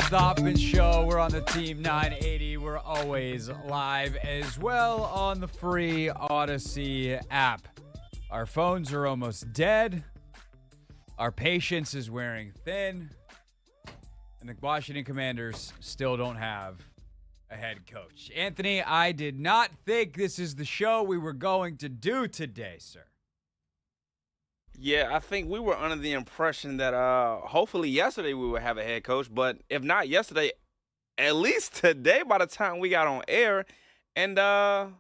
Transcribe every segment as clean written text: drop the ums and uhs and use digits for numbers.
is the Hoffman Show. We're on the Team 980. We're always live as well on the free Odyssey app. Our phones are almost dead. Our patience is wearing thin. And the Washington Commanders still don't have a head coach. Anthony, I did not think this is the show we were going to do today, sir. Yeah, I think we were under the impression that hopefully yesterday we would have a head coach, but if not yesterday, at least today by the time we got on air. And the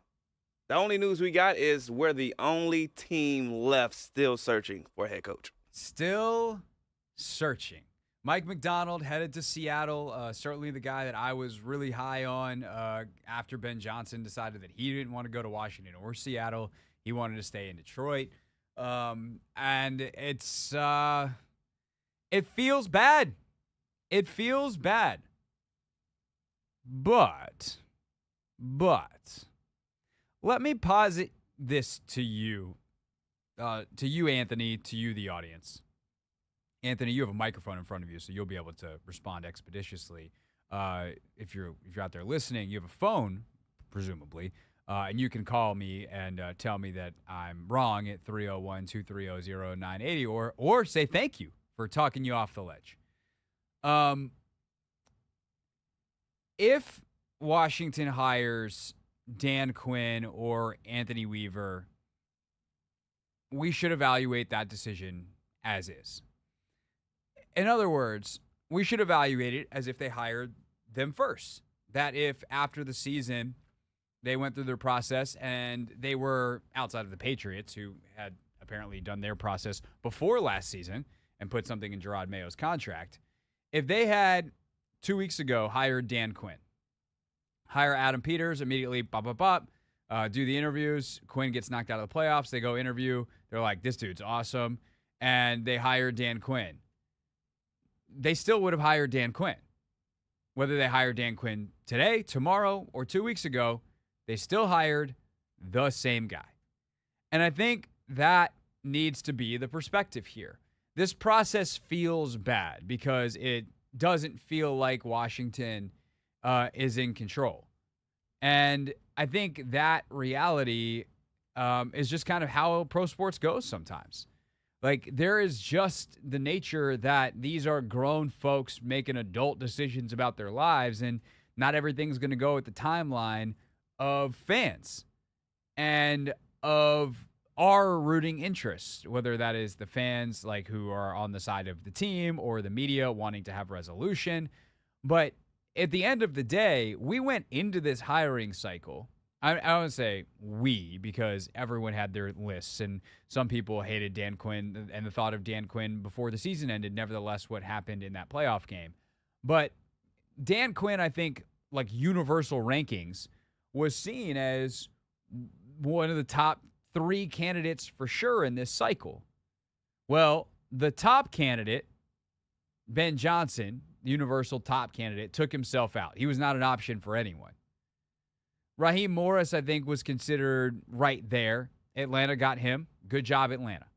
only news we got is we're the only team left still searching for a head coach. Still searching. Mike Macdonald headed to Seattle, certainly the guy that I was really high on after Ben Johnson decided that he didn't want to go to Washington or Seattle. He wanted to stay in Detroit. And it's, it feels bad. It feels bad. But, let me posit this to you, Anthony, to you, the audience. Anthony, you have a microphone in front of you, so you'll be able to respond expeditiously. If you're out there listening, you have a phone, presumably. And you can call me and tell me that I'm wrong at 301-230-0980 or say thank you for talking you off the ledge. If Washington hires Dan Quinn or Anthony Weaver, we should evaluate that decision as is. In other words, we should evaluate it as if they hired them first. That if after the season they went through their process and they were outside of the Patriots, who had apparently done their process before last season and put something in Gerard Mayo's contract. If they had 2 weeks ago hired Dan Quinn, hire Adam Peters, immediately do the interviews. Quinn gets knocked out of the playoffs. They go interview. They're like, this dude's awesome. And they hire Dan Quinn. They still would have hired Dan Quinn. Whether they hired Dan Quinn today, tomorrow, or 2 weeks ago, they still hired the same guy. And I think that needs to be the perspective here. This process feels bad because it doesn't feel like Washington is in control. And I think that reality is just kind of how pro sports goes sometimes. Like, there is just the nature that these are grown folks making adult decisions about their lives, and not everything's going to go with the timeline of fans and of our rooting interests, whether that is the fans like who are on the side of the team or the media wanting to have resolution. But at the end of the day, we went into this hiring cycle. I don't say we, because everyone had their lists, and some people hated Dan Quinn and the thought of Dan Quinn before the season ended, nevertheless, what happened in that playoff game. But Dan Quinn, I think, like universal rankings, was seen as one of the top 3 candidates for sure in this cycle. Well, the top candidate, Ben Johnson, the universal top candidate, took himself out. He was not an option for anyone. Raheem Morris, I think, was considered right there. Atlanta got him. Good job, Atlanta.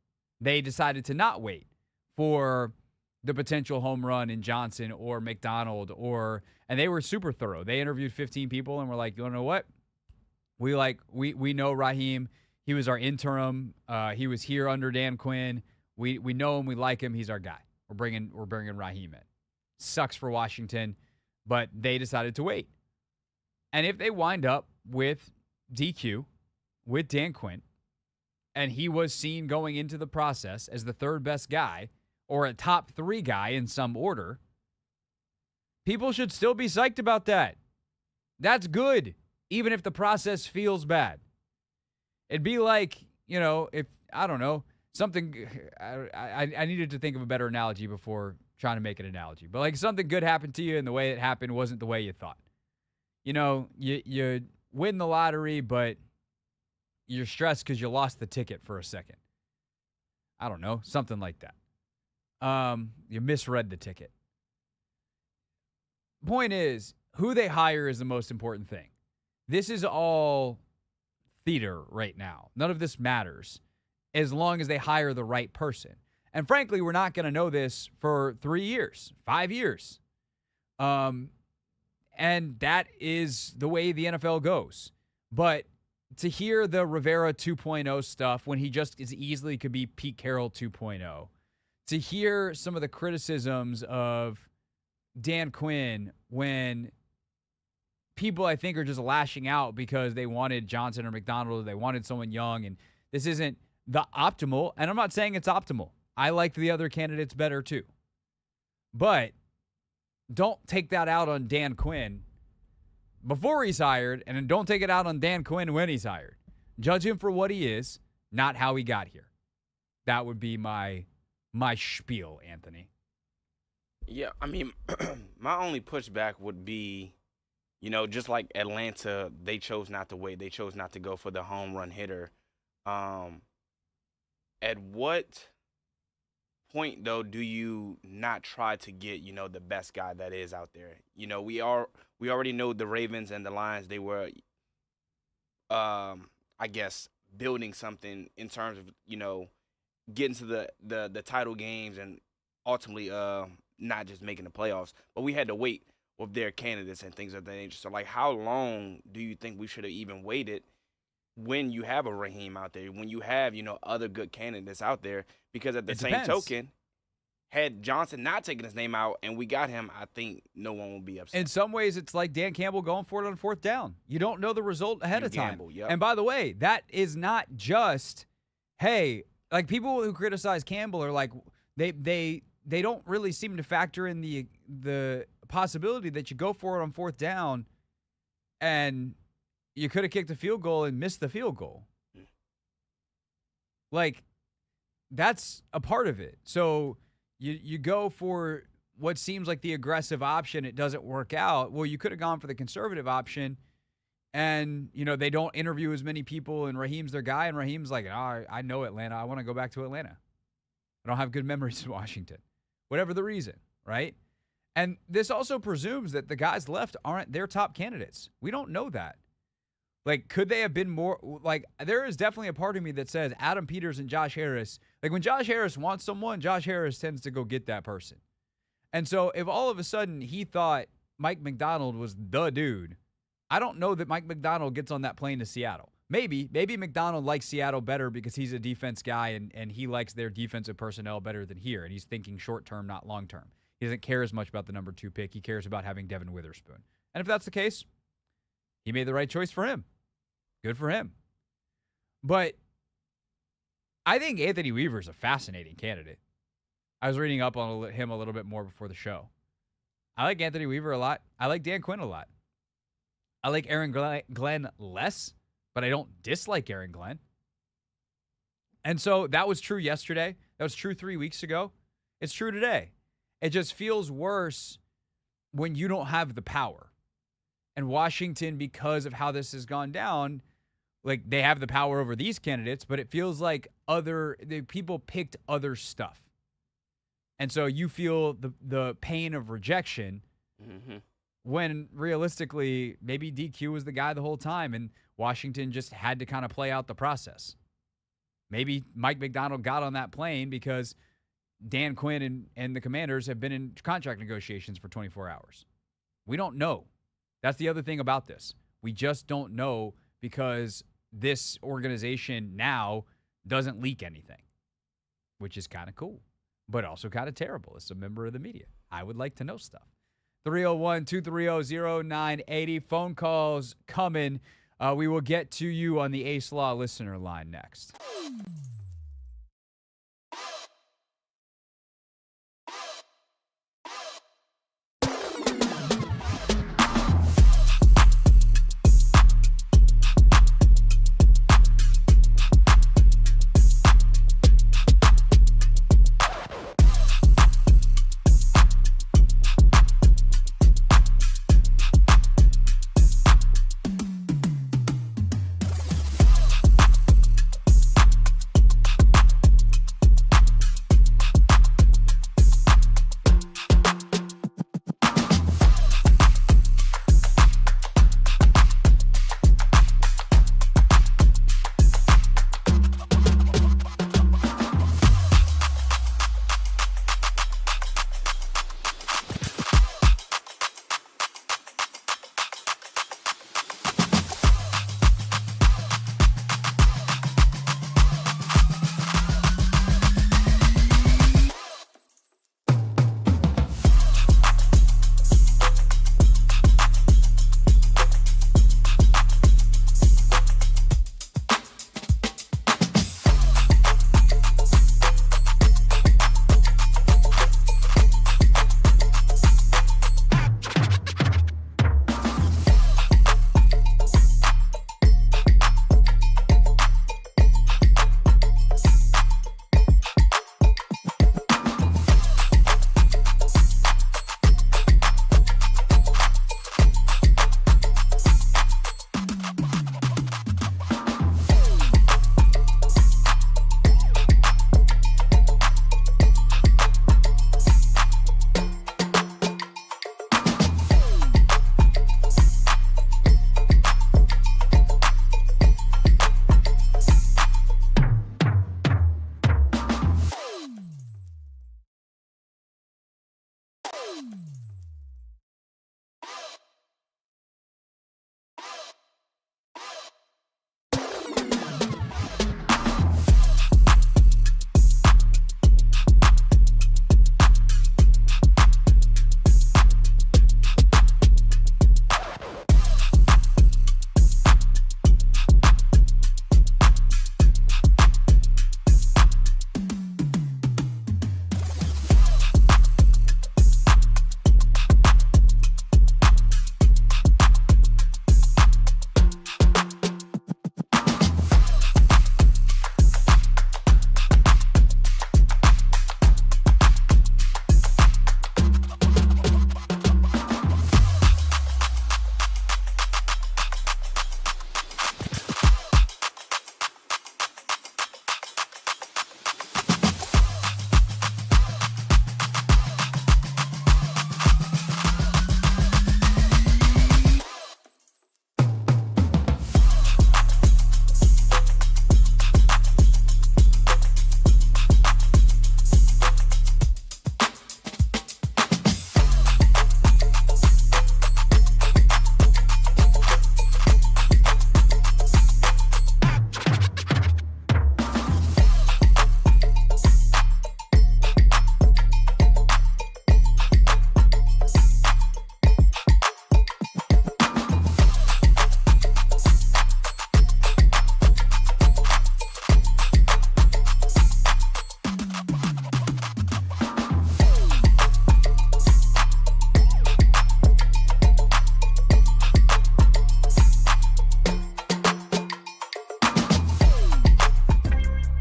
They decided to not wait for the potential home run in Johnson or Macdonald, and they were super thorough. They interviewed 15 people and were like, you know what? We know Raheem. He was our interim. He was here under Dan Quinn. We know him. We like him. He's our guy. We're bringing Raheem in. Sucks for Washington, but they decided to wait. And if they wind up with DQ, with Dan Quinn, and he was seen going into the process as the third best guy or a top 3 guy in some order, people should still be psyched about that. That's good, even if the process feels bad. It'd be like, if, I don't know, something, I needed to think of a better analogy before trying to make an analogy. But like something good happened to you and the way it happened wasn't the way you thought. You win the lottery, but you're stressed because you lost the ticket for a second. I don't know, something like that. You misread the ticket. Point is, who they hire is the most important thing. This is all theater right now. None of this matters as long as they hire the right person. And frankly, we're not going to know this for 3 years, 5 years. And that is the way the NFL goes. But to hear the Rivera 2.0 stuff when he just as easily could be Pete Carroll 2.0, to hear some of the criticisms of Dan Quinn when people, I think, are just lashing out because they wanted Johnson or Macdonald, or they wanted someone young, and this isn't the optimal. And I'm not saying it's optimal. I like the other candidates better too. But don't take that out on Dan Quinn before he's hired, and then don't take it out on Dan Quinn when he's hired. Judge him for what he is, not how he got here. That would be my spiel, Anthony. Yeah, I mean, my only pushback would be, just like Atlanta, they chose not to wait. They chose not to go for the home run hitter. At what point, though, do you not try to get, the best guy that is out there? We already know the Ravens and the Lions, they were, I guess, building something in terms of, getting to the title games and ultimately not just making the playoffs. But we had to wait with their candidates and things of that nature. So, how long do you think we should have even waited when you have a Raheem out there, when you have, other good candidates out there? Because at the same token, had Johnson not taken his name out and we got him, I think no one will be upset. In some ways, it's like Dan Campbell going for it on fourth down. You don't know the result ahead of time. Gamble, yep. And by the way, that is not just, hey, like people who criticize Campbell are like, they don't really seem to factor in the possibility that you go for it on fourth down and you could have kicked a field goal and missed the field goal. Like, that's a part of it. So you go for what seems like the aggressive option. It doesn't work out. Well, you could have gone for the conservative option, and, they don't interview as many people, and Raheem's their guy, and Raheem's like, oh, I know Atlanta. I want to go back to Atlanta. I don't have good memories in Washington. Whatever the reason, right? And this also presumes that the guys left aren't their top candidates. We don't know that. Like, could they have been more, like, there is definitely a part of me that says Adam Peters and Josh Harris, like, when Josh Harris wants someone, Josh Harris tends to go get that person. And so if all of a sudden he thought Mike Macdonald was the dude, I don't know that Mike Macdonald gets on that plane to Seattle. Maybe Macdonald likes Seattle better because he's a defense guy and he likes their defensive personnel better than here, and he's thinking short-term, not long-term. He doesn't care as much about the number 2 pick. He cares about having Devin Witherspoon. And if that's the case, he made the right choice for him. Good for him. But I think Anthony Weaver is a fascinating candidate. I was reading up on him a little bit more before the show. I like Anthony Weaver a lot. I like Dan Quinn a lot. I like Aaron Glenn less, but I don't dislike Aaron Glenn. And so that was true yesterday. That was true 3 weeks ago. It's true today. It just feels worse when you don't have the power. And Washington, because of how this has gone down, like, they have the power over these candidates, but it feels like people picked other stuff. And so you feel the pain of rejection when realistically maybe DQ was the guy the whole time and Washington just had to kind of play out the process. Maybe Mike Macdonald got on that plane because Dan Quinn and the Commanders have been in contract negotiations for 24 hours. We don't know. That's the other thing about this. We just don't know because this organization now doesn't leak anything, which is kind of cool, but also kind of terrible. As a member of the media, I would like to know stuff. 301-230-0980. Phone calls coming. We will get to you on the Ace Law listener line next.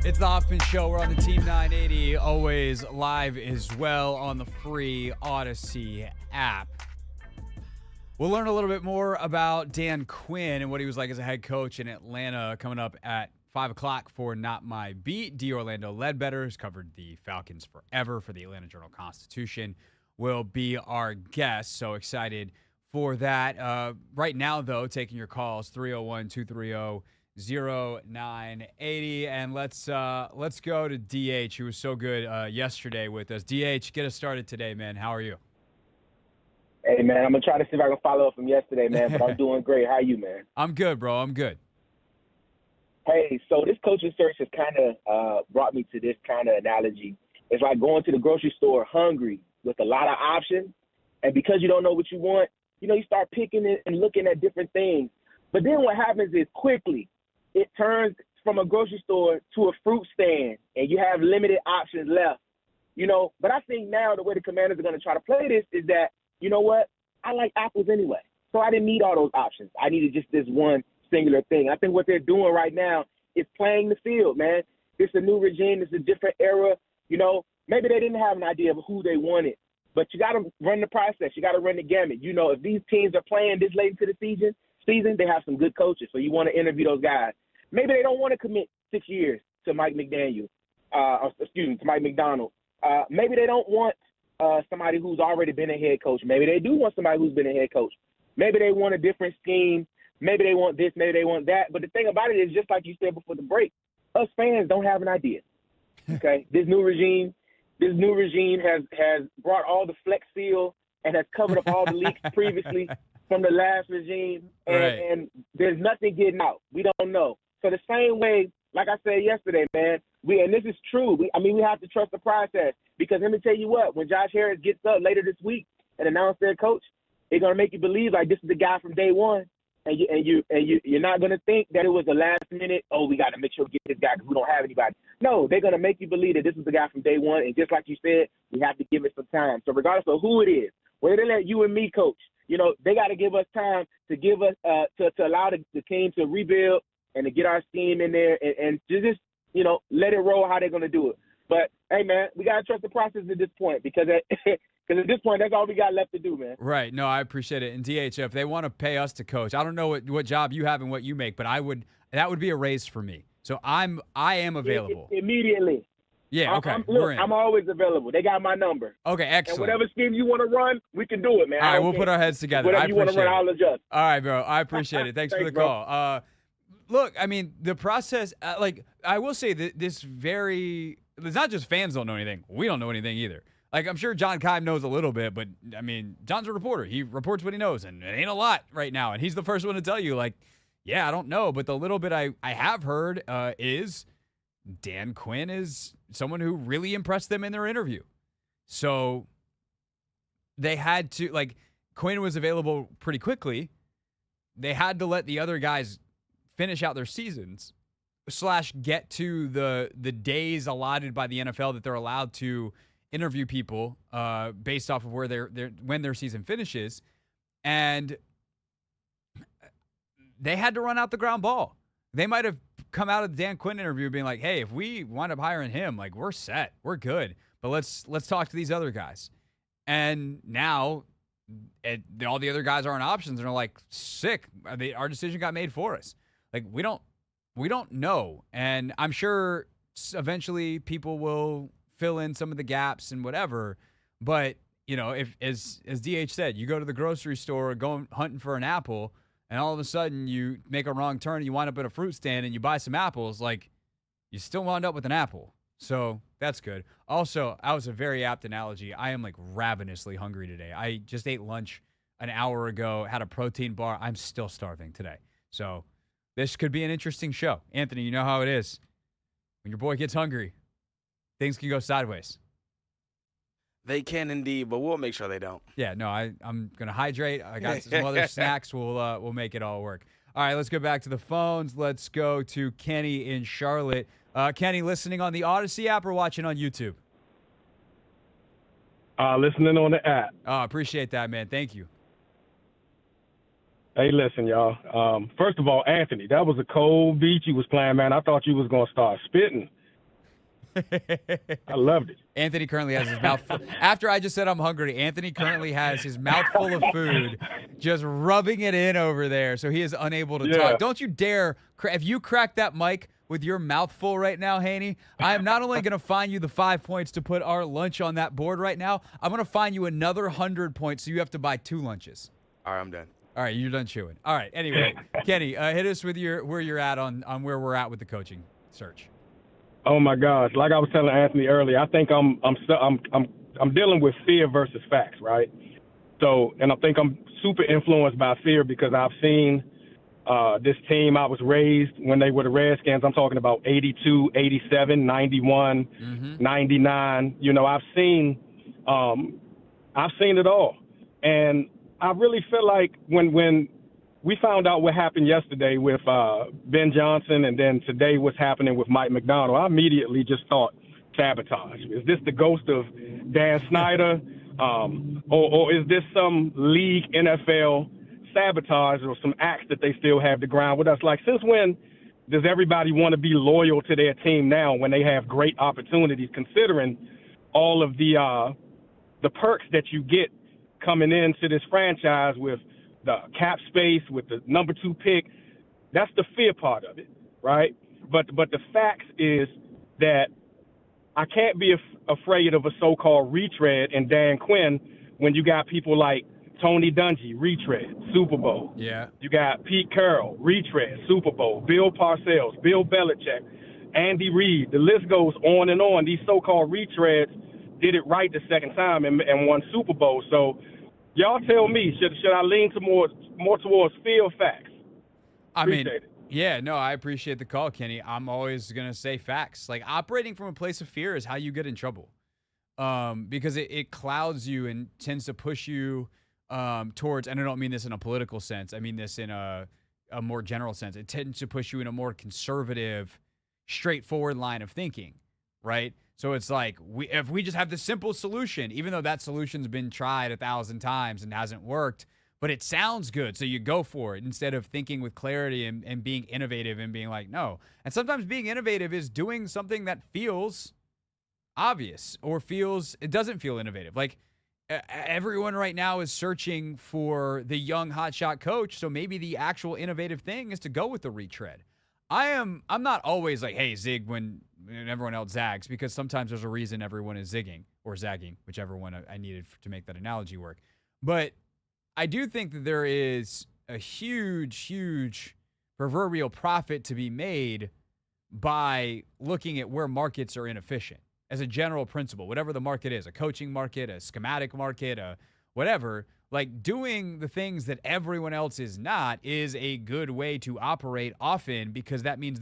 It's the Hoffman Show. We're on the Team 980, always live as well on the free Odyssey app. We'll learn a little bit more about Dan Quinn and what he was like as a head coach in Atlanta coming up at 5 o'clock for Not My Beat. D. Orlando Ledbetter has covered the Falcons forever for the Atlanta Journal-Constitution. Will be our guest, so excited for that. Right now, though, taking your calls, 301-230-0980. And let's go to DH, who was so good yesterday with us. DH, get us started today, man. How are you? Hey, man, I'm going to try to see if I can follow up from yesterday, man, but I'm doing great. How are you, man? I'm good, bro. I'm good. Hey, so this coaching search has kind of brought me to this kind of analogy. It's like going to the grocery store hungry with a lot of options, and because you don't know what you want, you start picking it and looking at different things. But then what happens is quickly it turns from a grocery store to a fruit stand, and you have limited options left. But I think now the way the Commanders are going to try to play this is that, you know what, I like apples anyway. So I didn't need all those options. I needed just this one singular thing. I think what they're doing right now is playing the field, man. It's a new regime. It's a different era. Maybe they didn't have an idea of who they wanted, but you got to run the process. You got to run the gamut. If these teams are playing this late into the season, they have some good coaches. So you want to interview those guys. Maybe they don't want to commit 6 years to Mike McDaniel, to Mike Macdonald. Maybe they don't want somebody who's already been a head coach. Maybe they do want somebody who's been a head coach. Maybe they want a different scheme. Maybe they want this. Maybe they want that. But the thing about it is, just like you said before the break, us fans don't have an idea. Okay, this new regime has brought all the Flex Seal and has covered up all the leaks previously from the last regime, and there's nothing getting out. We don't know. So the same way, like I said yesterday, man, and this is true. We have to trust the process, because let me tell you what, when Josh Harris gets up later this week and announces their coach, they're gonna make you believe like this is the guy from day one, and you're not gonna think that it was a last minute. Oh, we got to make sure we get this guy because we don't have anybody. No, they're gonna make you believe that this is the guy from day one, and just like you said, we have to give it some time. So regardless of who it is, whether they let you and me coach, they got to give us time to give us to allow the team to rebuild and to get our scheme in there and just let it roll how they're gonna do it. But hey, man, we gotta trust the process at this point, because at this point, that's all we got left to do, man. Right. No, I appreciate it. And DH, if they want to pay us to coach, I don't know what job you have and what you make, but that would be a raise for me. So I am available immediately. Yeah. Okay. I'm always available. They got my number. Okay. Excellent. And whatever scheme you want to run, we can do it, man. All right, we'll put our heads together. Whatever you want to run, I'll adjust. All right, bro. I appreciate it. Thanks for the call. Look, the process, I will say that it's not just fans don't know anything. We don't know anything either. I'm sure John Keim knows a little bit, but, John's a reporter. He reports what he knows, and it ain't a lot right now. And he's the first one to tell you, yeah, I don't know. But the little bit I have heard is Dan Quinn is someone who really impressed them in their interview. So they had to, Quinn was available pretty quickly. They had to let the other guys finish out their seasons / get to the days allotted by the NFL that they're allowed to interview people based off of where when their season finishes, and they had to run out the ground ball. They might have come out of the Dan Quinn interview being like, "Hey, if we wind up hiring him, we're set, we're good, but let's talk to these other guys." And now, all the other guys aren't options, and they're like, "Sick, our decision got made for us." We don't know, and I'm sure eventually people will fill in some of the gaps and whatever. But if as DH said, you go to the grocery store going hunting for an apple, and all of a sudden you make a wrong turn and you wind up at a fruit stand and you buy some apples, you still wound up with an apple. So that's good. Also, that was a very apt analogy. I am ravenously hungry today. I just ate lunch an hour ago, had a protein bar. I'm still starving today. So this could be an interesting show. Anthony, you know how it is. When your boy gets hungry, things can go sideways. They can indeed, but we'll make sure they don't. Yeah, no, I'm going to hydrate. I got some other snacks. We'll make it all work. All right, let's go back to the phones. Let's go to Kenny in Charlotte. Kenny, listening on the Odyssey app or watching on YouTube? Listening on the app. Oh, appreciate that, man. Thank you. Hey, listen, y'all. First of all, Anthony, that was a cold beat you was playing, man. I thought you was going to start spitting. I loved it. Anthony currently has his mouth full. After I just said I'm hungry, Anthony currently has his mouth full of food, just rubbing it in over there, so he is unable to talk. Don't you dare. If you crack that mic with your mouth full right now, Haney, I am not only going to fine you the 5 points to put our lunch on that board right now, I'm going to fine you another 100 points, so you have to buy 2 lunches. All right, I'm done. All right, you're done chewing. All right, anyway, Kenny, hit us with where you're at on where we're at with the coaching search. Oh my gosh! Like I was telling Anthony earlier, I think I'm dealing with fear versus facts, right? So, and I think I'm super influenced by fear because I've seen this team. I was raised when they were the Redskins. I'm talking about 82, 87, 91, 99. You know, I've seen it all, and I really feel like when we found out what happened yesterday with Ben Johnson, and then today what's happening with Mike Macdonald, I immediately just thought sabotage. Is this the ghost of Dan Snyder, or is this some league NFL sabotage or some axe that they still have to grind with us? Like, since when does everybody want to be loyal to their team now when they have great opportunities, considering all of the perks that you get coming into this franchise with the cap space, with the number 2 pick? That's the fear part of it, right? But the facts is that I can't be afraid of a so-called retread in Dan Quinn when you got people like Tony Dungy, retread, Super Bowl. Yeah. You got Pete Carroll, retread, Super Bowl. Bill Parcells, Bill Belichick, Andy Reid. The list goes on and on. These so-called retreads did it right the second time and won Super Bowl. So y'all tell me, should I lean to more towards fear or facts? Yeah, no, I appreciate the call, Kenny. I'm always going to say facts. Like, operating from a place of fear is how you get in trouble, because it clouds you and tends to push you towards, and I don't mean this in a political sense, I mean this in a more general sense. It tends to push you in a more conservative, straightforward line of thinking, right? So it's like, if we just have the simple solution, even though that solution's been tried 1,000 times and hasn't worked, but it sounds good, so you go for it instead of thinking with clarity and being innovative and being like, no. And sometimes being innovative is doing something that feels obvious or it doesn't feel innovative. Like, everyone right now is searching for the young hotshot coach, so maybe the actual innovative thing is to go with the retread. I'm not always like, hey, zig when everyone else zags, because sometimes there's a reason everyone is zigging or zagging, whichever one I needed to make that analogy work. But I do think that there is a huge proverbial profit to be made by looking at where markets are inefficient as a general principle, whatever the market is, a coaching market, a schematic market, whatever. Like, doing the things that everyone else is not is a good way to operate often, because that means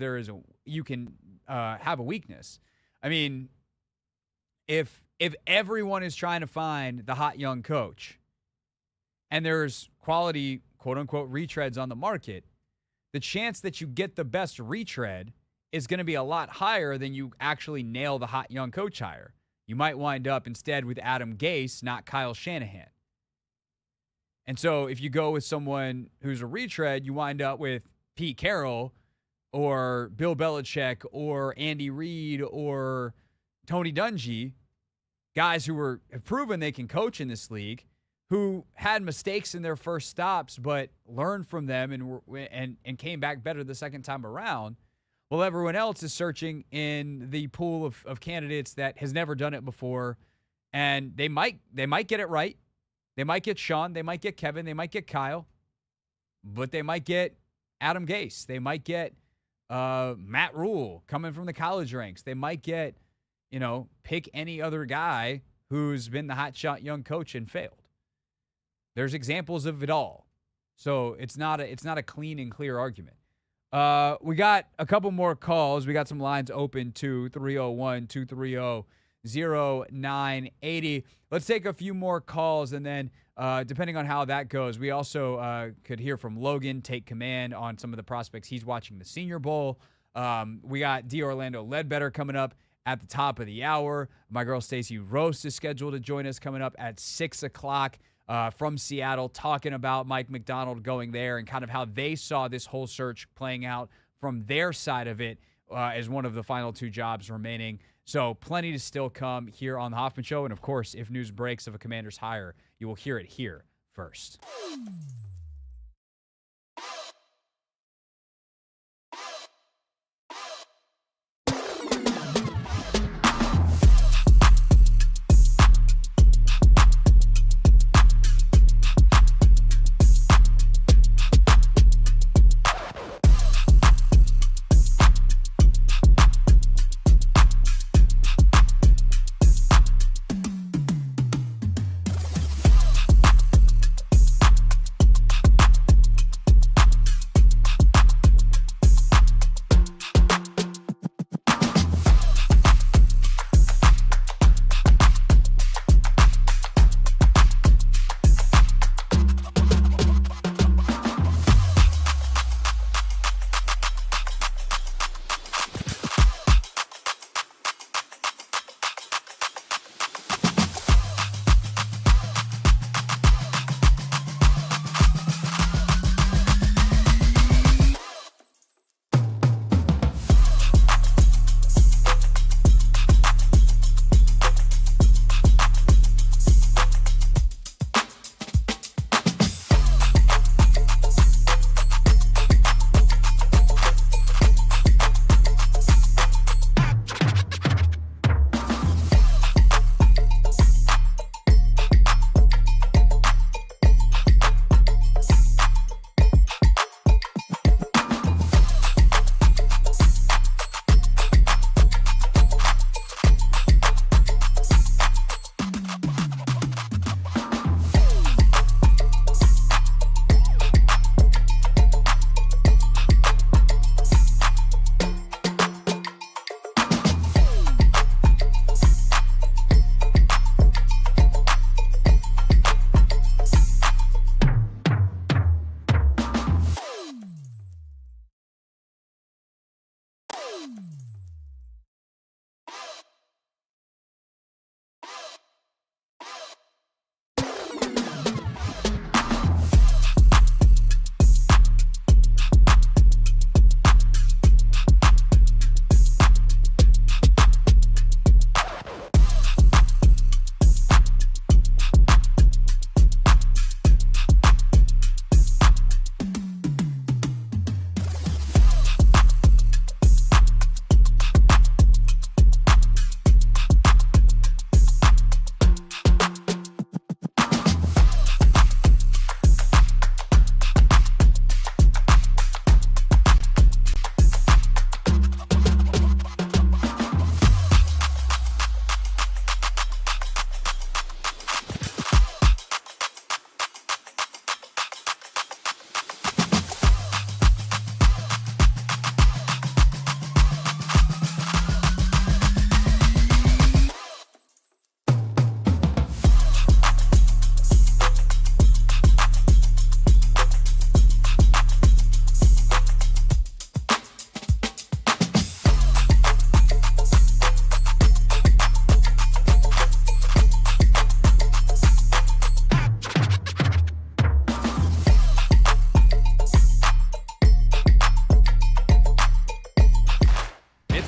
you can have a weakness. I mean, if everyone is trying to find the hot young coach and there's quality, quote unquote, retreads on the market, the chance that you get the best retread is going to be a lot higher than you actually nail the hot young coach hire. You might wind up instead with Adam Gase, not Kyle Shanahan. And so if you go with someone who's a retread, you wind up with Pete Carroll or Bill Belichick or Andy Reid or Tony Dungy, guys who have proven they can coach in this league, who had mistakes in their first stops but learned from them and came back better the second time around. Well, everyone else is searching in the pool of candidates that has never done it before, and they might get it right. They might get Sean, they might get Kevin, they might get Kyle, but they might get Adam Gase. They might get Matt Rule coming from the college ranks. They might get, pick any other guy who's been the hotshot young coach and failed. There's examples of it all. So it's not a clean and clear argument. We got a couple more calls. We got some lines open to 301-230-0980. Let's take a few more calls, and then depending on how that goes, we also could hear from Logan, take command on some of the prospects he's watching the Senior Bowl. We got Orlando Ledbetter coming up at the top of the hour. My girl Stacey Roast is scheduled to join us coming up at 6 o'clock. From Seattle, talking about Mike Macdonald going there and kind of how they saw this whole search playing out from their side of it. as one of the final 2 jobs remaining. So plenty to still come here on the Hoffman Show. And, of course, if news breaks of a Commander's hire, you will hear it here first.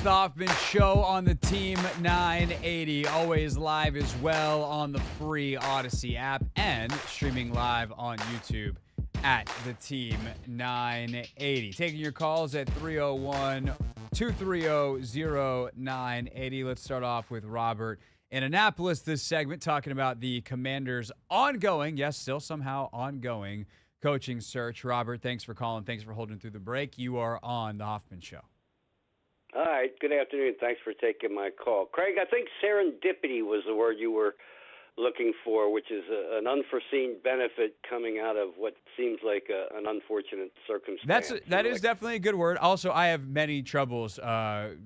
the Hoffman Show on the Team 980. Always live as well on the free Odyssey app and streaming live on YouTube at the Team 980. Taking your calls at 301-230-0980. Let's start off with Robert in Annapolis this segment, talking about the Commanders' ongoing, yes, still somehow ongoing, coaching search. Robert, thanks for calling. Thanks for holding through the break. You are on the Hoffman Show. All right. Good afternoon. Thanks for taking my call. Craig, I think serendipity was the word you were looking for, which is an unforeseen benefit coming out of what seems like an unfortunate circumstance. That is definitely a good word. Also, I have many troubles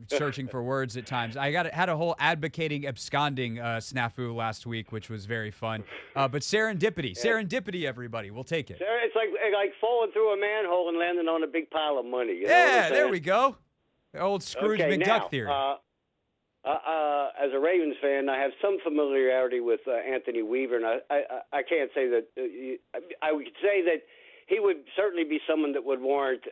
searching for words at times. I had a whole advocating absconding snafu last week, which was very fun. But serendipity, serendipity, everybody, we'll take it. It's like falling through a manhole and landing on a big pile of money. You know yeah, there we go. The old Scrooge McDuck theory. As a Ravens fan, I have some familiarity with Anthony Weaver, and I can't say that I would say that he would certainly be someone that would warrant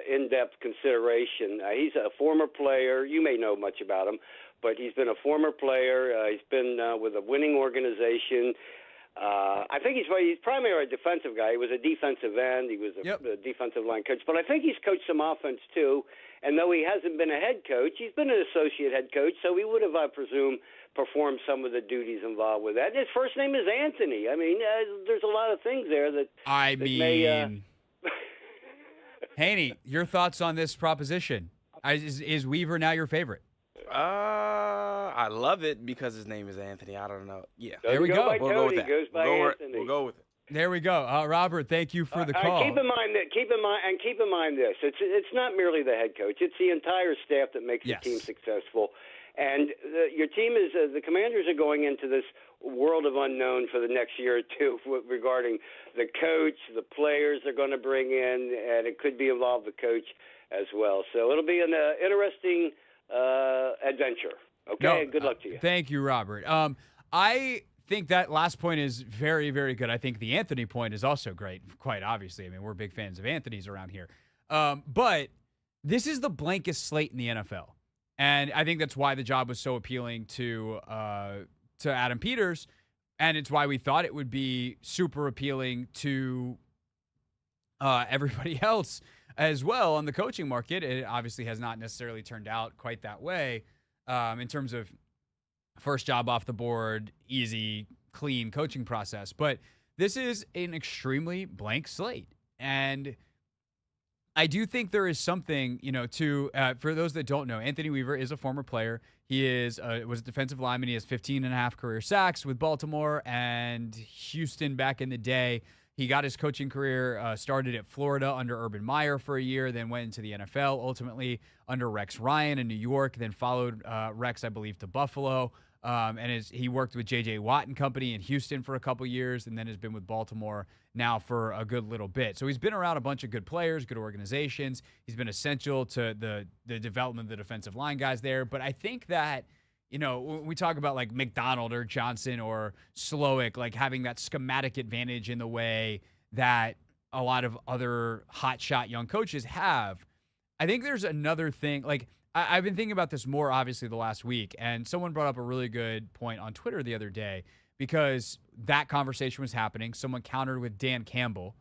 in-depth consideration. He's a former player. You may know much about him, but he's been a former player. He's been with a winning organization. I think he's primarily a defensive guy. He was a defensive end. He was a defensive line coach. But I think he's coached some offense, too. And though he hasn't been a head coach, he's been an associate head coach, so he would have, I presume, performed some of the duties involved with that. And his first name is Anthony. I mean, there's a lot of things there that Haney, your thoughts on this proposition? Is Weaver now your favorite? I love it because his name is Anthony. I don't know. Yeah. There we go. We'll go with that. Anthony. We'll go with it. There we go. Robert, thank you for the call. Keep in mind this. It's not merely the head coach. It's the entire staff that makes the team successful. And your team is the Commanders are going into this world of unknown for the next year or two regarding the coach, the players they're going to bring in, and it could be involved the coach as well. So it'll be an interesting adventure. Okay, good luck to you. Thank you, Robert. I think that last point is very, very good. I think the Anthony point is also great, quite obviously. I mean, we're big fans of Anthony's around here. But this is the blankest slate in the NFL. And I think that's why the job was so appealing to Adam Peters, and it's why we thought it would be super appealing to everybody else as well on the coaching market. It obviously has not necessarily turned out quite that way in terms of first job off the board, easy, clean coaching process. But this is an extremely blank slate. And I do think there is something, to for those that don't know, Anthony Weaver is a former player. He was a defensive lineman. He has 15 and a half career sacks with Baltimore and Houston back in the day. He got his coaching career started at Florida under Urban Meyer for a year, then went into the NFL, ultimately under Rex Ryan in New York, then followed Rex, I believe, to Buffalo. He worked with J.J. Watt and company in Houston for a couple years, and then has been with Baltimore now for a good little bit. So he's been around a bunch of good players, good organizations. He's been essential to the development of the defensive line guys there. But I think that, when we talk about like Macdonald or Johnson or Slowick, like having that schematic advantage in the way that a lot of other hotshot young coaches have, I think there's another thing. Like, I've been thinking about this more, obviously, the last week, and someone brought up a really good point on Twitter the other day because that conversation was happening. Someone countered with Dan Campbell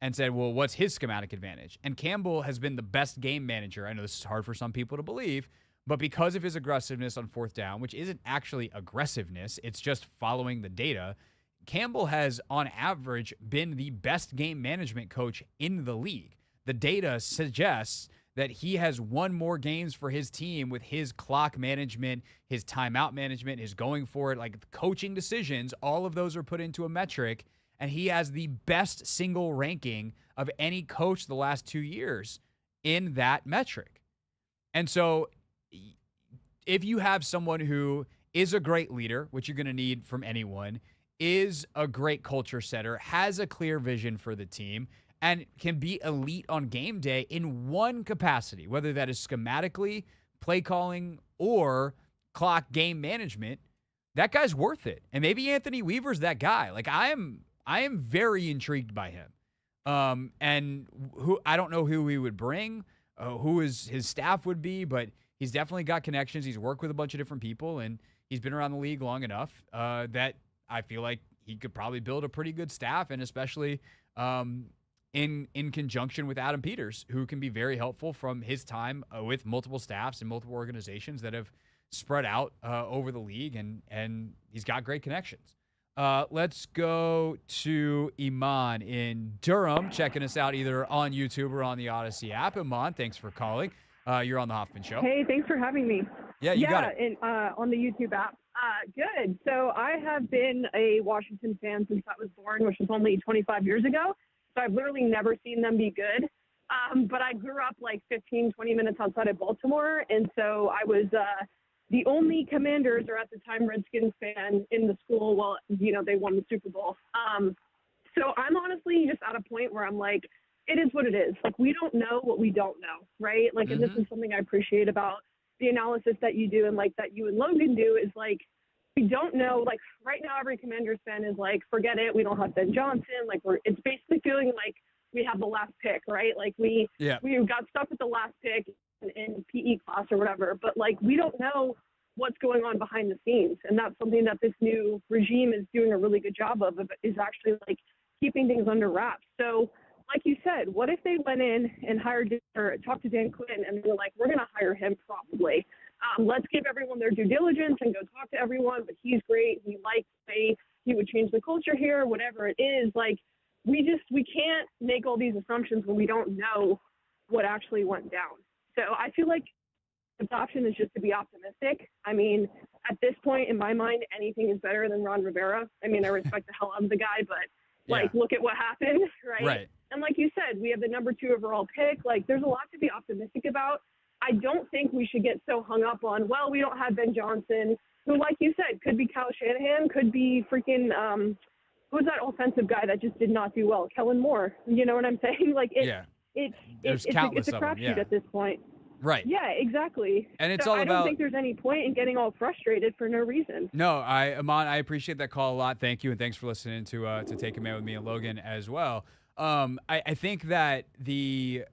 and said, well, what's his schematic advantage? And Campbell has been the best game manager. I know this is hard for some people to believe, but because of his aggressiveness on fourth down, which isn't actually aggressiveness, it's just following the data, Campbell has, on average, been the best game management coach in the league. The data suggests that he has won more games for his team with his clock management, his timeout management, his going for it, like coaching decisions. All of those are put into a metric, and he has the best single ranking of any coach the last 2 years in that metric. And so if you have someone who is a great leader, which you're going to need from anyone, is a great culture setter, has a clear vision for the team, and can be elite on game day in one capacity, whether that is schematically, play calling, or clock game management, that guy's worth it. And maybe Anthony Weaver's that guy. Like, I am very intrigued by him. And I don't know who we would bring, who his staff would be, but he's definitely got connections. He's worked with a bunch of different people, and he's been around the league long enough that I feel like he could probably build a pretty good staff, and especially in conjunction with Adam Peters, who can be very helpful from his time with multiple staffs and multiple organizations that have spread out over the league, and he's got great connections. Let's go to Iman in Durham, checking us out either on YouTube or on the Odyssey app. Iman, thanks for calling. You're on the Hoffman Show. Hey, thanks for having me. Yeah, you got it. And, on the YouTube app. Good. So I have been a Washington fan since I was born, which was only 25 years ago. So I've literally never seen them be good. But I grew up like 15, 20 minutes outside of Baltimore. And so I was the only Commanders, or at the time Redskins, fan in the school while, they won the Super Bowl. So I'm honestly just at a point where I'm like, it is what it is. Like, we don't know what we don't know, right? Like, and this is something I appreciate about the analysis that you do and, like, that you and Logan do is, like, we don't know. Like, right now every Commanders fan is like, forget it. We don't have Ben Johnson. Like, it's basically feeling like we have the last pick, right? Like we got stuck with the last pick in PE class or whatever, but like we don't know what's going on behind the scenes, and that's something that this new regime is doing a really good job of is actually like keeping things under wraps. So like you said, what if they went in and hired or talked to Dan Quinn and they were like, we're going to hire him probably. Let's give everyone their due diligence and go talk to everyone, but he's great. We like the way he would change the culture here, whatever it is. Like we can't make all these assumptions when we don't know what actually went down. So I feel like the option is just to be optimistic. I mean, at this point, in my mind, anything is better than Ron Rivera. I mean, I respect the hell out of the guy, but like, look at what happened, right? Right. And like you said, we have the number 2 overall pick. Like, there's a lot to be optimistic about. I don't think we should get so hung up on, well, we don't have Ben Johnson, who, like you said, could be Kyle Shanahan, could be freaking who's that offensive guy that just did not do well? Kellen Moore. You know what I'm saying? Like, it's a crapshoot at this point. Right. Yeah, exactly. And it's so all I about. don't think there's any point in getting all frustrated for no reason. No, Amon, I appreciate that call a lot. Thank you, and thanks for listening to Take a Man with me and Logan as well. I think that there's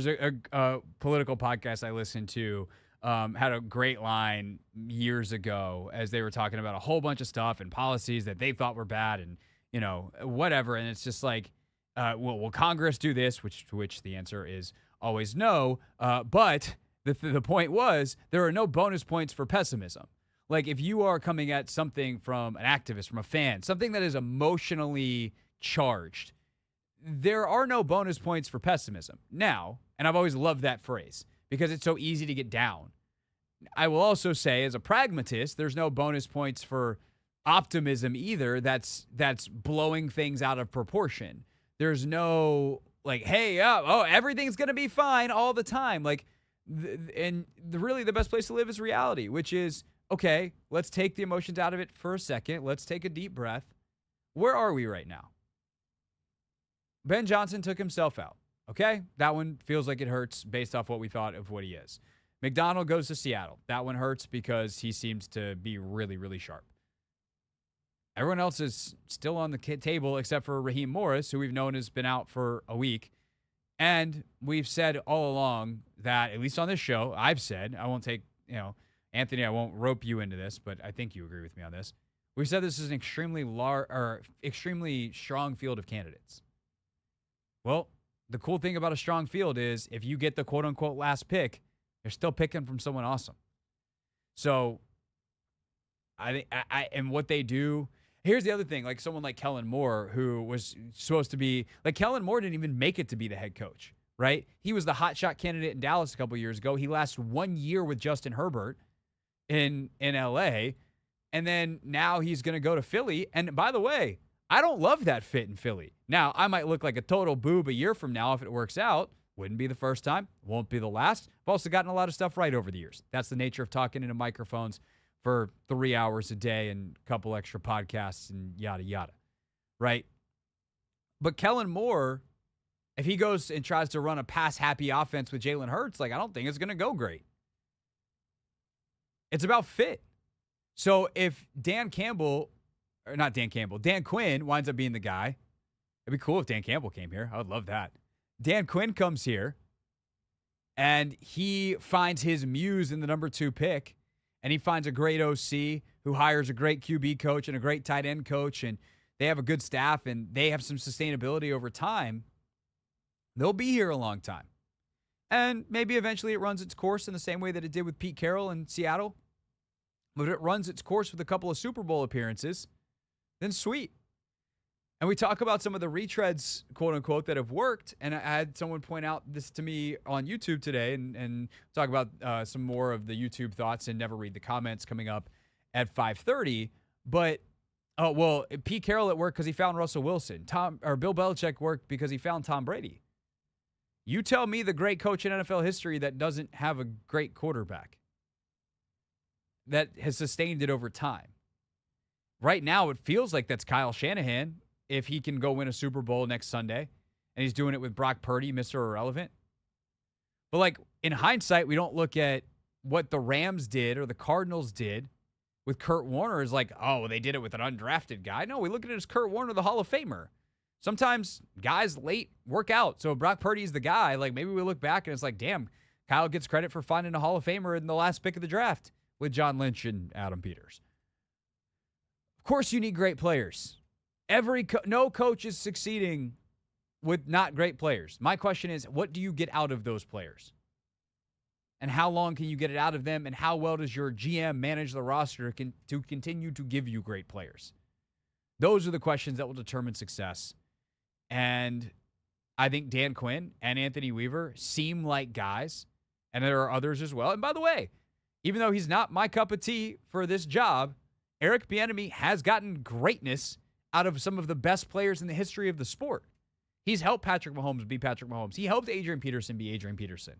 a political podcast I listened to had a great line years ago as they were talking about a whole bunch of stuff and policies that they thought were bad and whatever. And it's just like, will Congress do this? To which the answer is always no. But the point was there are no bonus points for pessimism. Like if you are coming at something from an activist, from a fan, something that is emotionally charged, there are no bonus points for pessimism. Now, and I've always loved that phrase because it's so easy to get down. I will also say, as a pragmatist, there's no bonus points for optimism either. That's blowing things out of proportion. There's no like, hey, everything's going to be fine all the time. Like, really the best place to live is reality, which is, okay, let's take the emotions out of it for a second. Let's take a deep breath. Where are we right now? Ben Johnson took himself out. Okay? That one feels like it hurts based off what we thought of what he is. Macdonald goes to Seattle. That one hurts because he seems to be really, really sharp. Everyone else is still on the table except for Raheem Morris, who we've known has been out for a week. And we've said all along that, at least on this show, I've said, I won't take, Anthony, I won't rope you into this, but I think you agree with me on this. We've said this is an extremely strong field of candidates. Well, the cool thing about a strong field is if you get the quote-unquote last pick, you're still picking from someone awesome. So, and what they do. Here's the other thing, like someone like Kellen Moore, who was supposed to be, like Kellen Moore didn't even make it to be the head coach, right? He was the hotshot candidate in Dallas a couple years ago. He lasted 1 year with Justin Herbert in L.A., and then now he's going to go to Philly. And by the way, I don't love that fit in Philly. Now, I might look like a total boob a year from now if it works out. Wouldn't be the first time. Won't be the last. I've also gotten a lot of stuff right over the years. That's the nature of talking into microphones for 3 hours a day and a couple extra podcasts and yada, yada, right? But Kellen Moore, if he goes and tries to run a pass-happy offense with Jalen Hurts, I don't think it's going to go great. It's about fit. So if Dan Quinn winds up being the guy, it'd be cool if Dan Campbell came here. I would love that. Dan Quinn comes here, and he finds his muse in the number 2 pick, and he finds a great OC who hires a great QB coach and a great tight end coach, and they have a good staff, and they have some sustainability over time. They'll be here a long time. And maybe eventually it runs its course in the same way that it did with Pete Carroll in Seattle. But if it runs its course with a couple of Super Bowl appearances, then sweet. And we talk about some of the retreads, quote unquote, that have worked. And I had someone point out this to me on YouTube today and talk about some more of the YouTube thoughts and never read the comments coming up at 5:30. But, Pete Carroll at work because he found Russell Wilson. Bill Belichick worked because he found Tom Brady. You tell me the great coach in NFL history that doesn't have a great quarterback that has sustained it over time. Right now, it feels like that's Kyle Shanahan if he can go win a Super Bowl next Sunday, and he's doing it with Brock Purdy, Mr. Irrelevant. But, in hindsight, we don't look at what the Rams did or the Cardinals did with Kurt Warner as they did it with an undrafted guy. No, we look at it as Kurt Warner, the Hall of Famer. Sometimes guys late work out. So if Brock Purdy's the guy, like maybe we look back and it's like, damn, Kyle gets credit for finding a Hall of Famer in the last pick of the draft with John Lynch and Adam Peters. Of course you need great players. No coach is succeeding with not great players. My question is, what do you get out of those players? And how long can you get it out of them? And how well does your GM manage the roster to continue to give you great players? Those are the questions that will determine success. And I think Dan Quinn and Anthony Weaver seem like guys, and there are others as well. And by the way, even though he's not my cup of tea for this job, Eric Bieniemy has gotten greatness out of some of the best players in the history of the sport. He's helped Patrick Mahomes be Patrick Mahomes. He helped Adrian Peterson be Adrian Peterson.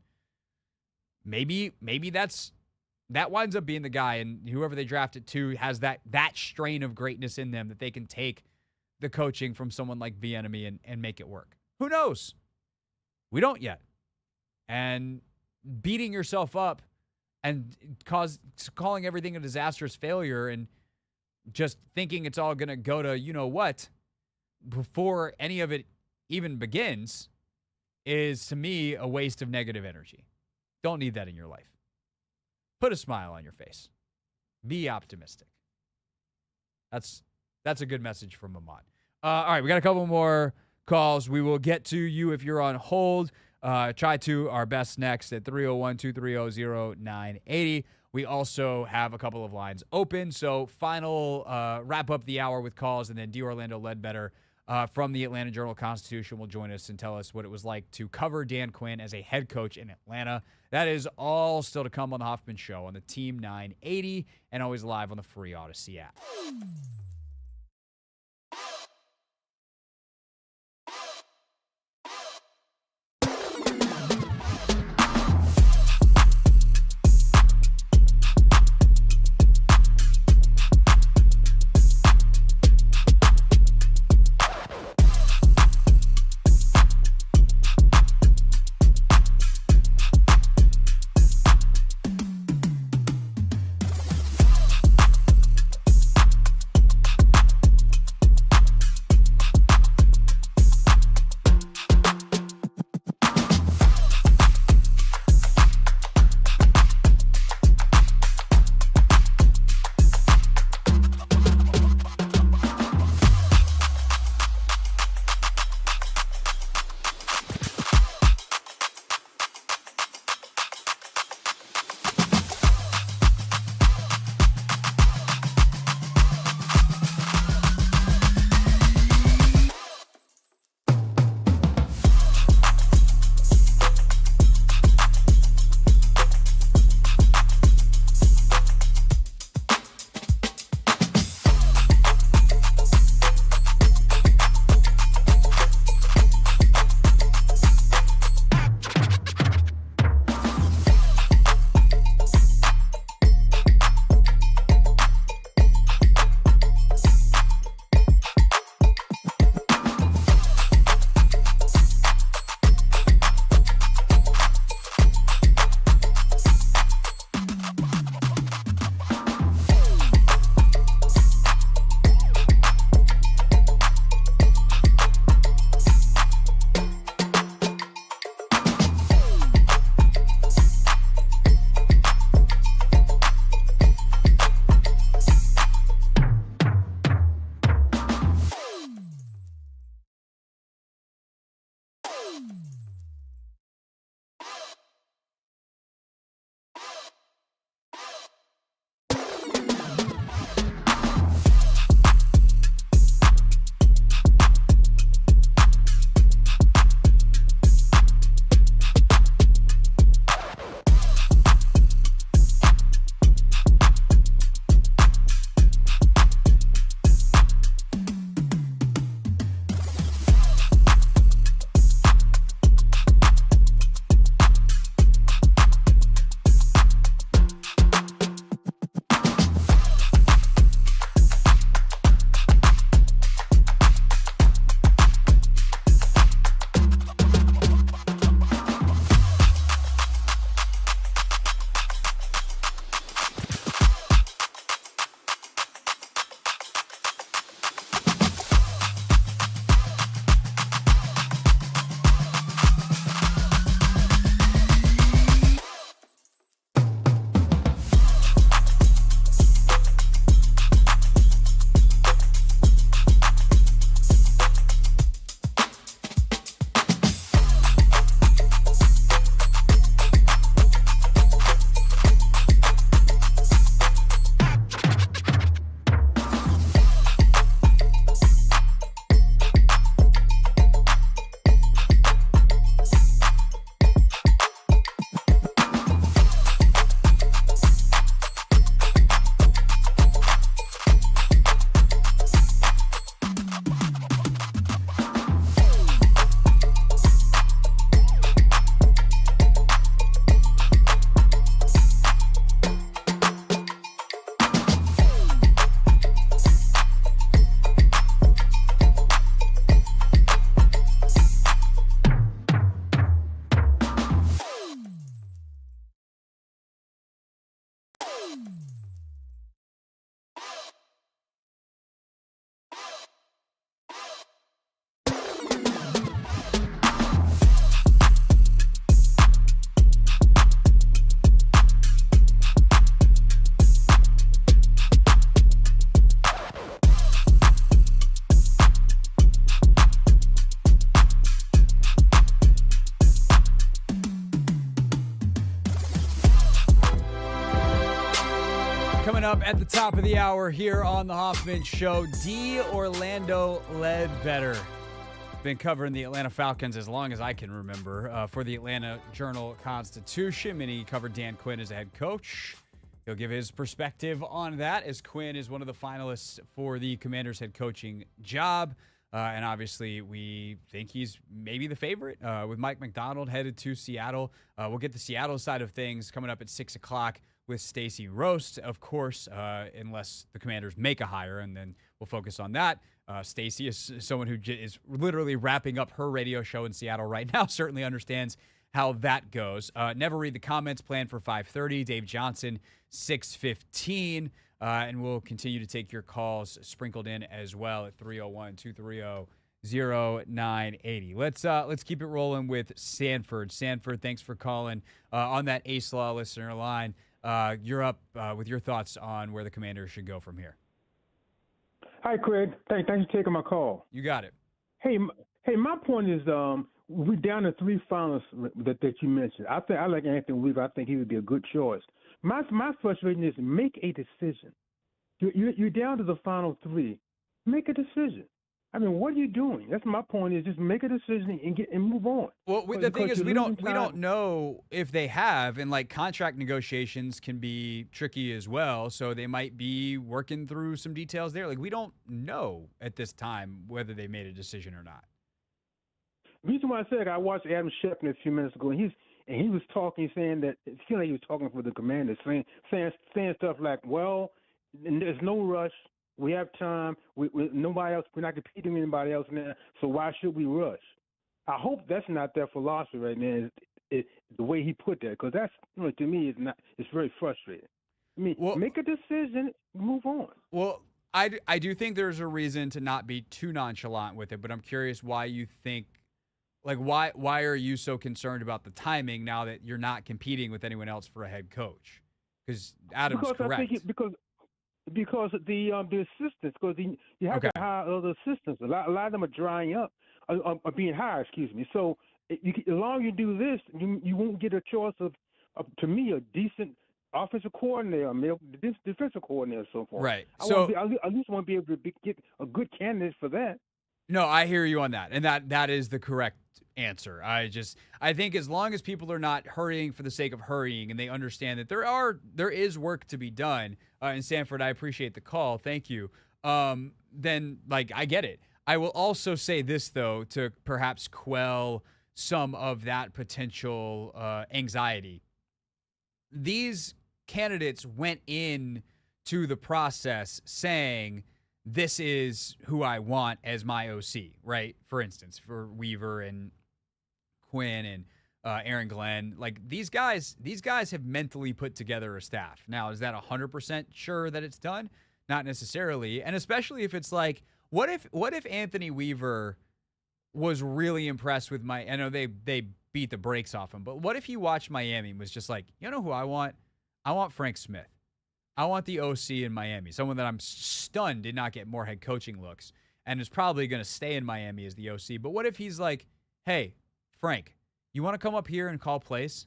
Maybe that winds up being the guy, and whoever they drafted to has that strain of greatness in them that they can take the coaching from someone like Bieniemy and make it work. Who knows? We don't yet. And beating yourself up and calling everything a disastrous failure and just thinking it's all going to go to you know what before any of it even begins is, to me, a waste of negative energy. Don't need that in your life. Put a smile on your face. Be optimistic. That's a good message from Ahmad. All right, we got a couple more calls. We will get to you if you're on hold. Try to our best next at 301-230-0980. We also have a couple of lines open. So final wrap up the hour with calls, and then Orlando Ledbetter from the Atlanta Journal-Constitution will join us and tell us what it was like to cover Dan Quinn as a head coach in Atlanta. That is all still to come on the Hoffman Show on the Team 980 and always live on the free Odyssey app. Coming up at the top of the hour here on the Hoffman Show, Orlando Ledbetter. Been covering the Atlanta Falcons as long as I can remember for the Atlanta Journal-Constitution, and he covered Dan Quinn as a head coach. He'll give his perspective on that, as Quinn is one of the finalists for the Commanders' head coaching job. And obviously, we think he's maybe the favorite with Mike Macdonald headed to Seattle. We'll get the Seattle side of things coming up at 6 o'clock with Stacey Roast, of course, unless the Commanders make a hire, and then we'll focus on that. Stacey is someone who is literally wrapping up her radio show in Seattle right now, certainly understands how that goes. Never read the comments planned for 5:30. Dave Johnson, 6:15. And we'll continue to take your calls sprinkled in as well at 301-230-0980. Let's keep it rolling with Sanford. Sanford, thanks for calling on that Ace Law listener line. You're up with your thoughts on where the Commanders should go from here. Hi, Craig. Thanks for taking my call. You got it. Hey, my point is we're down to 3 finalists that you mentioned. I like Anthony Weaver. I think he would be a good choice. My frustration is make a decision. You're down to the final 3. Make a decision. I mean, what are you doing? That's my point. Is just make a decision and move on. Well, the thing is, we don't know if they have, and like contract negotiations can be tricky as well. So they might be working through some details there. Like we don't know at this time whether they made a decision or not. The reason why I said I watched Adam Schefter a few minutes ago, and he was talking, saying that it seemed like he was talking for the Commanders, saying stuff like, "Well, there's no rush. We have time. We nobody else. We're not competing with anybody else now. So why should we rush?" I hope that's not their philosophy right now. The way he put that, because that's to me is not. It's very frustrating. I mean, make a decision, move on. Well, I do think there's a reason to not be too nonchalant with it, but I'm curious why you think. Like, why are you so concerned about the timing now that you're not competing with anyone else for a head coach? Because Adam's correct. I think because the assistants, because you have to hire other assistants. A lot of them are drying up, are being hired. Excuse me. So as long as you do this, you won't get a choice of to me, a decent offensive coordinator, a defensive coordinator, so forth. Right. I at least want to be able to get a good candidate for that. No, I hear you on that, and that is the correct answer. I think as long as people are not hurrying for the sake of hurrying, and they understand that there is work to be done. And Sanford, I appreciate the call. Thank you. Then I get it. I will also say this though, to perhaps quell some of that potential anxiety. These candidates went in to the process saying, this is who I want as my OC, right? For instance, for Weaver and Quinn and Aaron Glenn, like these guys have mentally put together a staff. Now, is that 100% sure that it's done? Not necessarily. And especially if it's like, what if Anthony Weaver was really impressed with I know they beat the brakes off him, but what if he watched Miami and was just like, you know who I want? I want Frank Smith. I want the OC in Miami, someone that I'm stunned did not get more head coaching looks and is probably going to stay in Miami as the OC. But what if he's like, hey, Frank, you want to come up here and call plays?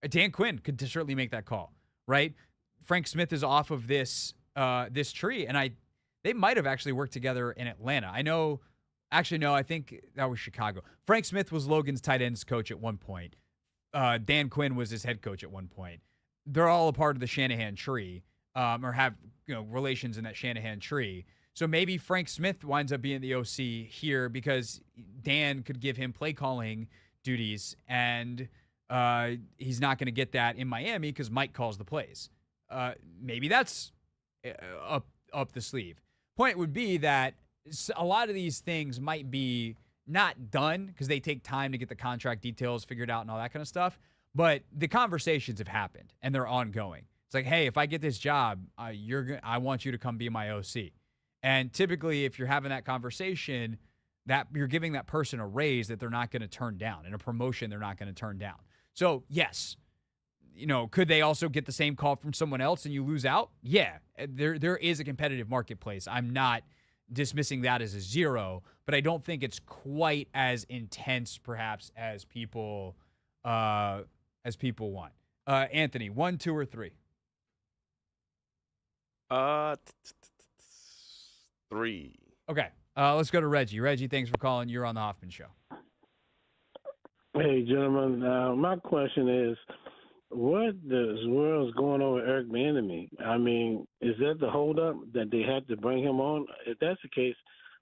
Dan Quinn could certainly make that call, right? Frank Smith is off of this tree, and they might have actually worked together in Atlanta. I think that was Chicago. Frank Smith was Logan's tight ends coach at one point. Dan Quinn was his head coach at one point. They're all a part of the Shanahan tree, or have relations in that Shanahan tree. So maybe Frank Smith winds up being the OC here because Dan could give him play calling duties, and he's not going to get that in Miami because Mike calls the plays. Maybe that's up the sleeve. Point would be that a lot of these things might be not done because they take time to get the contract details figured out and all that kind of stuff. But the conversations have happened and they're ongoing. It's like, hey, if I get this job, I want you to come be my OC. And typically, if you're having that conversation, that you're giving that person a raise that they're not going to turn down, and a promotion they're not going to turn down. So yes, could they also get the same call from someone else and you lose out? Yeah, there is a competitive marketplace. I'm not dismissing that as a zero, but I don't think it's quite as intense, perhaps, as people want. Anthony, 1, 2, or 3? Three. Okay. Let's go to Reggie. Reggie, thanks for calling. You're on the Hoffman Show. Hey, gentlemen. My question is, what the world's going on with Eric Bieniemy? I mean, is that the holdup that they had to bring him on? If that's the case,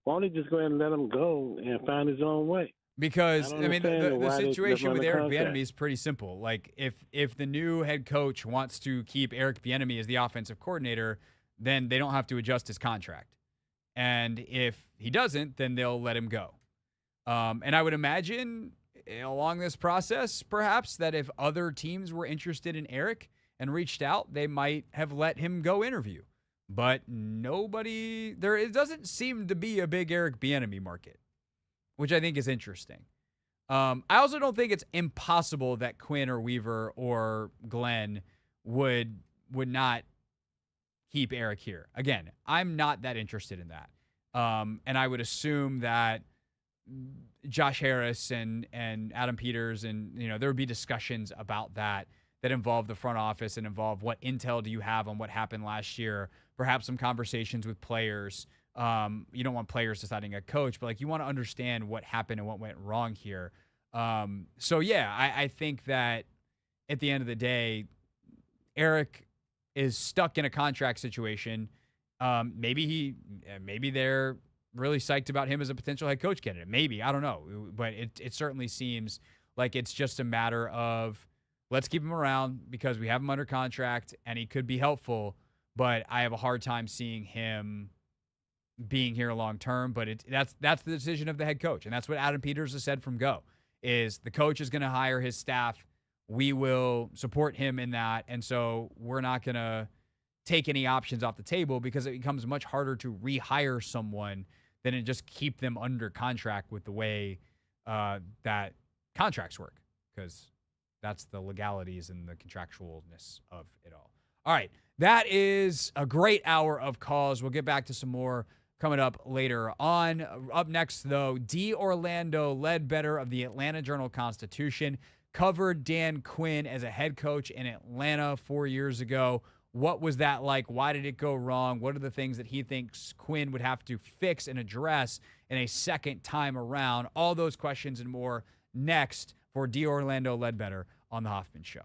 why don't they just go ahead and let him go and find his own way? Because I mean, understand the why they situation left him with under Eric contract. Bieniemy is pretty simple. Like, if the new head coach wants to keep Eric Bieniemy as the offensive coordinator, then they don't have to adjust his contract. And if he doesn't, then they'll let him go. And I would imagine along this process, perhaps, that if other teams were interested in Eric and reached out, they might have let him go interview. But it doesn't seem to be a big Eric Bieniemy market, which I think is interesting. I also don't think it's impossible that Quinn or Weaver or Glenn would not keep Eric here. Again, I'm not that interested in that. And I would assume that Josh Harris and Adam Peters and, there would be discussions about that involve the front office and involve what intel do you have on what happened last year, perhaps some conversations with players. You don't want players deciding a coach, but you want to understand what happened and what went wrong here. I think that at the end of the day, Eric is stuck in a contract situation. Maybe they're really psyched about him as a potential head coach candidate. Maybe, I don't know, but it certainly seems like it's just a matter of let's keep him around because we have him under contract and he could be helpful. But I have a hard time seeing him being here long term. But that's the decision of the head coach, and that's what Adam Peters has said from go. Is the coach is going to hire his staff. We will support him in that, and so we're not going to take any options off the table because it becomes much harder to rehire someone than to just keep them under contract with the way that contracts work, because that's the legalities and the contractualness of it all. All right, that is a great hour of calls. We'll get back to some more coming up later on. Up next, though, D. Orlando Ledbetter of the Atlanta Journal-Constitution covered Dan Quinn as a head coach in Atlanta 4 years ago. What was that like? Why did it go wrong? What are the things that he thinks Quinn would have to fix and address in a second time around? All those questions and more next for D. Orlando Ledbetter on The Hoffman Show.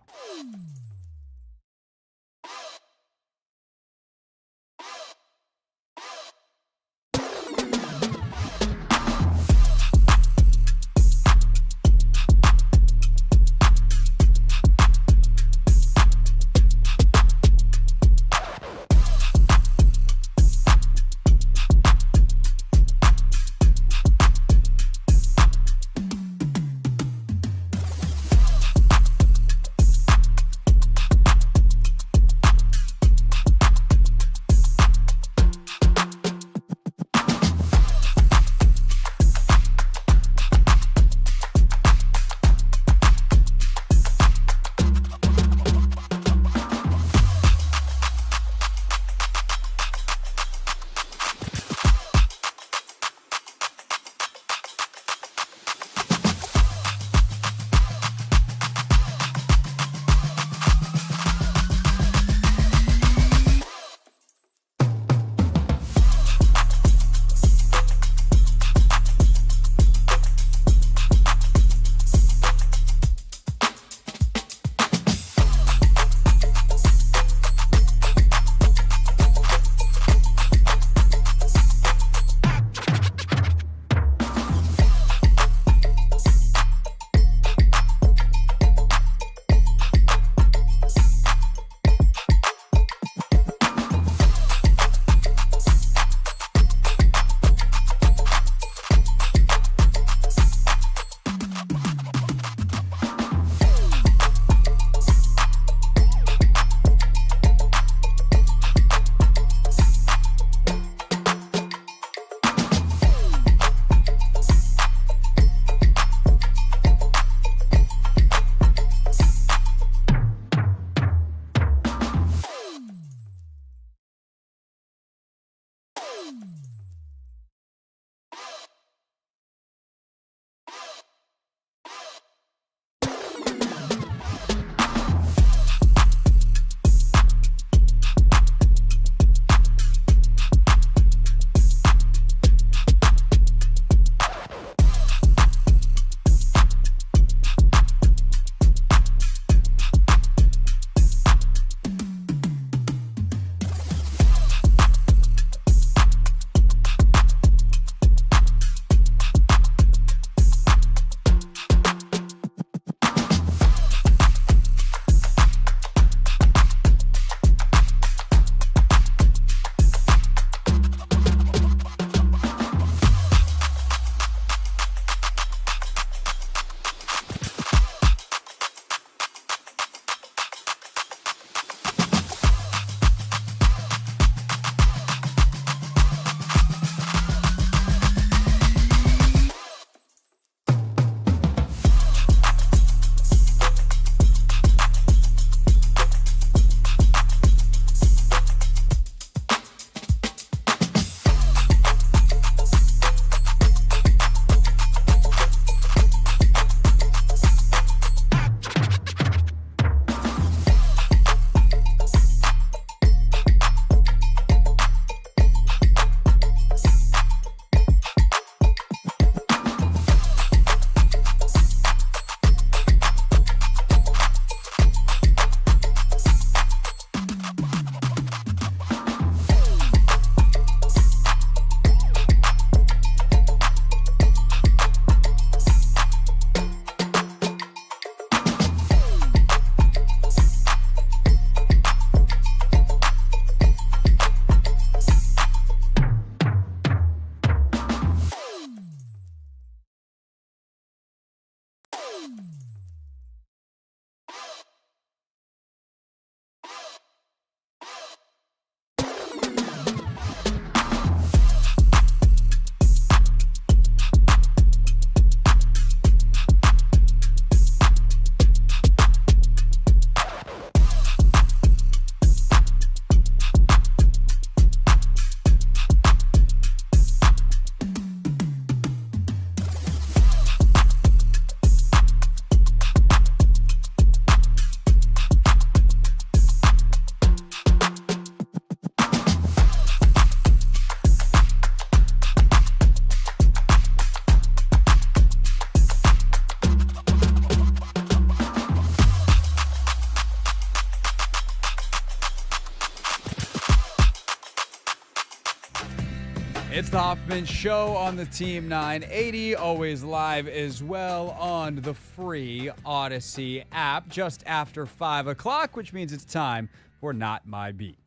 It's the Hoffman Show on the Team 980, always live as well on the free Odyssey app just after 5 o'clock, which means it's time for Not My Beat.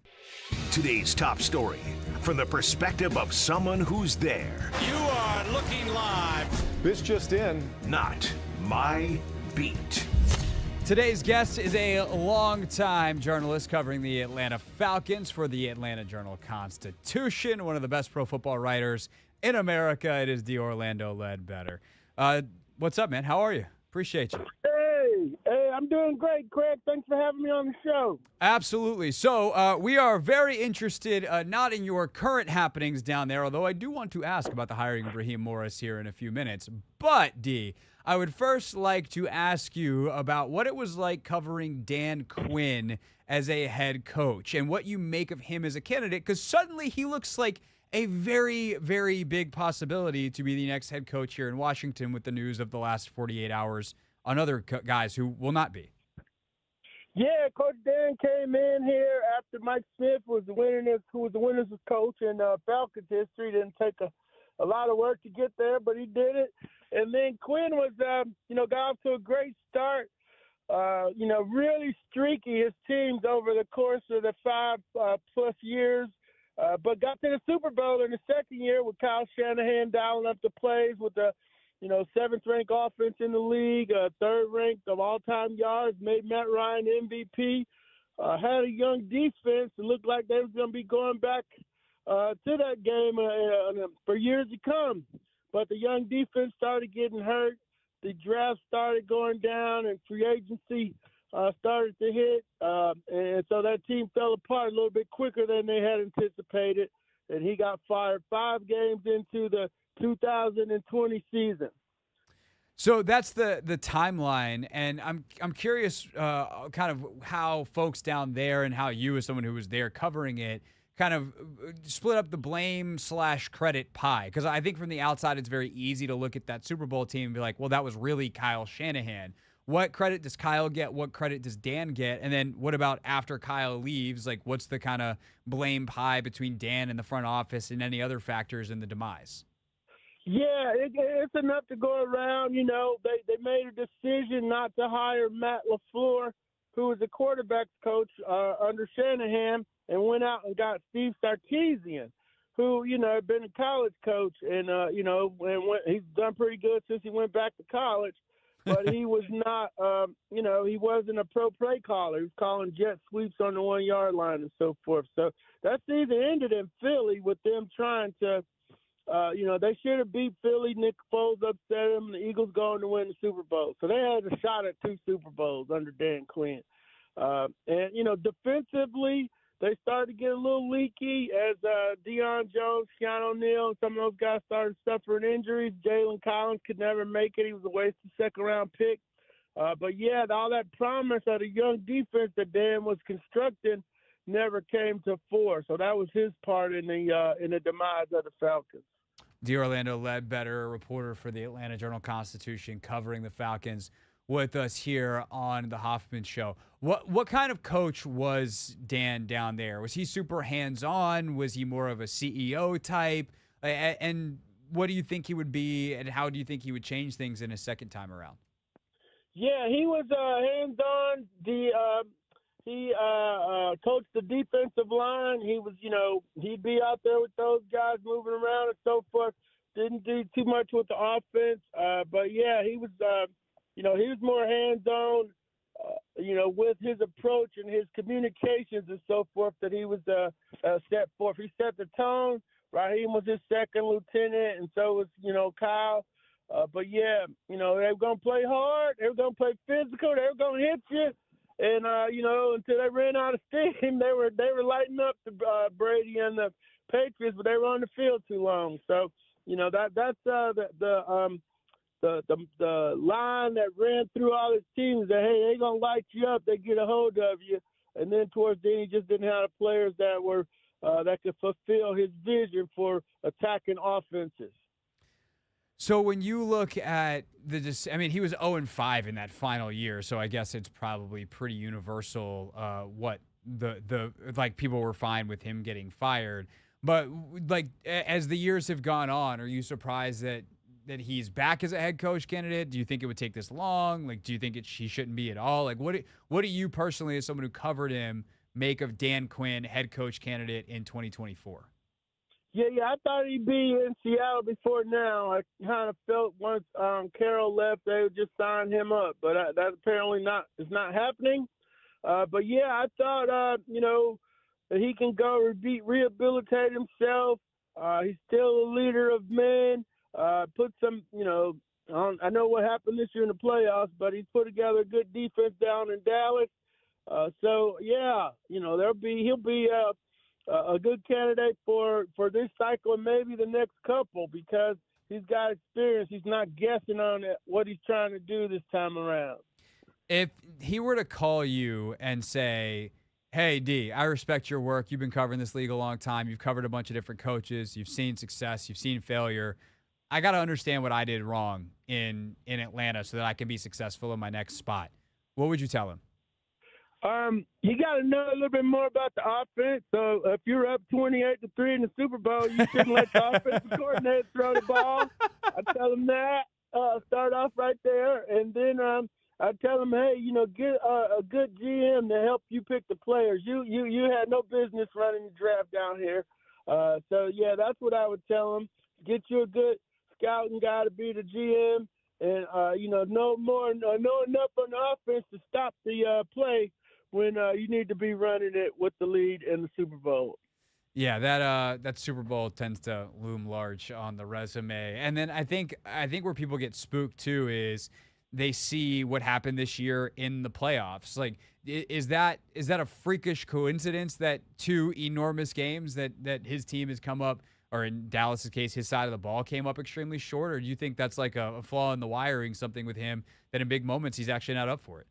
Today's top story from the perspective of someone who's there. You are looking live. This just in. Not My Beat. Today's guest is a longtime journalist covering the Atlanta Falcons for the Atlanta Journal-Constitution, one of the best pro football writers in America. It is the Orlando Ledbetter. What's up, man? How are you? Appreciate you. Hey, I'm doing great, Craig. Thanks for having me on the show. Absolutely. So we are very interested, not in your current happenings down there, although I do want to ask about the hiring of Raheem Morris here in a few minutes. But, D, I would first like to ask you about what it was like covering Dan Quinn as a head coach and what you make of him as a candidate, because suddenly he looks like a very, very big possibility to be the next head coach here in Washington with the news of the last 48 hours on other guys who will not be. Yeah, Coach Dan came in here after Mike Smith was the winners coach in Falcons history. Didn't take a lot of work to get there, but he did it. And then Quinn was, got off to a great start. Really streaky his teams over the course of the 5+ years, but got to the Super Bowl in the second year with Kyle Shanahan dialing up the plays with the 7th-ranked offense in the league, 3rd-ranked of all-time yards, made Matt Ryan MVP, had a young defense that looked like they was going to be going back to that game for years to come. But the young defense started getting hurt. The draft started going down, and free agency started to hit. And so that team fell apart a little bit quicker than they had anticipated, and he got fired 5 games into the 2020 season. So that's the timeline, and I'm curious kind of how folks down there and how you as someone who was there covering it kind of split up the blame/credit pie, because I think from the outside it's very easy to look at that Super Bowl team and be like, well, that was really Kyle Shanahan. What credit does Kyle get? What credit does Dan get? And then what about after Kyle leaves? Like, what's the kind of blame pie between Dan and the front office and any other factors in the demise? Yeah, it's enough to go around. They made a decision not to hire Matt LaFleur, who was a quarterbacks coach under Shanahan, and went out and got Steve Sarkisian, who, had been a college coach, and, he's done pretty good since he went back to college. But he was not, he wasn't a pro play caller. He was calling jet sweeps on the 1-yard line and so forth. So that season ended in Philly with them trying to, they should have beat Philly. Nick Foles upset them. The Eagles going to win the Super Bowl. So they had a shot at 2 Super Bowls under Dan Quinn. Defensively, they started to get a little leaky as Deion Jones, Keanu O'Neal, and some of those guys started suffering injuries. Jalen Collins could never make it. He was a wasted second-round pick. But, yeah, all that promise of a young defense that Dan was constructing never came to fore. So that was his part in the demise of the Falcons. The Orlando Ledbetter, reporter for the Atlanta Journal-Constitution, covering the Falcons, with us here on the Hoffman Show. What kind of coach was Dan down there? Was he super hands-on? Was he more of a CEO type? And what do you think he would be, and how do you think he would change things in his second time around? Yeah, he was hands-on. He coached the defensive line. He was, he'd be out there with those guys moving around and so forth. Didn't do too much with the offense. But, yeah, he was he was more hands-on, with his approach and his communications and so forth that he was set forth. He set the tone. Raheem was his second lieutenant, and so was, Kyle. But, yeah, they were going to play hard. They were going to play physical. They were going to hit you. And, until they ran out of steam, they were lighting up the Brady and the Patriots, but they were on the field too long. So, that's the line that ran through all his teams that, hey, they're going to light you up. They get a hold of you. And then towards the end, he just didn't have the players that were that could fulfill his vision for attacking offenses. So when you look at he was 0-5 in that final year, so I guess it's probably pretty universal what the people were fine with him getting fired. But like as the years have gone on, are you surprised that he's back as a head coach candidate? Do you think it would take this long? Like, do you think he shouldn't be at all? Like, what do you personally, as someone who covered him, make of Dan Quinn, head coach candidate in 2024? Yeah, I thought he'd be in Seattle before now. I kind of felt once Carroll left, they would just sign him up, but that's apparently it's not happening. But yeah, I thought that he can go rehabilitate himself. He's still a leader of men. Put some, I know what happened this year in the playoffs, but he's put together a good defense down in Dallas. So yeah, he'll be a good candidate for this cycle and maybe the next couple because he's got experience. He's not guessing on what he's trying to do this time around. If he were to call you and say, hey, D, I respect your work. You've been covering this league a long time. You've covered a bunch of different coaches. You've seen success. You've seen failure. I got to understand what I did wrong in Atlanta so that I can be successful in my next spot. What would you tell him? You got to know a little bit more about the offense. So if you're up 28-3 in the Super Bowl, you shouldn't let the offensive coordinator throw the ball. I tell him that. Start off right there, and then I tell him, hey, get a good GM to help you pick the players. You had no business running the draft down here. So yeah, that's what I would tell him. Get you a good scouting guy to be the GM, and know enough on the offense to stop the play when you need to be running it with the lead in the Super Bowl. Yeah, that Super Bowl tends to loom large on the resume. And then I think where people get spooked too is they see what happened this year in the playoffs. Like, is that a freakish coincidence that two enormous games that his team has come up, or in Dallas's case, his side of the ball came up extremely short? Or do you think that's like a flaw in the wiring, something with him that in big moments he's actually not up for it?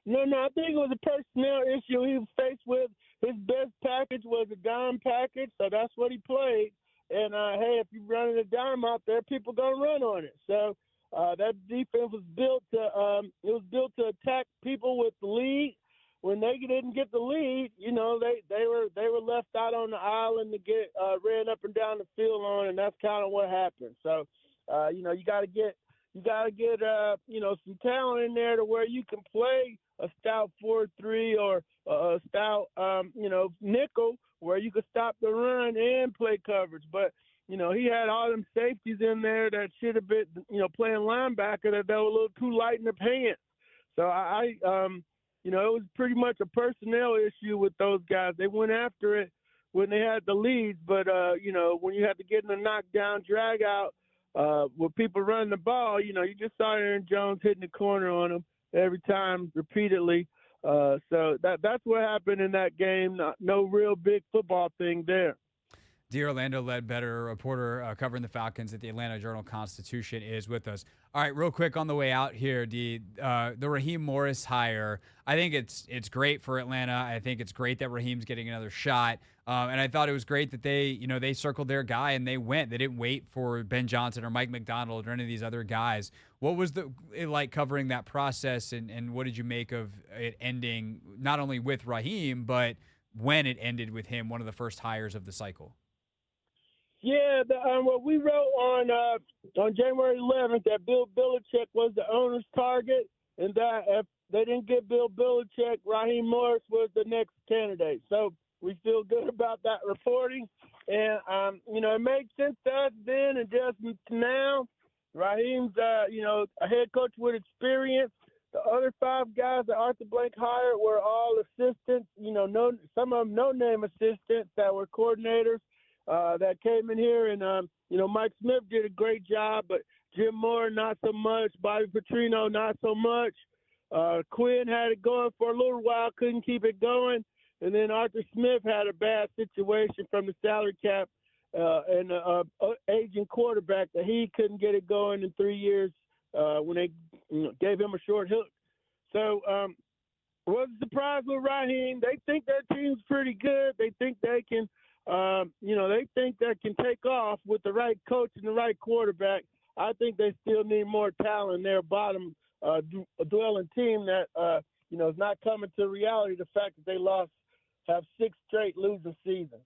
No, I think it was a personnel issue he was faced with. His best package was a dime package, so that's what he played. And, hey, if you're running a dime out there, people going to run on it. So that defense was built to attack people with the lead. When they didn't get the lead, they were left out on the island to get ran up and down the field on, and that's kind of what happened. So, you got to get some talent in there to where you can play a stout 4-3 or a stout, nickel where you could stop the run and play coverage. But, he had all them safeties in there that should have been, playing linebacker that they were a little too light in the pants. So it was pretty much a personnel issue with those guys. They went after it when they had the leads, but, when you had to get in a knockdown, drag out, with people running the ball, you just saw Aaron Jones hitting the corner on him every time repeatedly. So that's what happened in that game. No real big football thing there. Dear Orlando Ledbetter, reporter covering the Falcons at the Atlanta Journal-Constitution, is with us. All right, real quick on the way out here, the Raheem Morris hire. I think it's great for Atlanta. I think it's great that Raheem's getting another shot. And I thought it was great that they circled their guy and they went. They didn't wait for Ben Johnson or Mike Macdonald or any of these other guys. What was it like covering that process, and what did you make of it ending not only with Raheem, but when it ended with him, one of the first hires of the cycle? Yeah, what we wrote on January 11th that Bill Belichick was the owner's target, and that if they didn't get Bill Belichick, Raheem Morris was the next candidate. So we feel good about that reporting, and it made sense to us then and just now. Raheem's a head coach with experience. The other five guys that Arthur Blank hired were all assistants. Some of them no-name assistants that were coordinators. That came in here, and Mike Smith did a great job, but Jim Moore not so much, Bobby Petrino not so much. Quinn had it going for a little while, couldn't keep it going, and then Arthur Smith had a bad situation from the salary cap and aging quarterback that he couldn't get it going in 3 years when they gave him a short hook. So wasn't surprised with Raheem. They think their team's pretty good. They think they can. They think they can take off with the right coach and the right quarterback. I think they still need more talent in their bottom dwelling team that, is not coming to reality. The fact that they have 6 straight losing seasons.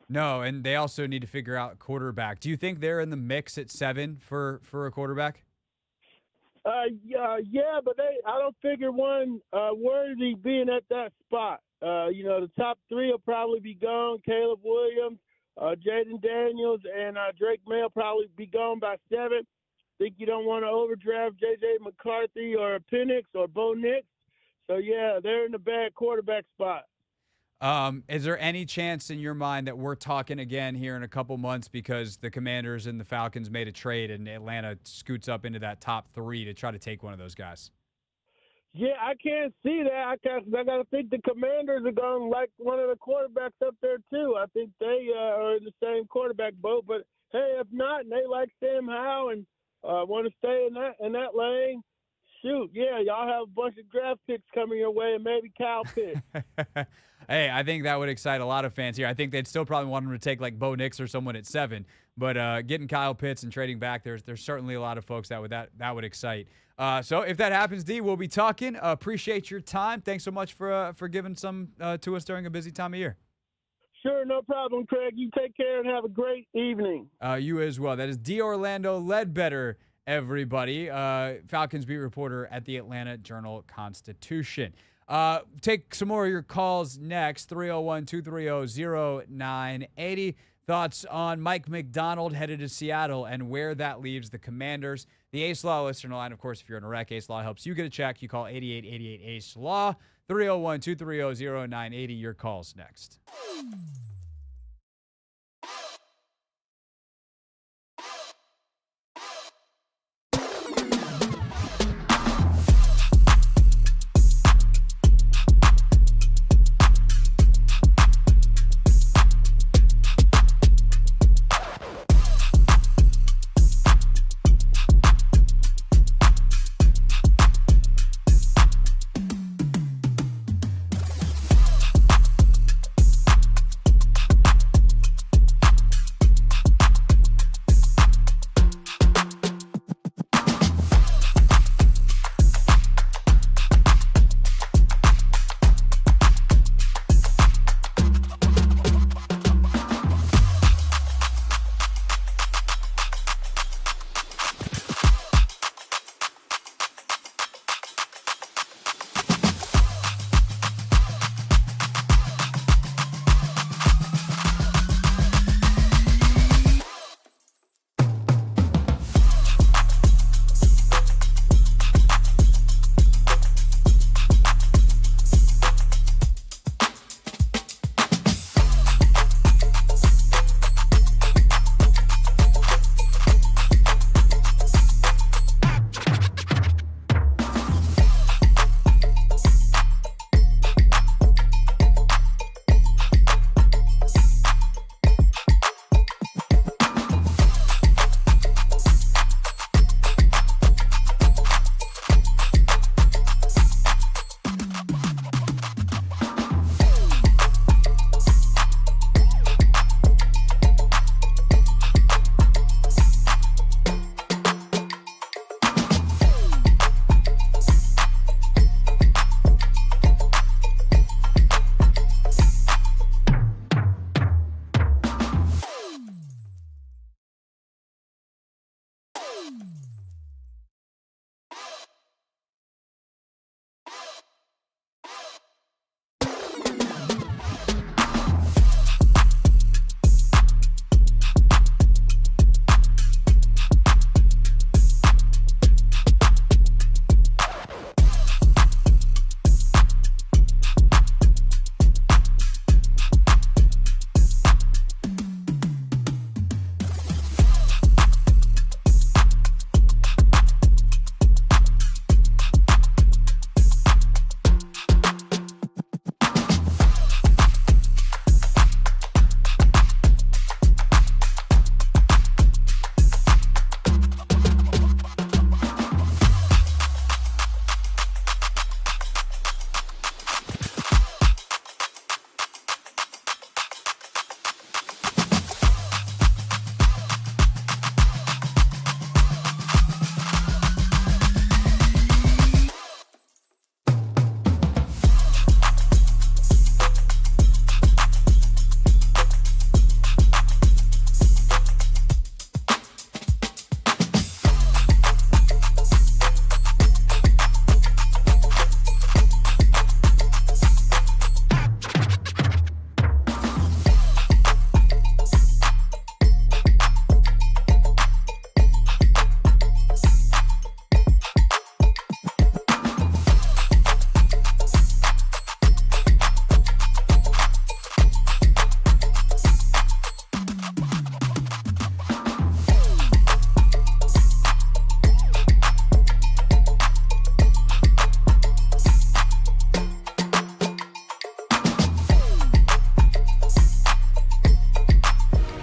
No, and they also need to figure out quarterback. Do you think they're in the mix at 7 for a quarterback? Yeah, but I don't figure one worthy being at that spot. The top 3 will probably be gone. Caleb Williams, Jaden Daniels, and Drake May will probably be gone by 7. Think you don't want to overdraft J.J. McCarthy or Penix or Bo Nix. So, yeah, they're in the bad quarterback spot. Is there any chance in your mind that we're talking again here in a couple months because the Commanders and the Falcons made a trade and Atlanta scoots up into that top 3 to try to take one of those guys? Yeah, I can't see that. I got to think the Commanders are going to like one of the quarterbacks up there, too. I think they are in the same quarterback boat. But, hey, if not, and they like Sam Howell and want to stay in that lane, shoot, yeah, y'all have a bunch of draft picks coming your way and maybe Kyle Pitts. Hey, I think that would excite a lot of fans here. I think they'd still probably want him to take like Bo Nix or someone at 7. But getting Kyle Pitts and trading back, there's certainly a lot of folks that would excite. So if that happens, D, we'll be talking. Appreciate your time. Thanks so much for giving some to us during a busy time of year. Sure, no problem, Craig. You take care and have a great evening. You as well. That is D. Orlando Ledbetter, everybody. Falcons beat reporter at the Atlanta Journal-Constitution. Take some more of your calls next. 301-230-0980. Thoughts on Mike Macdonald headed to Seattle and where that leaves the Commanders. The Ace Law listener line, of course, if you're in a wreck, Ace Law helps you get a check. You call 8888-ACE-LAW. 301-230-0980. Your calls next.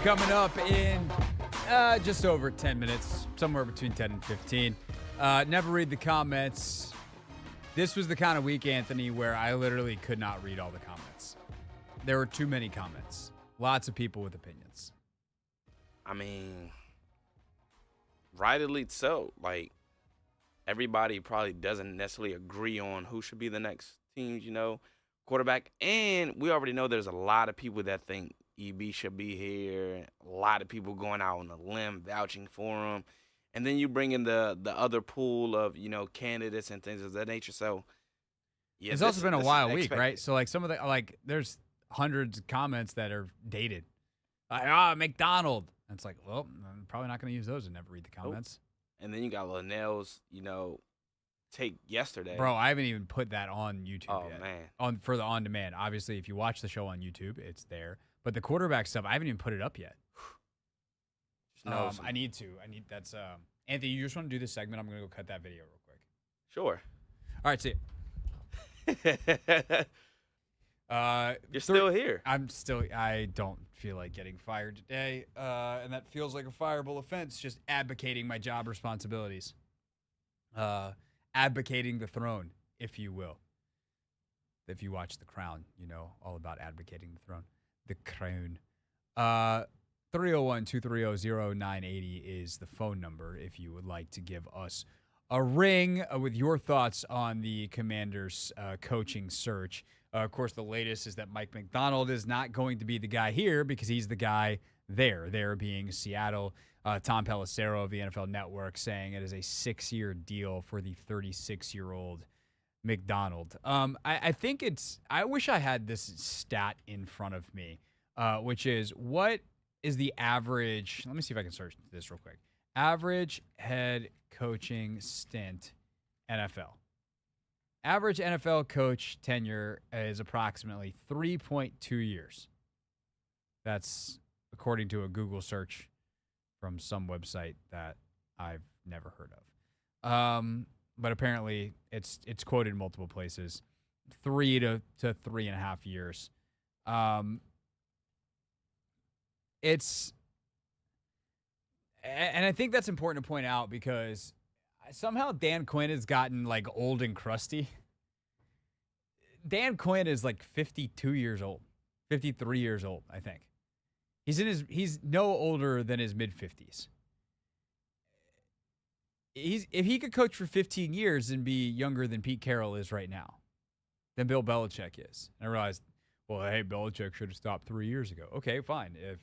coming up in just over 10 minutes, somewhere between 10 and 15. Never read the comments. This was the kind of week, Anthony, where I literally could not read all the comments. There were too many comments. Lots of people with opinions. I mean, rightly so. Like, everybody probably doesn't necessarily agree on who should be the next team's, quarterback. And we already know there's a lot of people that think EB should be here. A lot of people going out on a limb, vouching for him. And then you bring in the other pool of, candidates and things of that nature. So, yeah. It's also been a wild week, right? So, like, some of the, there's hundreds of comments that are dated. Macdonald. And it's like, well, I'm probably not going to use those and never read the comments. And then you got Linnell's, take yesterday. Bro, I haven't even put that on YouTube yet. Oh, man. For the on-demand. Obviously, if you watch the show on YouTube, it's there. But the quarterback stuff, I haven't even put it up yet. I need to. Anthony, you just want to do this segment? I'm going to go cut that video real quick. Sure. All right, see you. You're still here. I don't feel like getting fired today. And that feels like a fireable offense, just advocating my job responsibilities. Advocating the throne, if you will. If you watch The Crown, you know all about advocating the throne. The Crown. 301-230-0980 is the phone number if you would like to give us a ring with your thoughts on the Commanders' coaching search. Of course, the latest is that Mike Macdonald is not going to be the guy here because he's the guy there being Seattle. Tom Pelissero of the NFL Network saying it is a 6-year deal for the 36-year-old Macdonald. I think I wish I had this stat in front of me, which is what is the average, let me see if I can search this real quick. Average head coaching stint NFL. Average NFL coach tenure is approximately 3.2 years. That's according to a Google search from some website that I've never heard of. But apparently it's quoted in multiple places. 3 to 3.5 years. And I think that's important to point out because somehow Dan Quinn has gotten like old and crusty. Dan Quinn is like 52 years old, 53 years old, I think. He's no older than his mid-50s. If he could coach for 15 years and be younger than Pete Carroll is right now, than Bill Belichick is. And I realized, well, hey, Belichick should have stopped 3 years ago. Okay, fine. If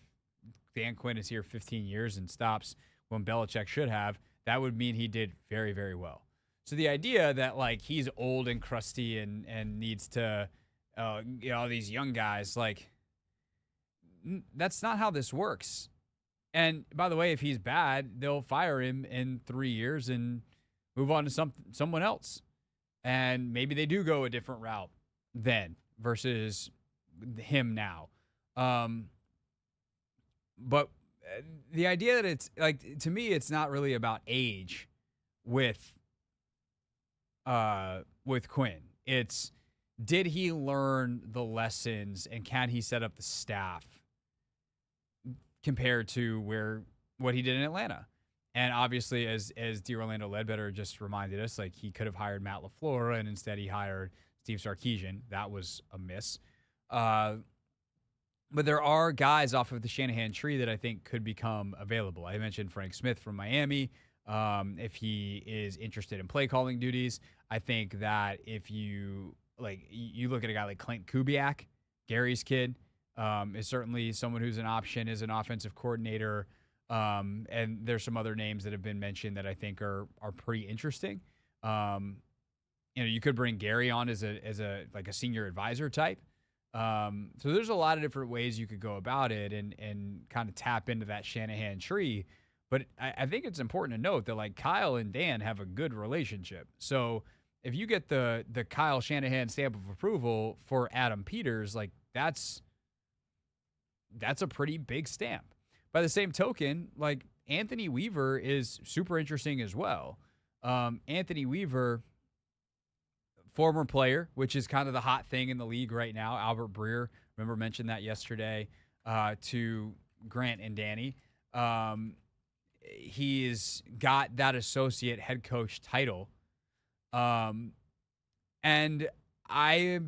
Dan Quinn is here 15 years and stops when Belichick should have, that would mean he did very, very well. So the idea that, like, he's old and crusty and needs to, all these young guys, like, that's not how this works. And, by the way, if he's bad, they'll fire him in 3 years and move on to someone else. And maybe they do go a different route then versus him now. But the idea that it's, like, to me, it's not really about age with Quinn. It's, did he learn the lessons and can he set up the staff compared to what he did in Atlanta? And obviously, as the Orlando Ledbetter just reminded us, like, he could have hired Matt LaFleur and instead he hired Steve Sarkisian. That was a miss. But there are guys off of the Shanahan tree that I think could become available. I mentioned Frank Smith from Miami. If he is interested in play calling duties, I think that if you look at a guy like Clint Kubiak, Gary's kid, is certainly someone who's an option as an offensive coordinator. And there's some other names that have been mentioned that I think are pretty interesting. You could bring Gary on as a senior advisor type. So there's a lot of different ways you could go about it and kind of tap into that Shanahan tree. But I think it's important to note that, like, Kyle and Dan have a good relationship. So if you get the Kyle Shanahan stamp of approval for Adam Peters, like, that's a pretty big stamp. By the same token, like, Anthony Weaver is super interesting as well. Anthony Weaver, former player, which is kind of the hot thing in the league right now. Albert Breer, remember, mentioned that yesterday, to Grant and Danny. He's got that associate head coach title. And I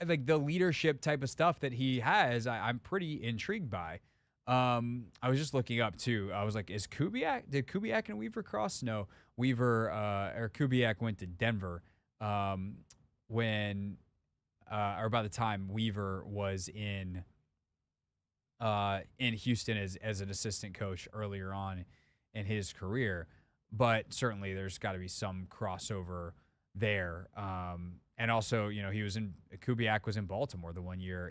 like the leadership type of stuff that he has. I'm pretty intrigued by. I was just looking up too. I was like, did Kubiak and Weaver cross? No, Weaver or Kubiak went to Denver when or by the time Weaver was in Houston as an assistant coach earlier on in his career. But certainly there's got to be some crossover there. And also, Kubiak was in Baltimore the 1 year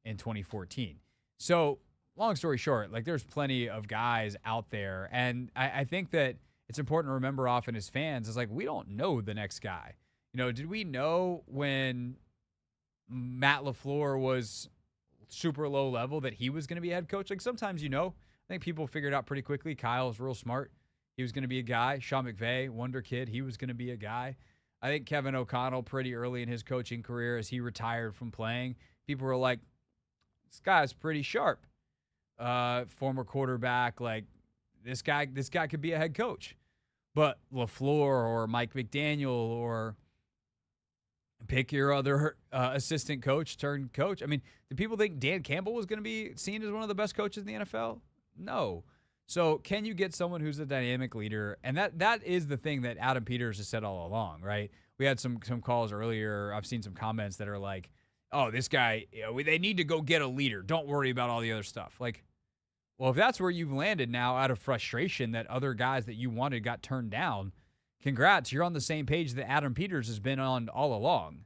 in 2014. So long story short, like there's plenty of guys out there. And I think that it's important to remember often as fans is like, we don't know the next guy. Did we know when Matt LaFleur was super low level that he was going to be a head coach? Like sometimes, I think people figured out pretty quickly. Kyle's real smart. He was going to be a guy. Sean McVay, wonder kid, he was going to be a guy. I think Kevin O'Connell pretty early in his coaching career as he retired from playing, people were like, this guy's pretty sharp. Former quarterback, like this guy could be a head coach. But LaFleur or Mike McDaniel or pick your other assistant coach turned coach. I mean, do people think Dan Campbell was going to be seen as one of the best coaches in the NFL? No. So can you get someone who's a dynamic leader? And that is the thing that Adam Peters has said all along, right? We had some calls earlier. I've seen some comments that are like, oh, this guy, they need to go get a leader. Don't worry about all the other stuff. Like, well, if that's where you've landed now out of frustration that other guys that you wanted got turned down, congrats. You're on the same page that Adam Peters has been on all along.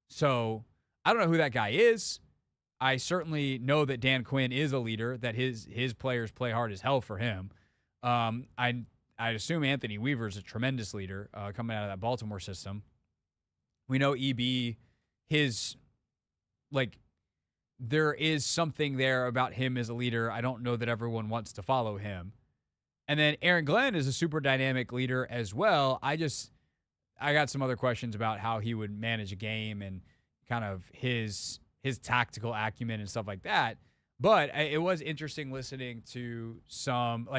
So I don't know who that guy is. I certainly know that Dan Quinn is a leader, that his players play hard as hell for him. I assume Anthony Weaver is a tremendous leader coming out of that Baltimore system. We know EB, there is something there about him as a leader. I don't know that everyone wants to follow him. And then Aaron Glenn is a super dynamic leader as well. I got some other questions about how he would manage a game and kind of his tactical acumen and stuff like that. But it was interesting listening to some,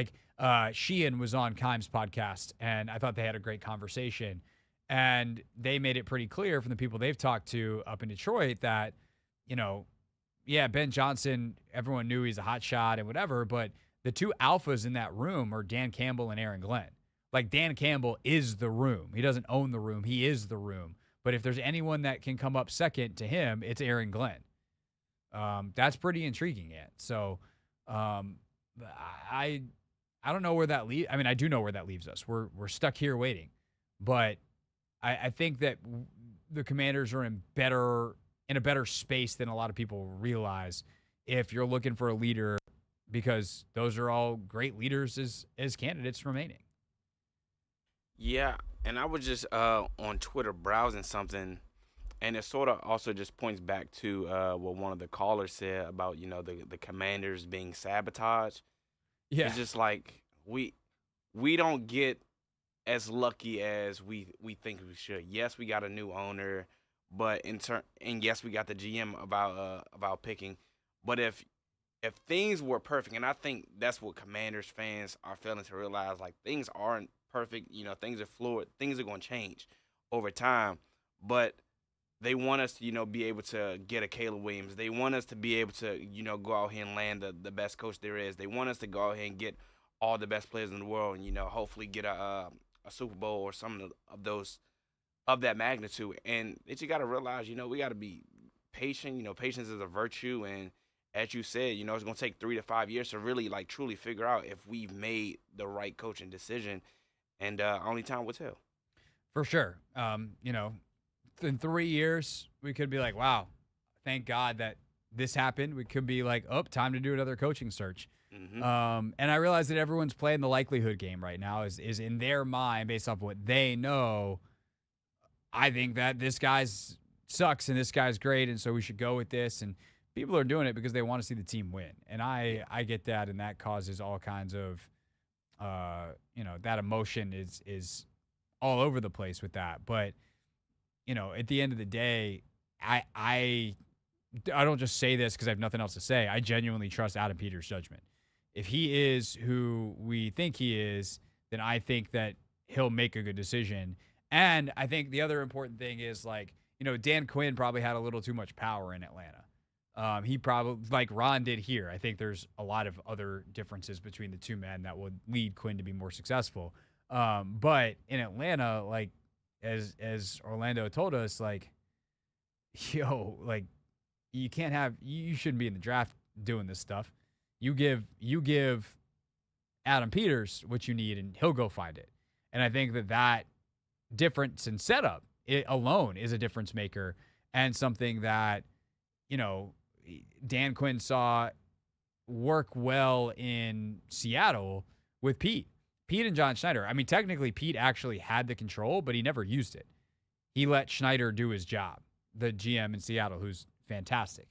Sheehan was on Kimes' podcast, and I thought they had a great conversation. And they made it pretty clear from the people they've talked to up in Detroit that, Ben Johnson, everyone knew he's a hot shot and whatever, but the two alphas in that room are Dan Campbell and Aaron Glenn. Like, Dan Campbell is the room. He doesn't own the room. He is the room. But if there's anyone that can come up second to him, it's Aaron Glenn. That's pretty intriguing yet. So I don't know where that leaves. I mean, I do know where that leaves us. We're stuck here waiting. But I think that the Commanders are in a better space than a lot of people realize if you're looking for a leader, because those are all great leaders as candidates remaining. Yeah, and I was just on Twitter browsing something, and it sort of also just points back to what one of the callers said about, the Commanders being sabotaged. Yeah. It's just like we don't get as lucky as we think we should. Yes, we got a new owner, but and yes, we got the GM about picking. But if things were perfect, and I think that's what Commanders fans are failing to realize, like, things aren't perfect, things are fluid, things are going to change over time, but they want us to, be able to get a Caleb Williams. They want us to be able to, go out here and land the best coach there is. They want us to go out here and get all the best players in the world and, hopefully get a Super Bowl or some of those of that magnitude. And you got to realize, we got to be patient. Patience is a virtue, and as you said, it's going to take 3 to 5 years to really, truly figure out if we've made the right coaching decision. And only time will tell. For sure. In 3 years, we could be like, wow, thank God that this happened. We could be like, oh, time to do another coaching search. Mm-hmm. And I realize that everyone's playing the likelihood game right now is in their mind based off what they know. I think that this guy's sucks and this guy's great, and so we should go with this. And people are doing it because they want to see the team win. And I get that, and that causes all kinds of that emotion is all over the place with that. But, at the end of the day, I I don't just say this because I have nothing else to say. I genuinely trust Adam Peters' judgment. If he is who we think he is, then I think that he'll make a good decision. And I think the other important thing is, like, Dan Quinn probably had a little too much power in Atlanta. He probably, like Ron did here, I think there's a lot of other differences between the two men that would lead Quinn to be more successful. But in Atlanta, like, as Orlando told us, like, like, you shouldn't be in the draft doing this stuff. You give Adam Peters what you need, and he'll go find it. And I think that difference in setup, it alone is a difference maker, and something that, Dan Quinn saw work well in Seattle with Pete and John Schneider. I mean, technically Pete actually had the control, but he never used it. He let Schneider do his job, the GM in Seattle, who's fantastic.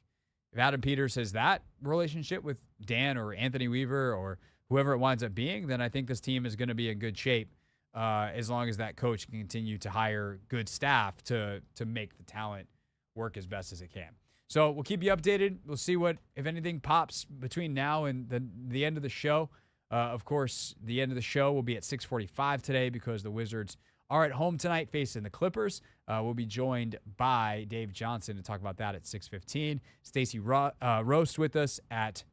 If Adam Peters has that relationship with Dan or Anthony Weaver or whoever it winds up being, then I think this team is going to be in good shape as long as that coach can continue to hire good staff to make the talent work as best as it can. So we'll keep you updated. We'll see if anything pops between now and the end of the show. Of course, the end of the show will be at 6:45 today because the Wizards are at home tonight facing the Clippers. We'll be joined by Dave Johnson to talk about that at 6:15. Stacey Roast with us at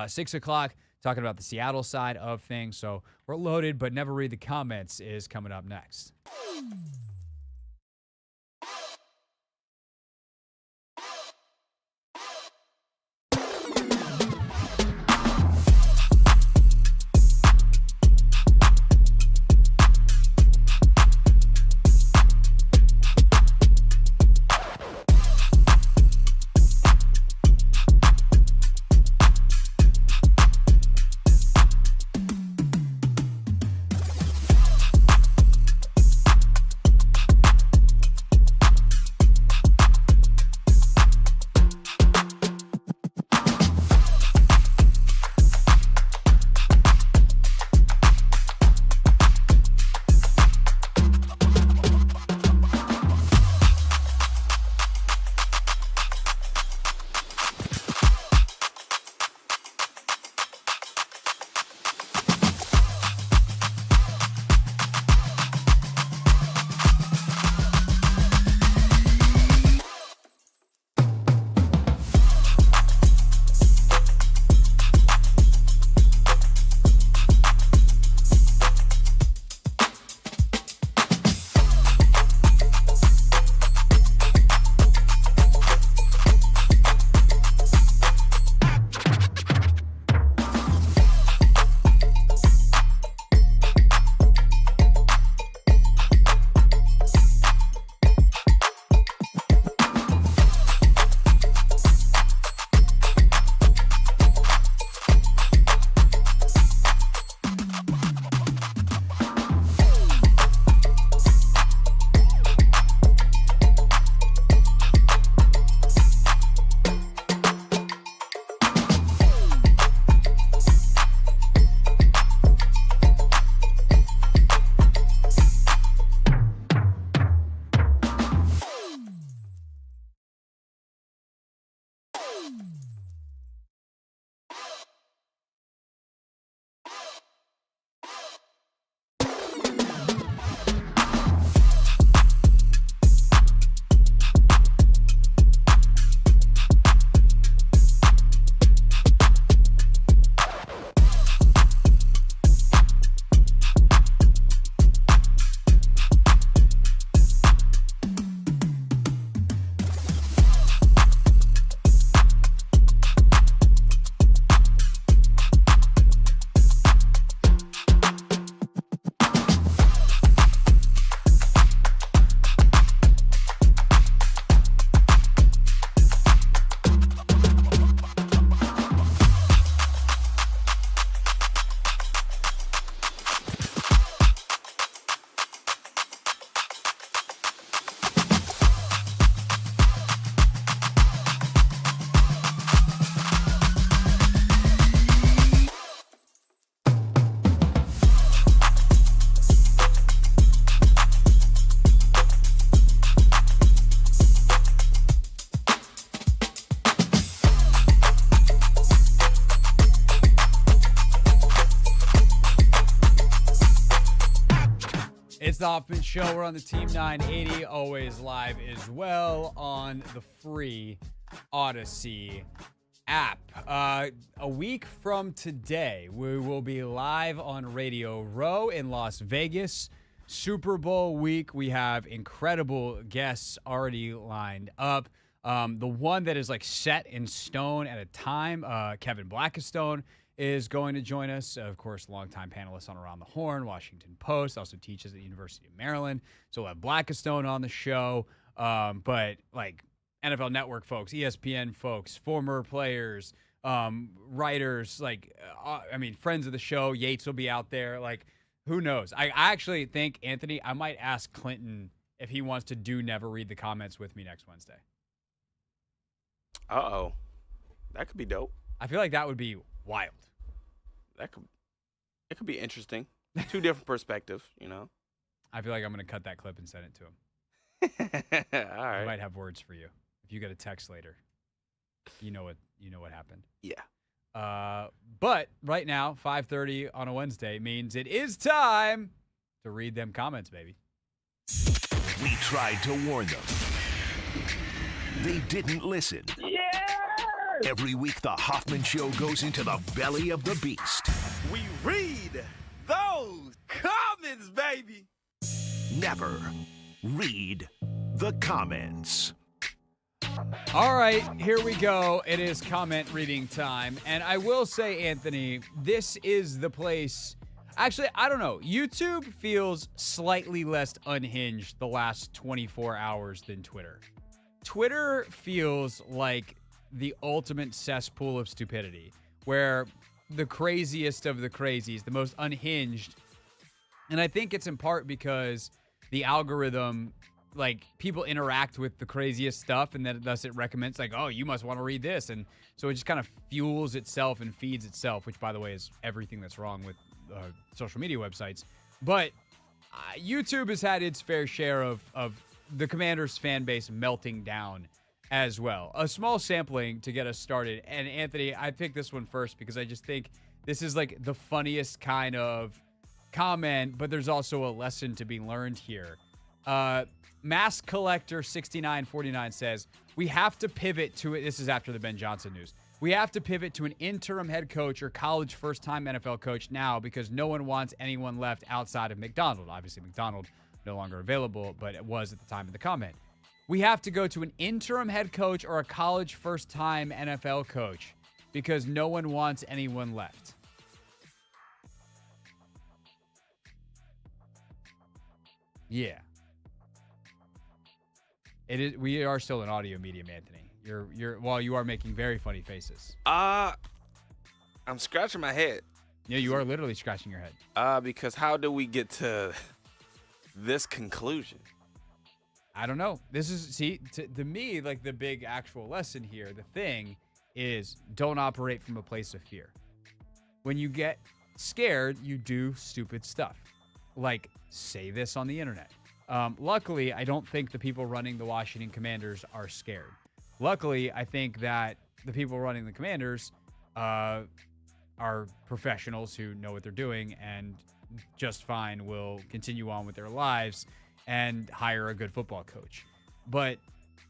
6 o'clock, talking about the Seattle side of things. So we're loaded, but never read the comments is coming up next. the Hoffman Show. We're on the Team 980, always live as well on the free Odyssey app. A week from today, we will be live on Radio Row in Las Vegas. Super Bowl week. We have incredible guests already lined up. The one that is like set in stone at a time, Kevin Blackistone is going to join us. Of course, longtime panelist on Around the Horn, Washington Post, also teaches at the University of Maryland. So we'll have Blackistone on the show. But like NFL Network folks, ESPN folks, former players, writers, friends of the show. Yates will be out there. Like, who knows? I actually think, Anthony, I might ask Clinton if he wants to do Never Read the Comments with me next Wednesday. Uh-oh. That could be dope. I feel like that would be wild. It could be interesting. Two different perspectives, you know. I feel like I'm going to cut that clip and send it to him. All right. I might have words for you. If you get a text later, you know what happened. Yeah. But right now, 5:30 on a Wednesday means it is time to read them comments, baby. We tried to warn them. They didn't listen. Yeah! Every week, the Hoffman Show goes into the belly of the beast. We read those comments, baby. Never read the comments. All right, here we go. It is comment reading time. And I will say, Anthony, this is the place. Actually, I don't know. YouTube feels slightly less unhinged the last 24 hours than Twitter. Twitter feels like the ultimate cesspool of stupidity, where the craziest of the crazies, the most unhinged. And I think it's in part because the algorithm, like, people interact with the craziest stuff, and then thus it recommends, like, oh, you must want to read this. And so it just kind of fuels itself and feeds itself, which, by the way, is everything that's wrong with social media websites. But YouTube has had its fair share of the Commanders fan base melting down as well. A small sampling to get us started. And Anthony, I picked this one first because I just think this is like the funniest kind of comment, but there's also a lesson to be learned here. Mask Collector 6949 says, we have to pivot to it. This is after the Ben Johnson news. We have to pivot to an interim head coach or college first-time NFL coach now because no one wants anyone left outside of Macdonald. Obviously, Macdonald no longer available, but it was at the time of the comment. We have to go to an interim head coach or a college first-time NFL coach because no one wants anyone left. Yeah. It is. We are still an audio medium, Anthony. While you are making very funny faces. I'm scratching my head. Yeah, you are literally scratching your head. Because how do we get to this conclusion? I don't know. This is, to me, like the big actual lesson here, the thing is don't operate from a place of fear. When you get scared, you do stupid stuff. Like, say this on the internet. Luckily, I don't think the people running the Washington Commanders are scared. Luckily, I think that the people running the Commanders are professionals who know what they're doing and just fine will continue on with their lives and hire a good football coach. But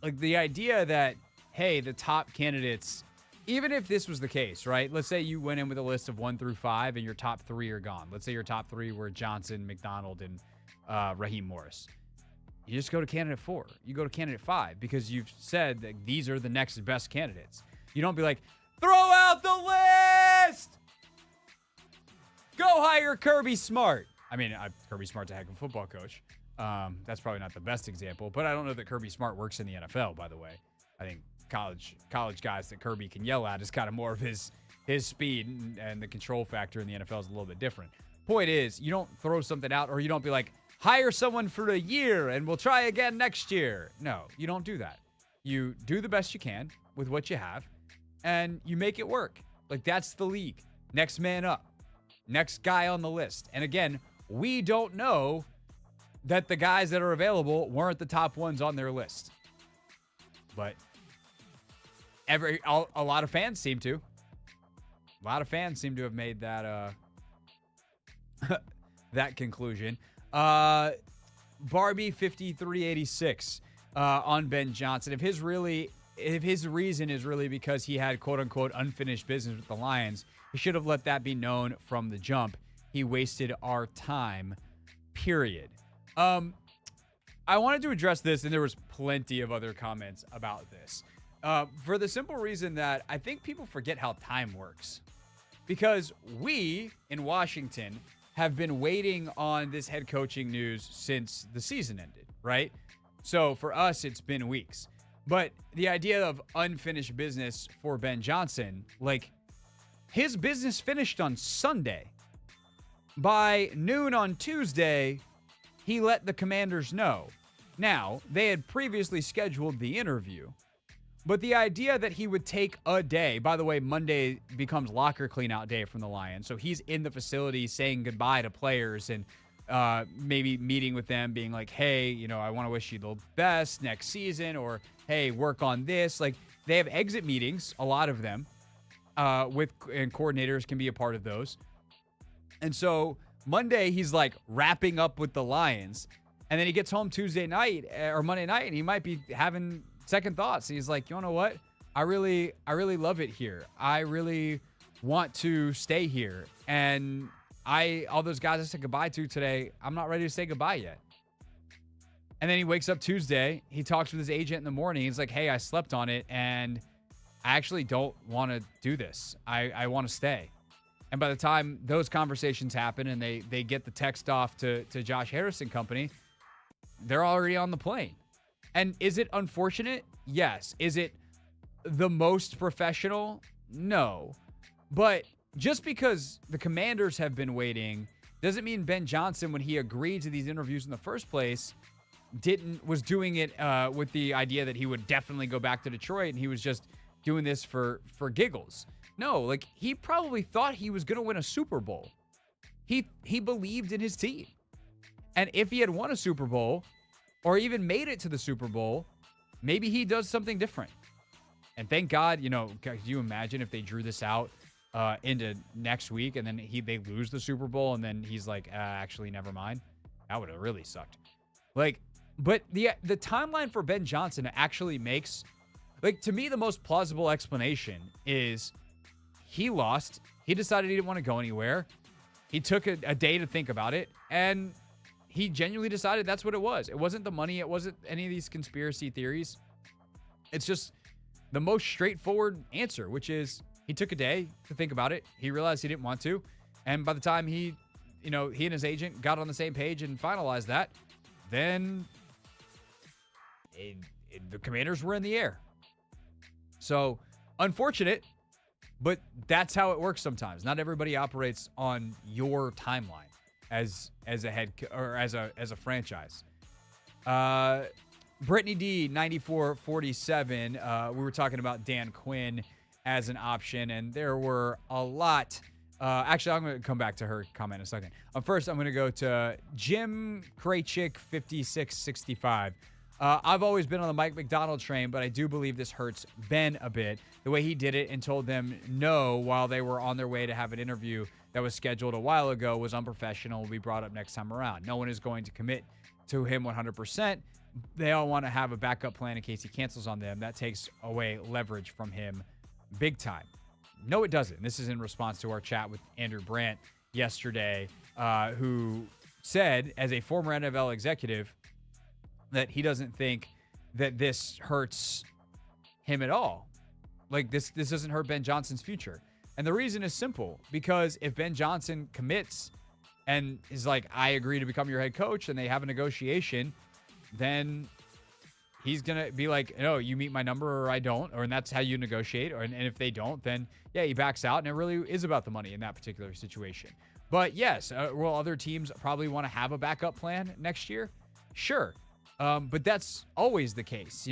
like the idea that, hey, the top candidates, even if this was the case, right? Let's say you went in with a list of 1 through 5 and your top 3 are gone. Let's say your top 3 were Johnson, Macdonald, and Raheem Morris. You just go to candidate 4. You go to candidate 5 because you've said that these are the next best candidates. You don't be like, throw out the list! Go hire Kirby Smart. I mean, Kirby Smart's a heck of a football coach. That's probably not the best example, but I don't know that Kirby Smart works in the NFL, by the way. I think college guys that Kirby can yell at is kind of more of his speed, and the control factor in the NFL is a little bit different. Point is, you don't throw something out, or you don't be like, hire someone for a year and we'll try again next year. No, you don't do that. You do the best you can with what you have, and you make it work. Like, that's the league. Next man up. Next guy on the list. And again, we don't know that the guys that are available weren't the top ones on their list. But a lot of fans seem to. A lot of fans seem to have made that that conclusion. Barbie 5386 on Ben Johnson. If his reason is really because he had quote unquote unfinished business with the Lions, he should have let that be known from the jump. He wasted our time, period. I wanted to address this, and there was plenty of other comments about this. For the simple reason that I think people forget how time works. Because we in Washington have been waiting on this head coaching news since the season ended, right? So for us, it's been weeks. But the idea of unfinished business for Ben Johnson, like his business finished on Sunday. By noon on Tuesday, he let the Commanders know. Now, they had previously scheduled the interview, but the idea that he would take a day, by the way, Monday becomes locker cleanout day from the Lions. So he's in the facility saying goodbye to players and maybe meeting with them, being like, hey, I want to wish you the best next season, or hey, work on this. Like, they have exit meetings, a lot of them, and coordinators can be a part of those. And so Monday, he's like wrapping up with the Lions. And then he gets home Tuesday night or Monday night, and he might be having second thoughts. And he's like, you know what? I really love it here. I really want to stay here. And all those guys I said goodbye to today, I'm not ready to say goodbye yet. And then he wakes up Tuesday. He talks with his agent in the morning. He's like, hey, I slept on it, and I actually don't want to do this. I want to stay. And by the time those conversations happen and they get the text off to Josh Harris and company, they're already on the plane. And is it unfortunate? Yes. Is it the most professional? No. But just because the Commanders have been waiting doesn't mean Ben Johnson, when he agreed to these interviews in the first place, was doing it with the idea that he would definitely go back to Detroit, and he was just doing this for giggles. No, like, he probably thought he was going to win a Super Bowl. He believed in his team. And if he had won a Super Bowl or even made it to the Super Bowl, maybe he does something different. And thank God, could you imagine if they drew this out into next week and then they lose the Super Bowl and then he's like, actually, never mind. That would have really sucked. Like, but the timeline for Ben Johnson actually makes, like, to me, the most plausible explanation is he lost. He decided he didn't want to go anywhere. He took a day to think about it, and he genuinely decided that's what it was. It wasn't the money. It wasn't any of these conspiracy theories. It's just the most straightforward answer, which is he took a day to think about it. He realized he didn't want to. And by the time he and his agent got on the same page and finalized that, then the Commanders were in the air. So unfortunate, but that's how it works sometimes. Not everybody operates on your timeline as a head or as a franchise. Brittany D 9447. We were talking about Dan Quinn as an option, and there were a lot. Actually, I'm going to come back to her comment in a second. First, I'm going to go to Jim Kraychick 5665. I've always been on the Mike Macdonald train, but I do believe this hurts Ben a bit. The way he did it and told them no while they were on their way to have an interview that was scheduled a while ago was unprofessional. Will be brought up next time around. No one is going to commit to him 100%. They all want to have a backup plan in case he cancels on them. That takes away leverage from him big time. No, it doesn't. This is in response to our chat with Andrew Brandt yesterday, who said, as a former NFL executive, that he doesn't think that this hurts him at all. Like, this doesn't hurt Ben Johnson's future. And the reason is simple, because if Ben Johnson commits and is like, I agree to become your head coach, and they have a negotiation, then he's going to be like, no, you meet my number or I don't, and that's how you negotiate. And if they don't, then yeah, he backs out, and it really is about the money in that particular situation. But yes, will other teams probably want to have a backup plan next year? Sure. But that's always the case.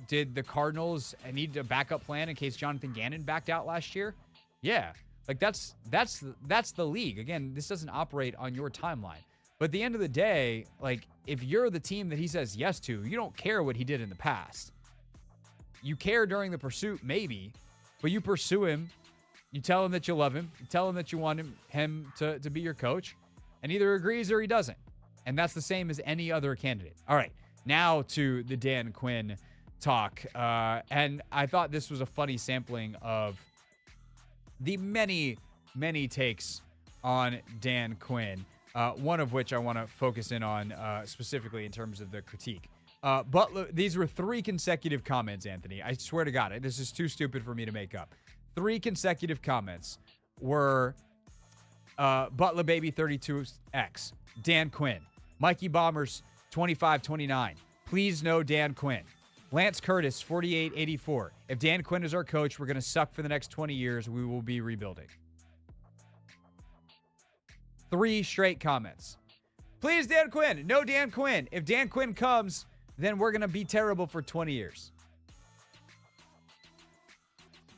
Did the Cardinals need a backup plan in case Jonathan Gannon backed out last year? Yeah. Like, that's the league. Again, this doesn't operate on your timeline. But at the end of the day, like, if you're the team that he says yes to, you don't care what he did in the past. You care during the pursuit, maybe, but you pursue him. You tell him that you love him. You tell him that you want him to be your coach, and either agrees or he doesn't. And that's the same as any other candidate. All right, now to the Dan Quinn talk. And I thought this was a funny sampling of the many, many takes on Dan Quinn, one of which I want to focus in on specifically in terms of the critique. But these were 3 consecutive comments, Anthony. I swear to God, this is too stupid for me to make up. 3 consecutive comments were Butler Baby 32X, Dan Quinn, Mikey Bombers 2529, please no Dan Quinn, Lance Curtis 4884. If Dan Quinn is our coach, we're going to suck for the next 20 years. We will be rebuilding. 3 straight comments. Please Dan Quinn, no Dan Quinn. If Dan Quinn comes, then we're going to be terrible for 20 years.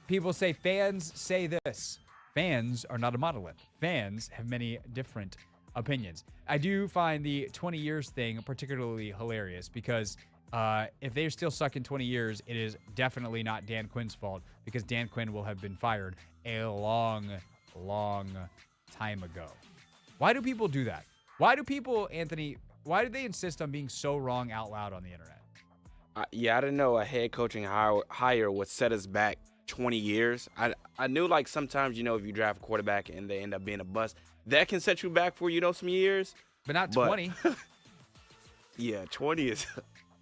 People say fans say this. Fans are not a monolith. Fans have many different opinions. I do find the 20 years thing particularly hilarious because if they're still stuck in 20 years, it is definitely not Dan Quinn's fault because Dan Quinn will have been fired a long, long time ago. Why do people do that? Why do people, Anthony, why do they insist on being so wrong out loud on the internet? I didn't know a head coaching hire would set us back 20 years. I knew like sometimes, if you draft a quarterback and they end up being a bust, that can set you back for, some years. But not 20. Yeah, 20 is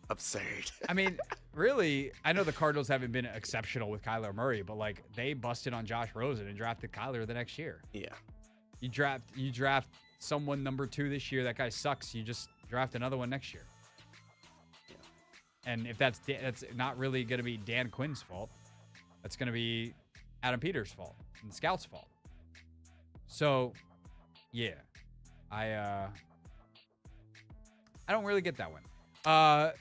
absurd. I mean, really, I know the Cardinals haven't been exceptional with Kyler Murray, but like they busted on Josh Rosen and drafted Kyler the next year. Yeah. You draft someone number 2 this year. That guy sucks. You just draft another one next year. Yeah. And if that's not really going to be Dan Quinn's fault, that's going to be Adam Peters' fault and the scouts' fault. So, yeah, I don't really get that one.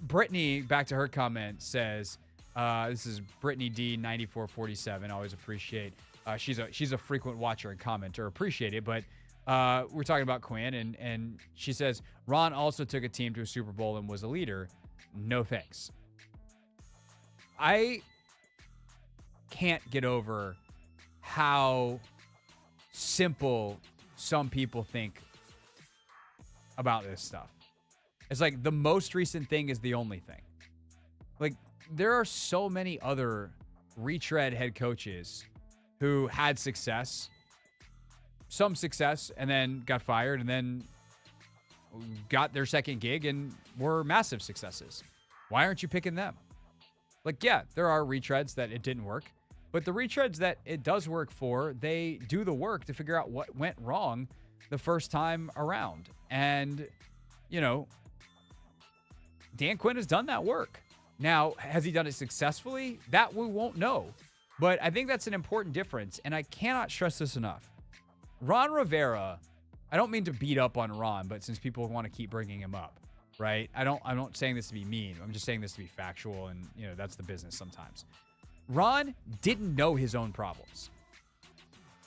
Brittany, back to her comment, says, this is Brittany D9447. Always appreciate. She's a frequent watcher and commenter. Appreciate it, but we're talking about Quinn, and she says Ron also took a team to a Super Bowl and was a leader. No thanks. I can't get over how simple some people think about this stuff. It's like the most recent thing is the only thing. Like there are so many other retread head coaches who had some success, and then got fired and then got their second gig and were massive successes. Why aren't you picking them? Like, yeah, there are retreads that it didn't work, but the retreads that it does work for, they do the work to figure out what went wrong the first time around. And, Dan Quinn has done that work. Now, has he done it successfully? That we won't know. But I think that's an important difference, and I cannot stress this enough. Ron Rivera, I don't mean to beat up on Ron, but since people want to keep bringing him up, right? I'm not saying this to be mean. I'm just saying this to be factual, and that's the business sometimes. Ron didn't know his own problems.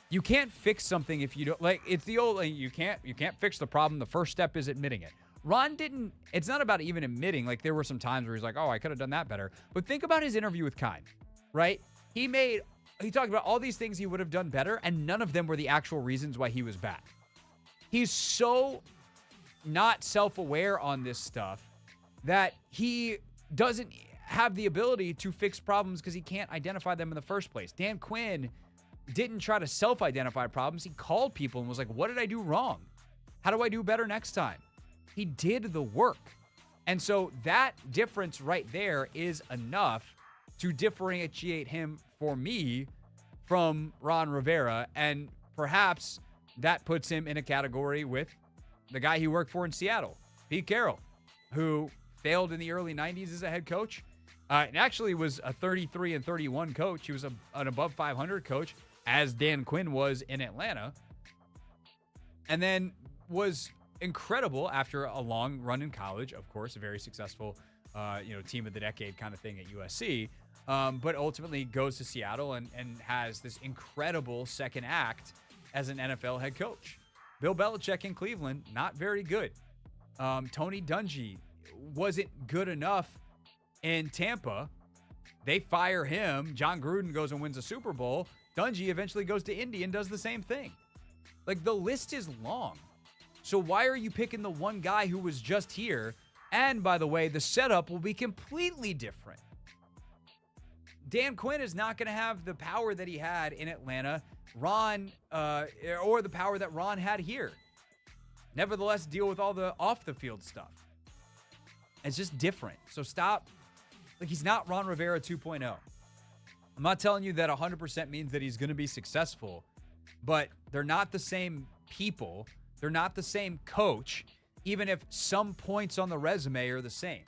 You can't fix something if you don't it's the old you can't fix the problem. The first step is admitting it. Ron didn't. It's not about even admitting. Like there were some times where he's like, "Oh, I could have done that better." But think about his interview with Kine, right? He talked about all these things he would have done better, and none of them were the actual reasons why he was bad. He's so not self-aware on this stuff that he doesn't have the ability to fix problems because he can't identify them in the first place. Dan Quinn didn't try to self-identify problems. He called people and was like, what did I do wrong? How do I do better next time? He did the work. And so that difference right there is enough to differentiate him for me from Ron Rivera. And perhaps that puts him in a category with the guy he worked for in Seattle, Pete Carroll, who failed in the early 90s as a head coach. And actually was a 33-31 coach. He was an above 500 coach, as Dan Quinn was in Atlanta. And then was incredible after a long run in college. Of course, a very successful, team of the decade kind of thing at USC. But ultimately goes to Seattle and has this incredible second act as an NFL head coach. Bill Belichick in Cleveland, not very good. Tony Dungy wasn't good enough in Tampa. They fire him. John Gruden goes and wins a Super Bowl. Dungy eventually goes to Indy and does the same thing. Like, the list is long. So why are you picking the one guy who was just here? And by the way, the setup will be completely different. Dan Quinn is not going to have the power that he had in Atlanta, or the power that Ron had here. Nevertheless, deal with all the off-the-field stuff. It's just different. So stop. Like, he's not Ron Rivera 2.0. I'm not telling you that 100% means that he's going to be successful, but they're not the same people. They're not the same coach, even if some points on the resume are the same.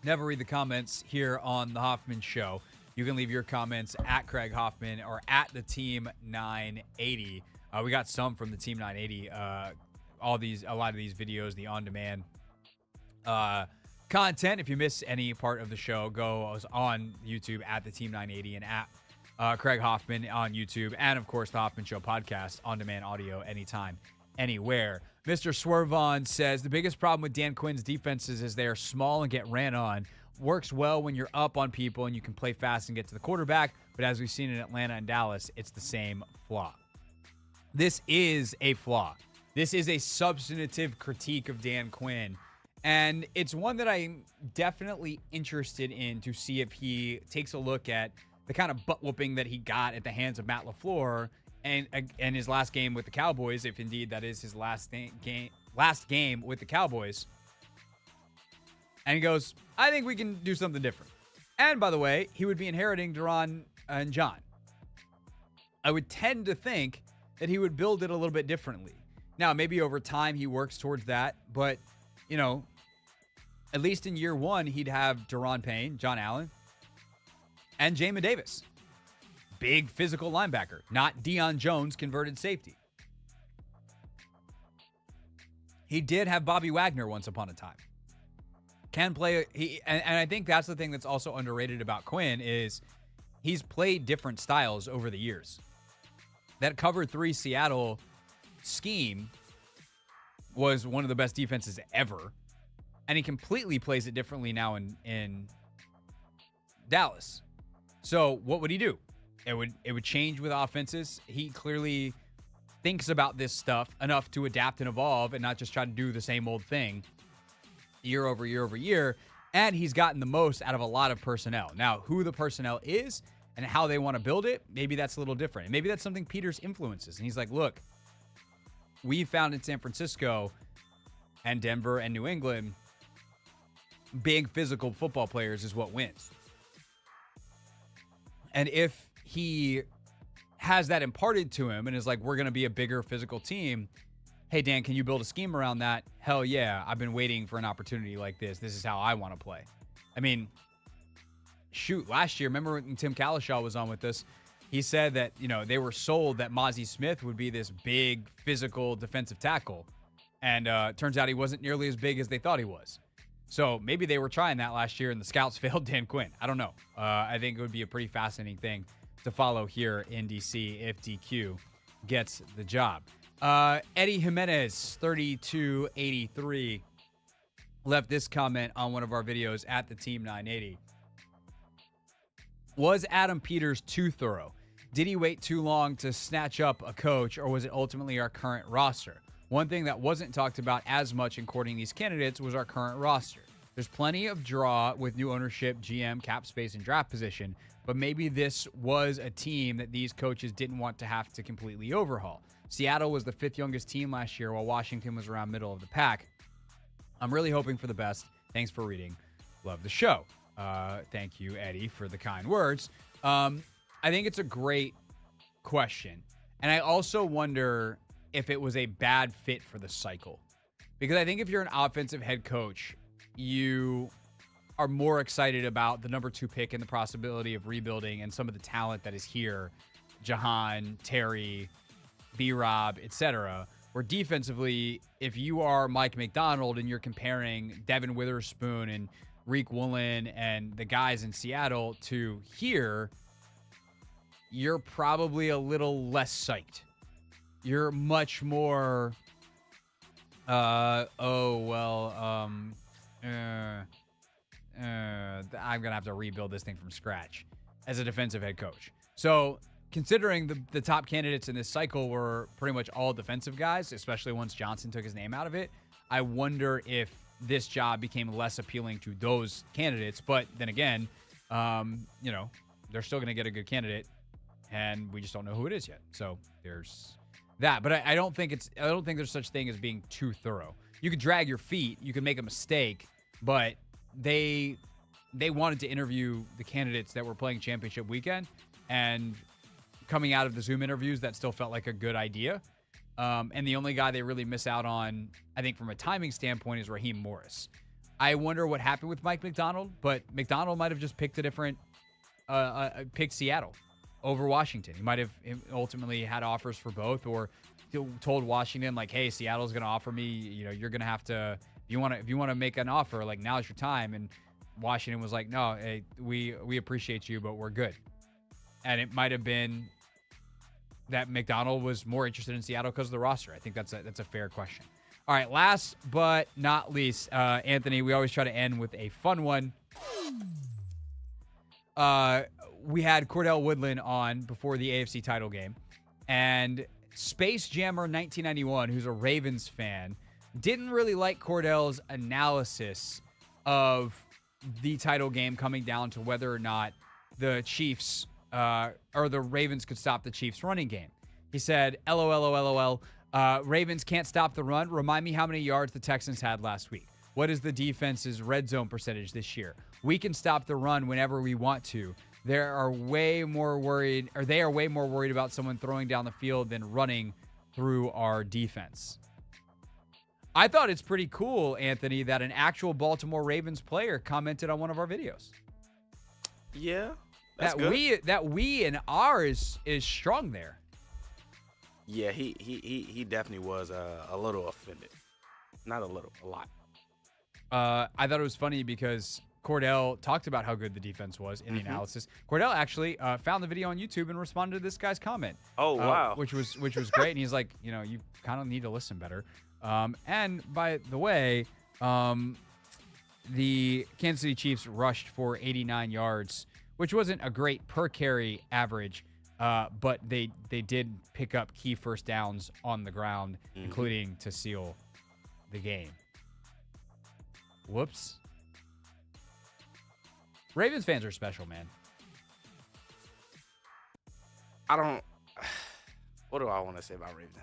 Never read the comments here on the Hoffman Show. You can leave your comments at Craig Hoffman or at the Team 980. We got some from the Team 980. A lot of these videos, the on-demand content. If you miss any part of the show, go on YouTube at the Team 980 and at Craig Hoffman on YouTube, and of course the Hoffman Show podcast, on-demand audio, anytime, anywhere. Mr. Swervon says the biggest problem with Dan Quinn's defenses is they are small and get ran on. Works well when you're up on people and you can play fast and get to the quarterback, but as we've seen in Atlanta and Dallas, it's the same flaw. This is a flaw. This is a substantive critique of Dan Quinn, and it's one that I'm definitely interested in to see if he takes a look at the kind of butt whooping that he got at the hands of Matt LaFleur and his last game with the Cowboys, if indeed that is his last game with the Cowboys. And he goes, I think we can do something different. And by the way, he would be inheriting Duron and John. I would tend to think that he would build it a little bit differently. Now, maybe over time he works towards that, but, you know, at least in year one, he'd have Duron Payne, John Allen, and Jamin Davis. Big physical linebacker, not Deion Jones converted safety. He did have Bobby Wagner once upon a time. Can play, and I think that's the thing that's also underrated about Quinn is he's played different styles over the years. That cover 3 Seattle scheme was one of the best defenses ever, and he completely plays it differently now in Dallas. So what would he do? It would change with offenses. He clearly thinks about this stuff enough to adapt and evolve and not just try to do the same old thing year over year over year. And he's gotten the most out of a lot of personnel. Now, who the personnel is and how they want to build it, maybe that's a little different. Maybe that's something Peters influences. And he's like, look, we found in San Francisco and Denver and New England, big physical football players is what wins. And if he has that imparted to him and is like, we're going to be a bigger physical team. Hey, Dan, can you build a scheme around that? Hell yeah. I've been waiting for an opportunity like this. This is how I want to play. I mean, shoot, last year, remember when Tim Kalishaw was on with us? He said that, you know, they were sold that Mozzie Smith would be this big physical defensive tackle. And turns out he wasn't nearly as big as they thought he was. So maybe they were trying that last year and the scouts failed Dan Quinn. I don't know. I think it would be a pretty fascinating thing to follow here in DC if DQ gets the job. Eddie Jimenez, 3283, left this comment on one of our videos at the Team 980. Was Adam Peters too thorough? Did he wait too long to snatch up a coach, or was it ultimately our current roster? One thing that wasn't talked about as much in courting these candidates was our current roster. There's plenty of draw with new ownership, GM, cap space, and draft position, but maybe this was a team that these coaches didn't want to have to completely overhaul. Seattle was the 5th youngest team last year, while Washington was around middle of the pack. I'm really hoping for the best. Thanks for reading. Love the show. Thank you, Eddie, for the kind words. I think it's a great question. And I also wonder if it was a bad fit for the cycle. Because I think if you're an offensive head coach, you are more excited about the number 2 pick and the possibility of rebuilding and some of the talent that is here. Jahan, Terry, B-Rob, etc. Where defensively, if you are Mike Macdonald and you're comparing Devin Witherspoon and Reek Woolen and the guys in Seattle to here, you're probably a little less psyched. You're much more, I'm going to have to rebuild this thing from scratch as a defensive head coach. So considering the top candidates in this cycle were pretty much all defensive guys, especially once Johnson took his name out of it, I wonder if this job became less appealing to those candidates. But then again, they're still going to get a good candidate, and we just don't know who it is yet. So there's that. But I don't think there's such thing as being too thorough. You could drag your feet, you could make a mistake, but they wanted to interview the candidates that were playing championship weekend, and coming out of the Zoom interviews, that still felt like a good idea. And the only guy they really miss out on, I think from a timing standpoint, is Raheem Morris. I wonder what happened with Mike Macdonald, but Macdonald might have just picked a different, picked Seattle over Washington. He might have ultimately had offers for both, or told Washington, like, hey, Seattle's going to offer me, you're going to have to, if you want to make an offer, like, now's your time. And Washington was like, no, hey, we appreciate you, but we're good. And it might have been that Macdonald was more interested in Seattle because of the roster. I think that's a fair question. All right, last but not least, Anthony, we always try to end with a fun one. We had Cordell Woodland on before the AFC title game, and Space Jammer 1991, who's a Ravens fan, didn't really like Cordell's analysis of the title game coming down to whether or not the Chiefs or the Ravens could stop the Chiefs' running game. He said, LOL, Ravens can't stop the run. Remind me how many yards the Texans had last week. What is the defense's red zone percentage this year? We can stop the run whenever we want to. They are way more worried about someone throwing down the field than running through our defense. I thought it's pretty cool, Anthony, that an actual Baltimore Ravens player commented on one of our videos. Yeah, that's good. That we and ours is strong there. Yeah, he definitely was a little offended. Not a little, a lot. I thought it was funny because Cordell talked about how good the defense was in the analysis. Cordell actually found the video on YouTube and responded to this guy's comment. Oh, wow. Which was great. And he's like, you kind of need to listen better. And by the way, the Kansas City Chiefs rushed for 89 yards, which wasn't a great per carry average, but they did pick up key first downs on the ground, including to seal the game. Whoops. Ravens fans are special, man. What do I want to say about Ravens?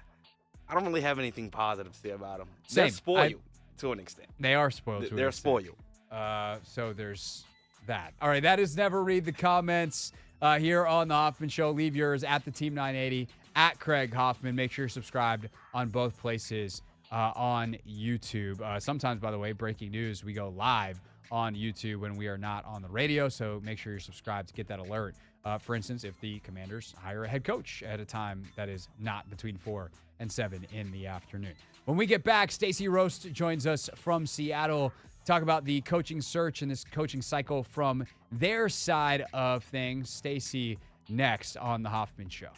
I don't really have anything positive to say about them. Same. They're spoiled to an extent. They are spoiled to an They're extent. spoiled. So there's that. All right, that is Never Read the Comments here on The Hoffman Show. Leave yours at the Team 980, at Craig Hoffman. Make sure you're subscribed on both places on YouTube. Sometimes, by the way, breaking news, we go live on YouTube when we are not on the radio, so make sure you're subscribed to get that alert. For instance, if the Commanders hire a head coach at a time that is not between 4 and 7 in the afternoon. When we get back, Stacey Roast joins us from Seattle. Talk about the coaching search and this coaching cycle from their side of things. Stacey next on The Hoffman Show.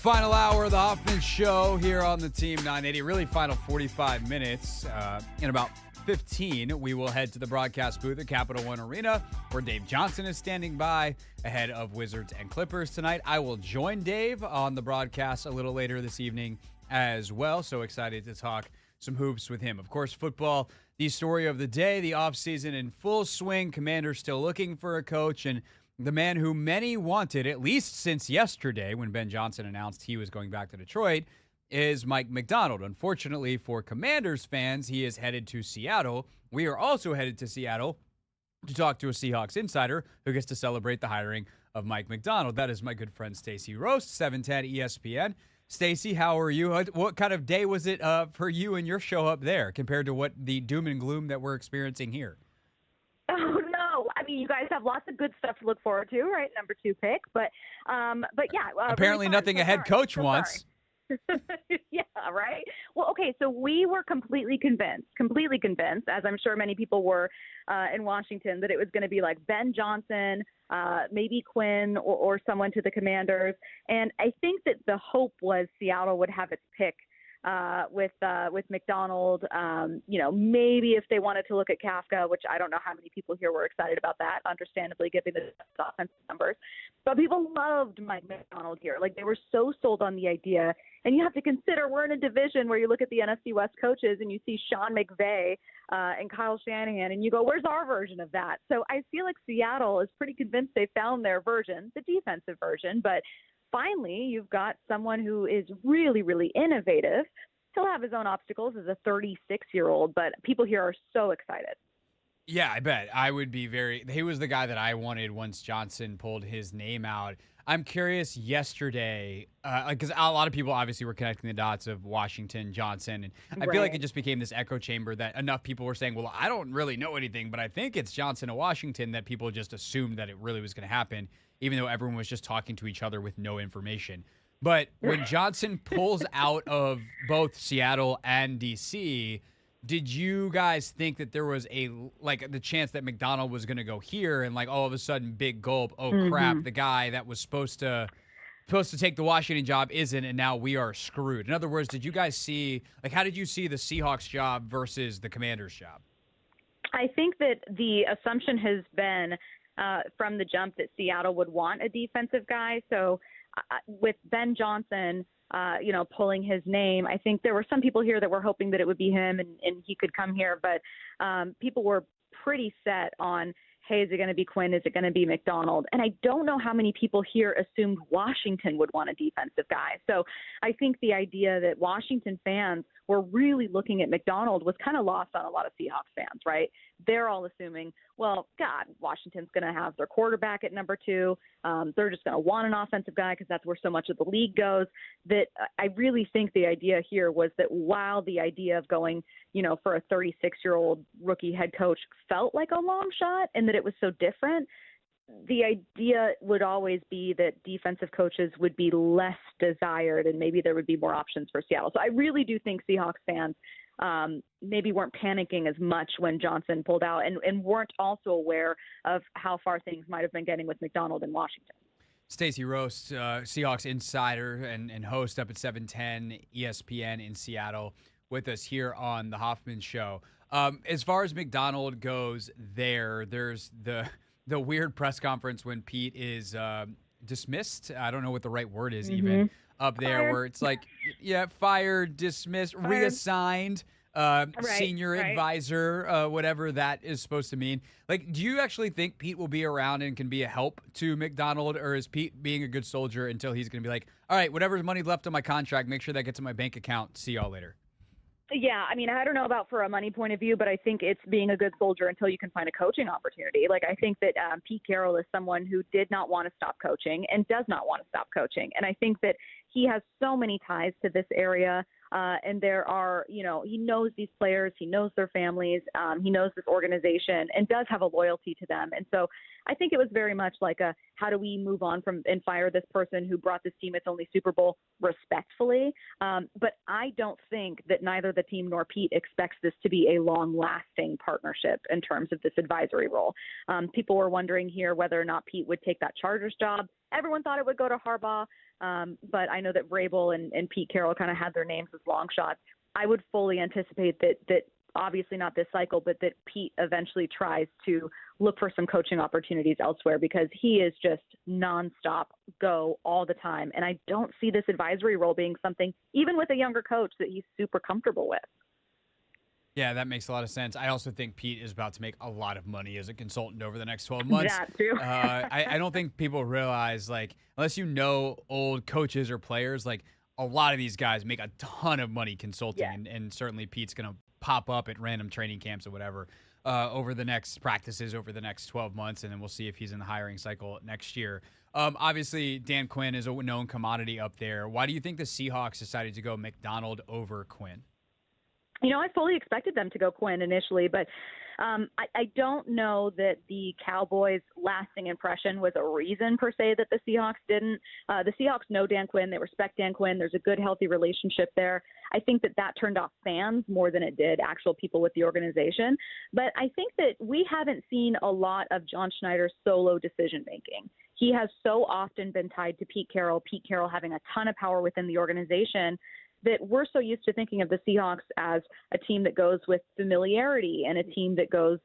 Final hour of the Hoffman Show here on the Team 980. Really final 45 minutes. In about 15, we will head to the broadcast booth at Capital One Arena, where Dave Johnson is standing by ahead of Wizards and Clippers tonight. I will join Dave on the broadcast a little later this evening as well. So excited to talk some hoops with him. Of course, football, the story of the day, the offseason in full swing. Commanders still looking for a coach, and the man who many wanted, at least since yesterday when Ben Johnson announced he was going back to Detroit, is Mike Macdonald. Unfortunately for Commanders fans, he is headed to Seattle. We are also headed to Seattle to talk to a Seahawks insider who gets to celebrate the hiring of Mike Macdonald. That is my good friend Stacey Roast, 710 ESPN. Stacey, how are you? What kind of day was it for you and your show up there compared to what the doom and gloom that we're experiencing here? Oh no! I mean, you guys have lots of good stuff to look forward to, right? Number 2 pick, but yeah. Apparently, really nothing a head coach wants. Yeah, right. Well, okay, so we were completely convinced, as I'm sure many people were in Washington, that it was going to be like Ben Johnson, maybe Quinn, or someone to the Commanders. And I think that the hope was Seattle would have its pick with Macdonald. Maybe if they wanted to look at Kafka, which I don't know how many people here were excited about that, understandably, given the offensive numbers. But people loved Mike Macdonald here. Like, they were so sold on the idea. And you have to consider we're in a division where you look at the NFC West coaches and you see Sean McVay and Kyle Shanahan, and you go, where's our version of that? So I feel like Seattle is pretty convinced they found their version, the defensive version. But finally, you've got someone who is really, really innovative. He'll have his own obstacles as a 36-year-old, but people here are so excited. Yeah, I bet. I would be he was the guy that I wanted once Johnson pulled his name out. I'm curious yesterday, because a lot of people obviously were connecting the dots of Washington, Johnson, and I feel like it just became this echo chamber that enough people were saying, well, I don't really know anything, but I think it's Johnson and Washington, that people just assumed that it really was going to happen, even though everyone was just talking to each other with no information. But when Johnson pulls out of both Seattle and D.C., did you guys think that there was the chance that Macdonald was going to go here and all of a sudden big gulp, crap, the guy that was supposed to take the Washington job isn't, and now we are screwed? In other words, did you guys see, how did you see the Seahawks job versus the Commanders job? I think that the assumption has been from the jump that Seattle would want a defensive guy. So with Ben Johnson, pulling his name, I think there were some people here that were hoping that it would be him and he could come here. But people were pretty set on, hey, is it going to be Quinn? Is it going to be Macdonald? And I don't know how many people here assumed Washington would want a defensive guy. So I think the idea that Washington fans were really looking at Macdonald was kind of lost on a lot of Seahawks fans, right? They're all assuming, well, God, Washington's going to have their quarterback at number 2. They're just going to want an offensive guy because that's where so much of the league goes. That I really think the idea here was that while the idea of going, for a 36-year-old rookie head coach felt like a long shot and that it was so different, the idea would always be that defensive coaches would be less desired and maybe there would be more options for Seattle. So I really do think Seahawks fans maybe weren't panicking as much when Johnson pulled out and weren't also aware of how far things might have been getting with Macdonald in Washington. Stacey Roast, Seahawks insider and host up at 710 ESPN in Seattle, with us here on the Hoffman Show. As far as Macdonald goes there's the weird press conference when Pete is dismissed. I don't know what the right word is even up there, fired. Where it's fired, dismissed, reassigned, senior advisor, whatever that is supposed to mean. Do you actually think Pete will be around and can be a help to Macdonald, or is Pete being a good soldier until he's going to be like, all right, whatever's money left on my contract, make sure that gets in my bank account. See y'all later. Yeah, I mean, I don't know about for a money point of view, but I think it's being a good soldier until you can find a coaching opportunity. I think that Pete Carroll is someone who did not want to stop coaching and does not want to stop coaching. And I think that he has so many ties to this area. And there are, he knows these players, he knows their families, he knows this organization and does have a loyalty to them. And so I think it was very much like how do we move on from and fire this person who brought this team its only Super Bowl respectfully. But I don't think that neither the team nor Pete expects this to be a long-lasting partnership in terms of this advisory role. People were wondering here whether or not Pete would take that Chargers job. Everyone thought it would go to Harbaugh. But I know that Vrabel and Pete Carroll kind of had their names as long shots. I would fully anticipate that obviously not this cycle, but that Pete eventually tries to look for some coaching opportunities elsewhere because he is just nonstop go all the time. And I don't see this advisory role being something, even with a younger coach, that he's super comfortable with. Yeah, that makes a lot of sense. I also think Pete is about to make a lot of money as a consultant over the next 12 months. That too. I don't think people realize, like, unless you know old coaches or players, like, a lot of these guys make a ton of money consulting, and certainly Pete's going to pop up at random training camps or whatever over the next practices over the next 12 months, and then we'll see if he's in the hiring cycle next year. Obviously, Dan Quinn is a known commodity up there. Why do you think the Seahawks decided to go Macdonald over Quinn? You know, I fully expected them to go Quinn initially, but I don't know that the Cowboys' lasting impression was a reason per se that the Seahawks didn't. The Seahawks know Dan Quinn. They respect Dan Quinn. There's a good, healthy relationship there. I think that turned off fans more than it did actual people with the organization. But I think that we haven't seen a lot of John Schneider's solo decision-making. He has so often been tied to Pete Carroll having a ton of power within the organization, that we're so used to thinking of the Seahawks as a team that goes with familiarity and a team that goes,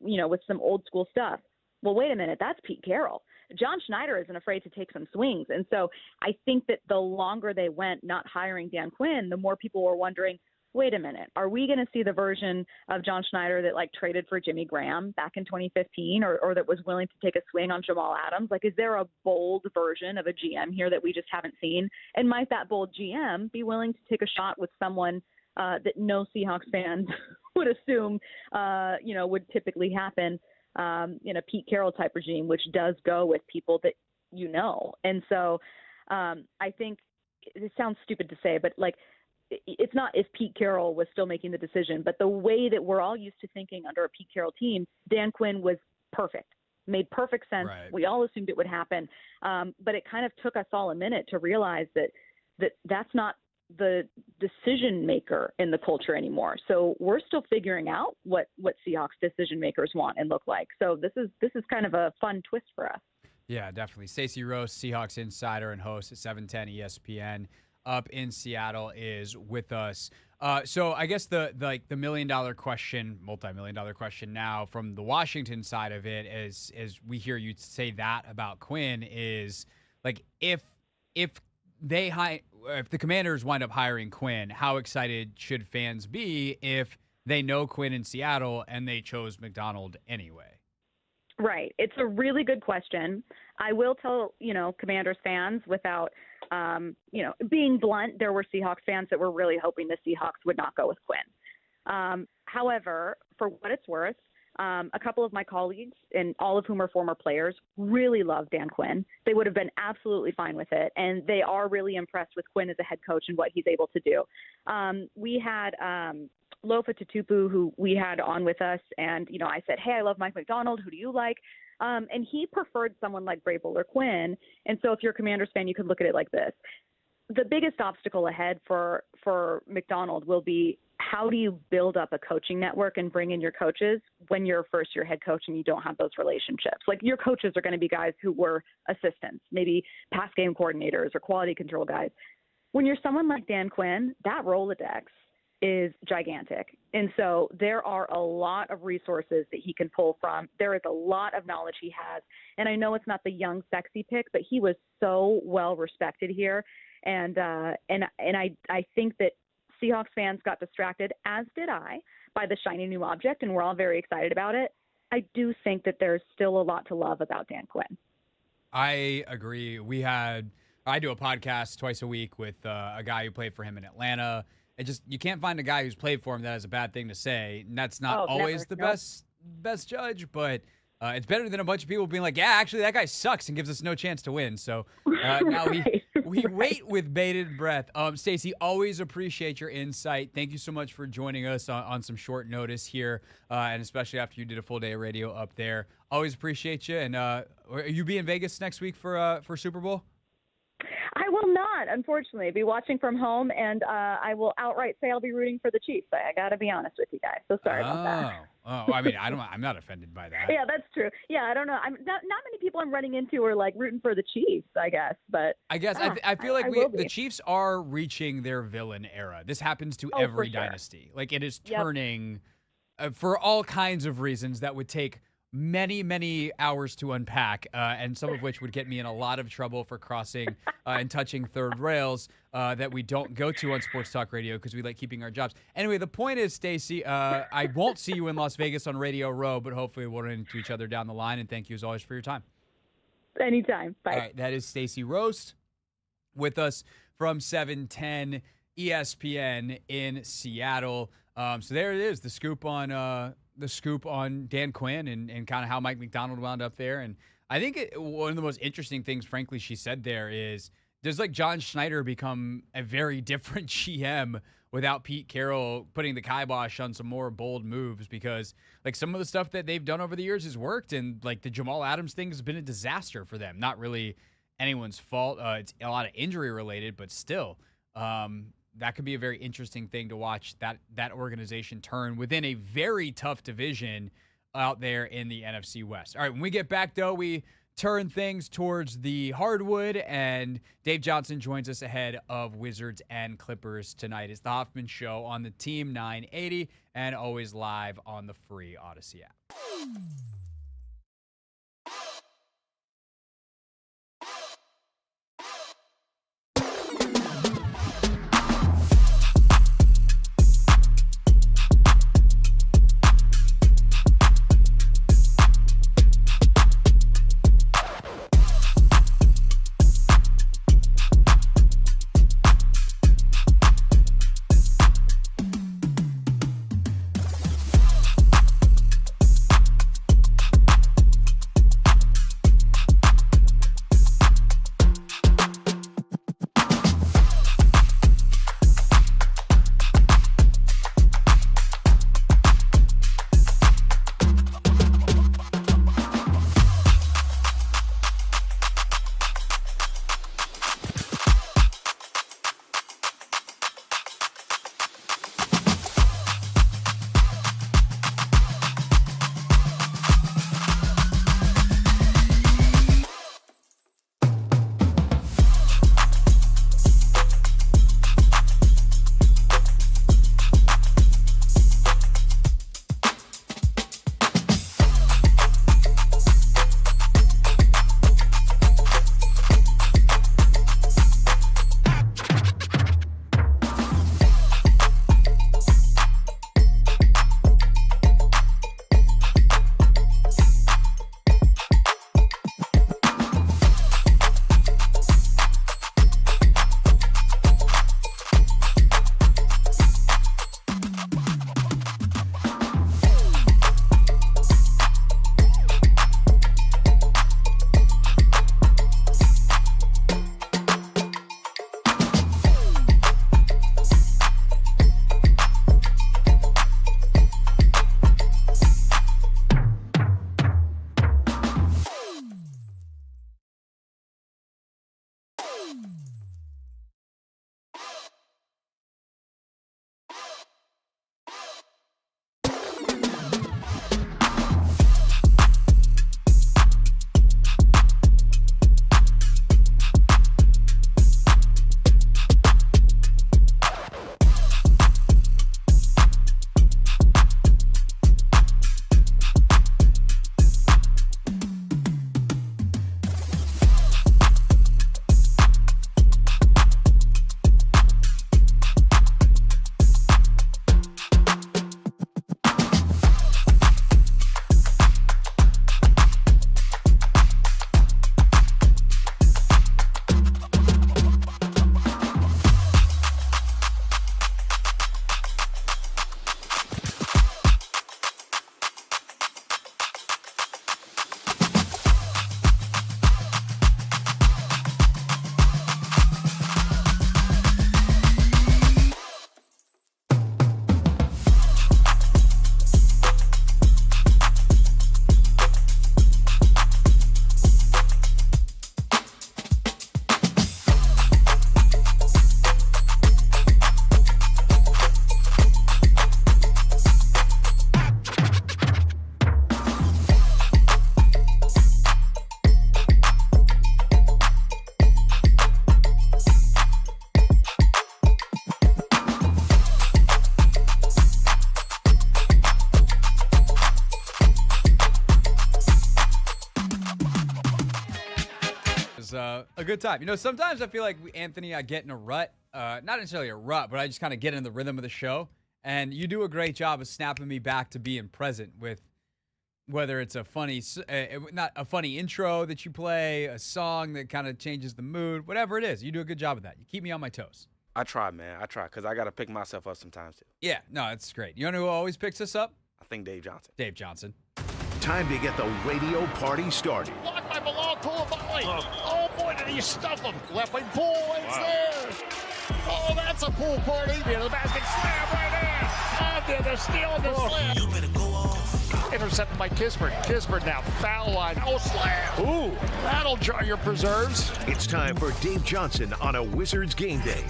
with some old school stuff. Well, wait a minute, that's Pete Carroll. John Schneider isn't afraid to take some swings. And so I think that the longer they went not hiring Dan Quinn, the more people were wondering, wait a minute, are we going to see the version of John Schneider that traded for Jimmy Graham back in 2015 or that was willing to take a swing on Jamal Adams? Is there a bold version of a GM here that we just haven't seen? And might that bold GM be willing to take a shot with someone that no Seahawks fans would assume, would typically happen in a Pete Carroll type regime, which does go with people that you know? And so I think it sounds stupid to say, but it's not if Pete Carroll was still making the decision, but the way that we're all used to thinking under a Pete Carroll team, Dan Quinn was perfect, made perfect sense. Right. We all assumed it would happen. But it kind of took us all a minute to realize that's not the decision maker in the culture anymore. So we're still figuring out what Seahawks decision makers want and look like. So this is kind of a fun twist for us. Yeah, definitely. Stacey Rose, Seahawks insider and host at 710 ESPN. Up in Seattle is with us. So I guess the multi-million-dollar question now from the Washington side of it, as we hear you say that about Quinn, is if the Commanders wind up hiring Quinn, how excited should fans be if they know Quinn in Seattle and they chose Macdonald anyway? Right. It's a really good question. I will tell, Commanders fans without, being blunt, there were Seahawks fans that were really hoping the Seahawks would not go with Quinn. However, for what it's worth, a couple of my colleagues, and all of whom are former players, really love Dan Quinn. They would have been absolutely fine with it, and they are really impressed with Quinn as a head coach and what he's able to do. We had Lofa Tatupu, who we had on with us, and, I said, hey, I love Mike Macdonald. Who do you like? And he preferred someone like Vrabel or Quinn. And so if you're a Commanders fan, you could look at it like this. The biggest obstacle ahead for Macdonald will be, how do you build up a coaching network and bring in your coaches when you're a first-year head coach and you don't have those relationships? Your coaches are going to be guys who were assistants, maybe pass game coordinators or quality control guys. When you're someone like Dan Quinn, that Rolodex is gigantic. And so there are a lot of resources that he can pull from. There is a lot of knowledge he has. And I know it's not the young, sexy pick, but he was so well respected here. And I think that Seahawks fans got distracted, as did I, by the shiny new object, and we're all very excited about it. I do think that there's still a lot to love about Dan Quinn. I agree. I do a podcast twice a week with a guy who played for him in Atlanta. You can't find a guy who's played for him that has a bad thing to say. And that's not always the best judge, but it's better than a bunch of people being like, yeah, actually that guy sucks and gives us no chance to win. So now we wait with bated breath. Stacey, always appreciate your insight. Thank you so much for joining us on some short notice here, and especially after you did a full day of radio up there. Always appreciate you. And are you be in Vegas next week for Super Bowl? I will not, unfortunately, be watching from home, and I will outright say I'll be rooting for the Chiefs. I got to be honest with you guys. So sorry about that. I mean, I'm not offended by that. Yeah, that's true. Yeah, I don't know. I'm not many people I'm running into are like rooting for the Chiefs, I guess. But I feel like the Chiefs are reaching their villain era. This happens to every dynasty. Like it is turning for all kinds of reasons that would take many, many hours to unpack, and some of which would get me in a lot of trouble for crossing and touching third rails that we don't go to on Sports Talk Radio because we like keeping our jobs. Anyway, the point is, Stacey, I won't see you in Las Vegas on Radio Row, but hopefully we'll run into each other down the line, and thank you as always for your time. Anytime. Bye. All right, that is Stacey Roast with us from 710 ESPN in Seattle. So there it is, the scoop on Dan Quinn and kind of how Mike Macdonald wound up there. And I think one of the most interesting things, frankly, she said there is, does like John Schneider become a very different GM without Pete Carroll putting the kibosh on some more bold moves? Because like some of the stuff that they've done over the years has worked, and like the Jamal Adams thing has been a disaster for them. Not really anyone's fault. It's a lot of injury related, but still, that could be a very interesting thing to watch that organization turn within a very tough division out there in the NFC West. All right, when we get back, though, we turn things towards the hardwood, and Dave Johnson joins us ahead of Wizards and Clippers tonight. It's the Hoffman Show on the Team 980 and always live on the free Odyssey app. was a good time. Sometimes I feel like Anthony, I get in a rut. Not necessarily a rut, but I just kind of get in the rhythm of the show. And you do a great job of snapping me back to being present with whether it's a funny, not a funny intro that you play, a song that kind of changes the mood, whatever it is. You do a good job of that. You keep me on my toes. I try, man. I try because I got to pick myself up sometimes, too. Yeah, no, it's great. You know who always picks us up? I think Dave Johnson. Dave Johnson. Time to get the radio party started. Blocked by Malone, Koulibaly. Oh, boy, did he stuff him. Left wing pull, it's there. Oh, that's a pool party. Near the basket, slam right there. And there, they're stealing the slam. You better go off. Intercepted by Kispert. Kispert now, foul line. Oh, slam. Ooh, that'll jar your preserves. It's time for Dave Johnson on a Wizards game day.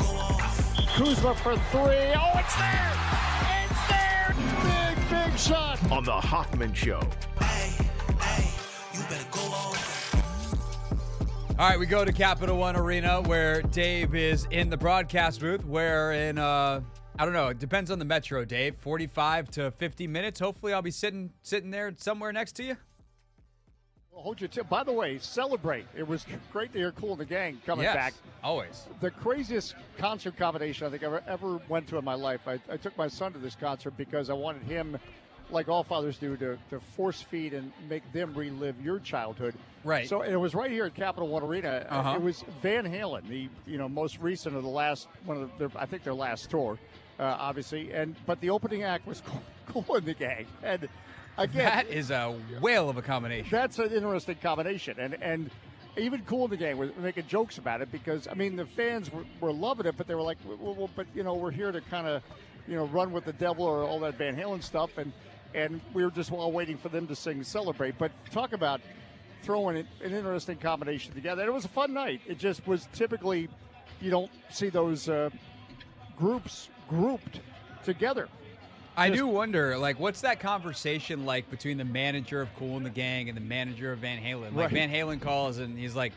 Kuzma for three. Oh, it's there. It's there. Big shot. On the Hoffman Show. You better go on. All right, we go to Capital One Arena where Dave is in the broadcast booth. We're in, I don't know, it depends on the metro, Dave. 45 to 50 minutes. Hopefully I'll be sitting there somewhere next to you. Well, hold your tip. By the way, celebrate. It was great to hear Kool and the Gang coming back. Always. The craziest concert combination I think I ever went to in my life. I took my son to this concert because I wanted him, like all fathers do, to force feed and make them relive your childhood. Right. So it was right here at Capital One Arena. Uh-huh. It was Van Halen, the most recent of the last I think their last tour, obviously. But the opening act was Kool and the Gang. And again, that is a whale of a combination. That's an interesting combination, and even Kool and the Gang were making jokes about it because the fans were loving it, but they were like, well, but we're here to kind of run with the devil or all that Van Halen stuff, and we were just all waiting for them to sing Celebrate. But talk about throwing an interesting combination together. And it was a fun night. It just was typically, you don't see those groups grouped together. I do wonder, what's that conversation like between the manager of Kool and the Gang and the manager of Van Halen? Right. Van Halen calls and he's like,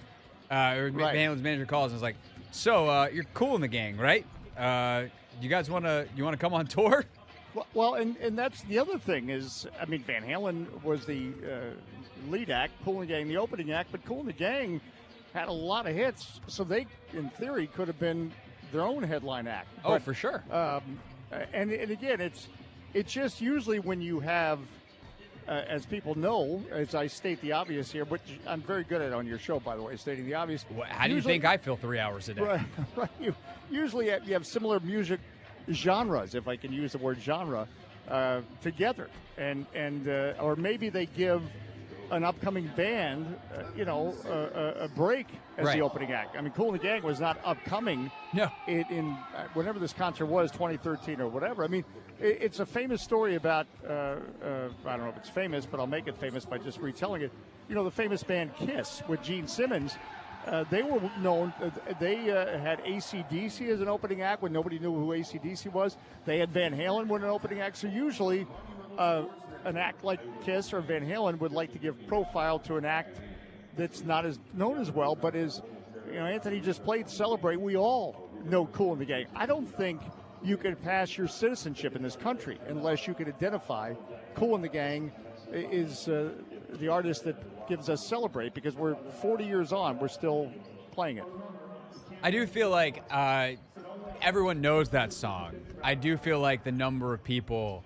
Van Halen's manager calls and is like, so you're Kool and the Gang, right? You guys want to come on tour? Well, and that's the other thing is, Van Halen was the lead act, Kool and the Gang the opening act, but Kool and the Gang had a lot of hits, so they, in theory, could have been their own headline act. Oh, for sure. And again, it's just usually when you have, as people know, as I state the obvious here, which I'm very good at on your show, by the way, stating the obvious. How do you think I feel 3 hours a day? Right. Usually you have similar music genres, if I can use the word genre, together, and or maybe they give an upcoming band, a break as the opening act. Kool and the Gang was not upcoming. No. In whenever this concert was, 2013 or whatever. It's a famous story about, I don't know if it's famous, but I'll make it famous by just retelling it. The famous band Kiss with Gene Simmons. They were known, they had AC/DC as an opening act when nobody knew who AC/DC was. They had Van Halen with an opening act. So usually an act like Kiss or Van Halen would like to give profile to an act that's not as known as well, but is, Anthony just played Celebrate. We all know Kool and the Gang. I don't think you can pass your citizenship in this country unless you can identify Kool and the Gang is the artist that gives us Celebrate, because we're 40 years on, we're still playing it. I do feel like everyone knows that song. I do feel like the number of people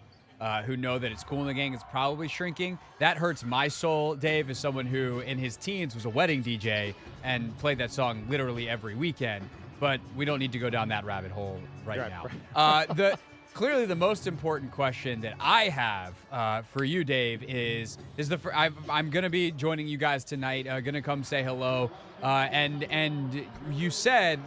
who know that it's Kool and the Gang is probably shrinking. That hurts my soul, Dave, as someone who in his teens was a wedding DJ and played that song literally every weekend. But we don't need to go down that rabbit hole right now. Clearly, the most important question that I have for you, Dave, is I'm going to be joining you guys tonight. Going to come say hello. And you said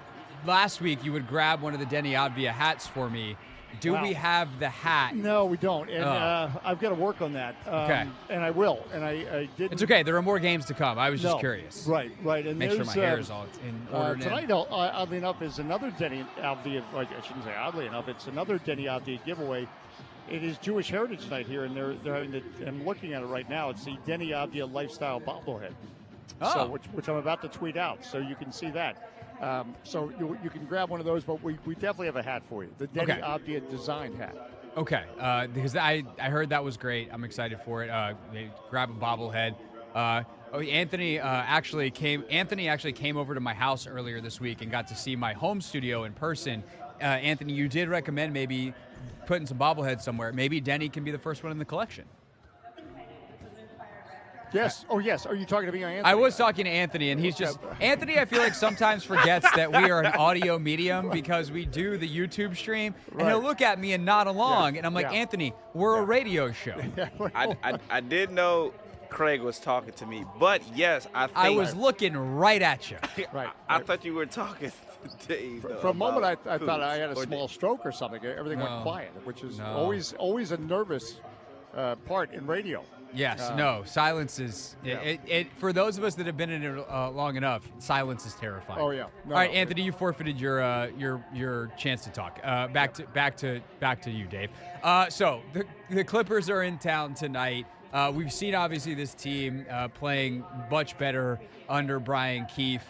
last week you would grab one of the Denny Advia hats for me. Do we have the hat? No, we don't. And I've got to work on that. Okay. And I will. And I didn't. It's okay. There are more games to come. I was just curious. Right. And make sure my hair is all in order. Tonight, oddly enough, is another Denny Advia. I shouldn't say oddly enough. It's another Denny Advia giveaway. It is Jewish Heritage Night here, and they're having it. I'm looking at it right now. It's the Denny Advia Lifestyle bobblehead. So, which I'm about to tweet out, so you can see that. So you can grab one of those, but we definitely have a hat for you. The Denny Advia designed hat. Okay, because I heard that was great. I'm excited for it. Grab a bobblehead. Oh, Anthony actually came over to my house earlier this week and got to see my home studio in person. Anthony, you did recommend maybe putting some bobbleheads somewhere. Maybe Denny can be the first one in the collection. Yes. Oh, yes. Are you talking to me, Anthony? I was talking to Anthony, and he's just Anthony. I feel like sometimes forgets that we are an audio medium because we do the YouTube stream, and he'll look at me and nod along, and I'm like, Anthony, we're a radio show. I did know Craig was talking to me, but yes, I was looking right at you. I thought you were talking to Dave. For a moment, I thought I had a small stroke or something. Everything went quiet, which is always a nervous part in radio. Yes, no, silence is it. For those of us that have been in it long enough, silence is terrifying. Oh yeah. All right, Anthony, you forfeited your chance to talk. Back to you, Dave. So the Clippers are in town tonight. We've seen obviously this team playing much better under Brian Keefe.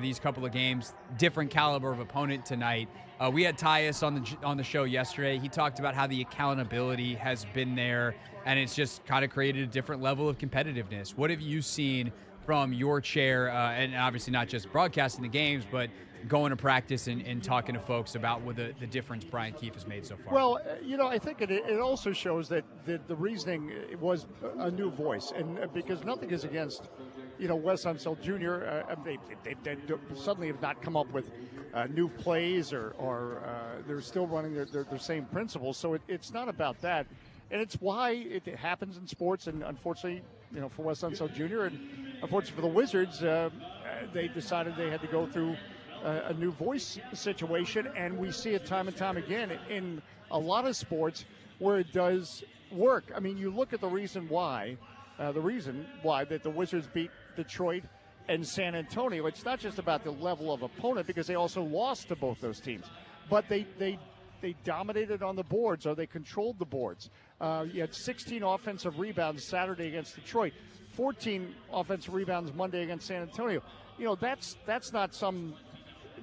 These couple of games, different caliber of opponent tonight. We had Tyus on the show yesterday. He talked about how the accountability has been there, and it's just kind of created a different level of competitiveness. What have you seen from your chair, and obviously not just broadcasting the games, but going to practice and talking to folks about what the difference Brian Keefe has made so far? Well, I think it also shows that the reasoning was a new voice, and because nothing is against, Wes Unseld Jr. They suddenly have not come up with new plays or they're still running their same principles. So it's not about that, and it's why it happens in sports. And unfortunately, for Wes Unseld Jr. and unfortunately for the Wizards, they decided they had to go through a new voice situation, and we see it time and time again in a lot of sports where it does work. I mean, you look at the reason why that the Wizards beat Detroit and San Antonio. It's not just about the level of opponent, because they also lost to both those teams, but they dominated on the boards, or they controlled the boards. You had 16 offensive rebounds Saturday against Detroit, 14 offensive rebounds Monday against San Antonio. That's not some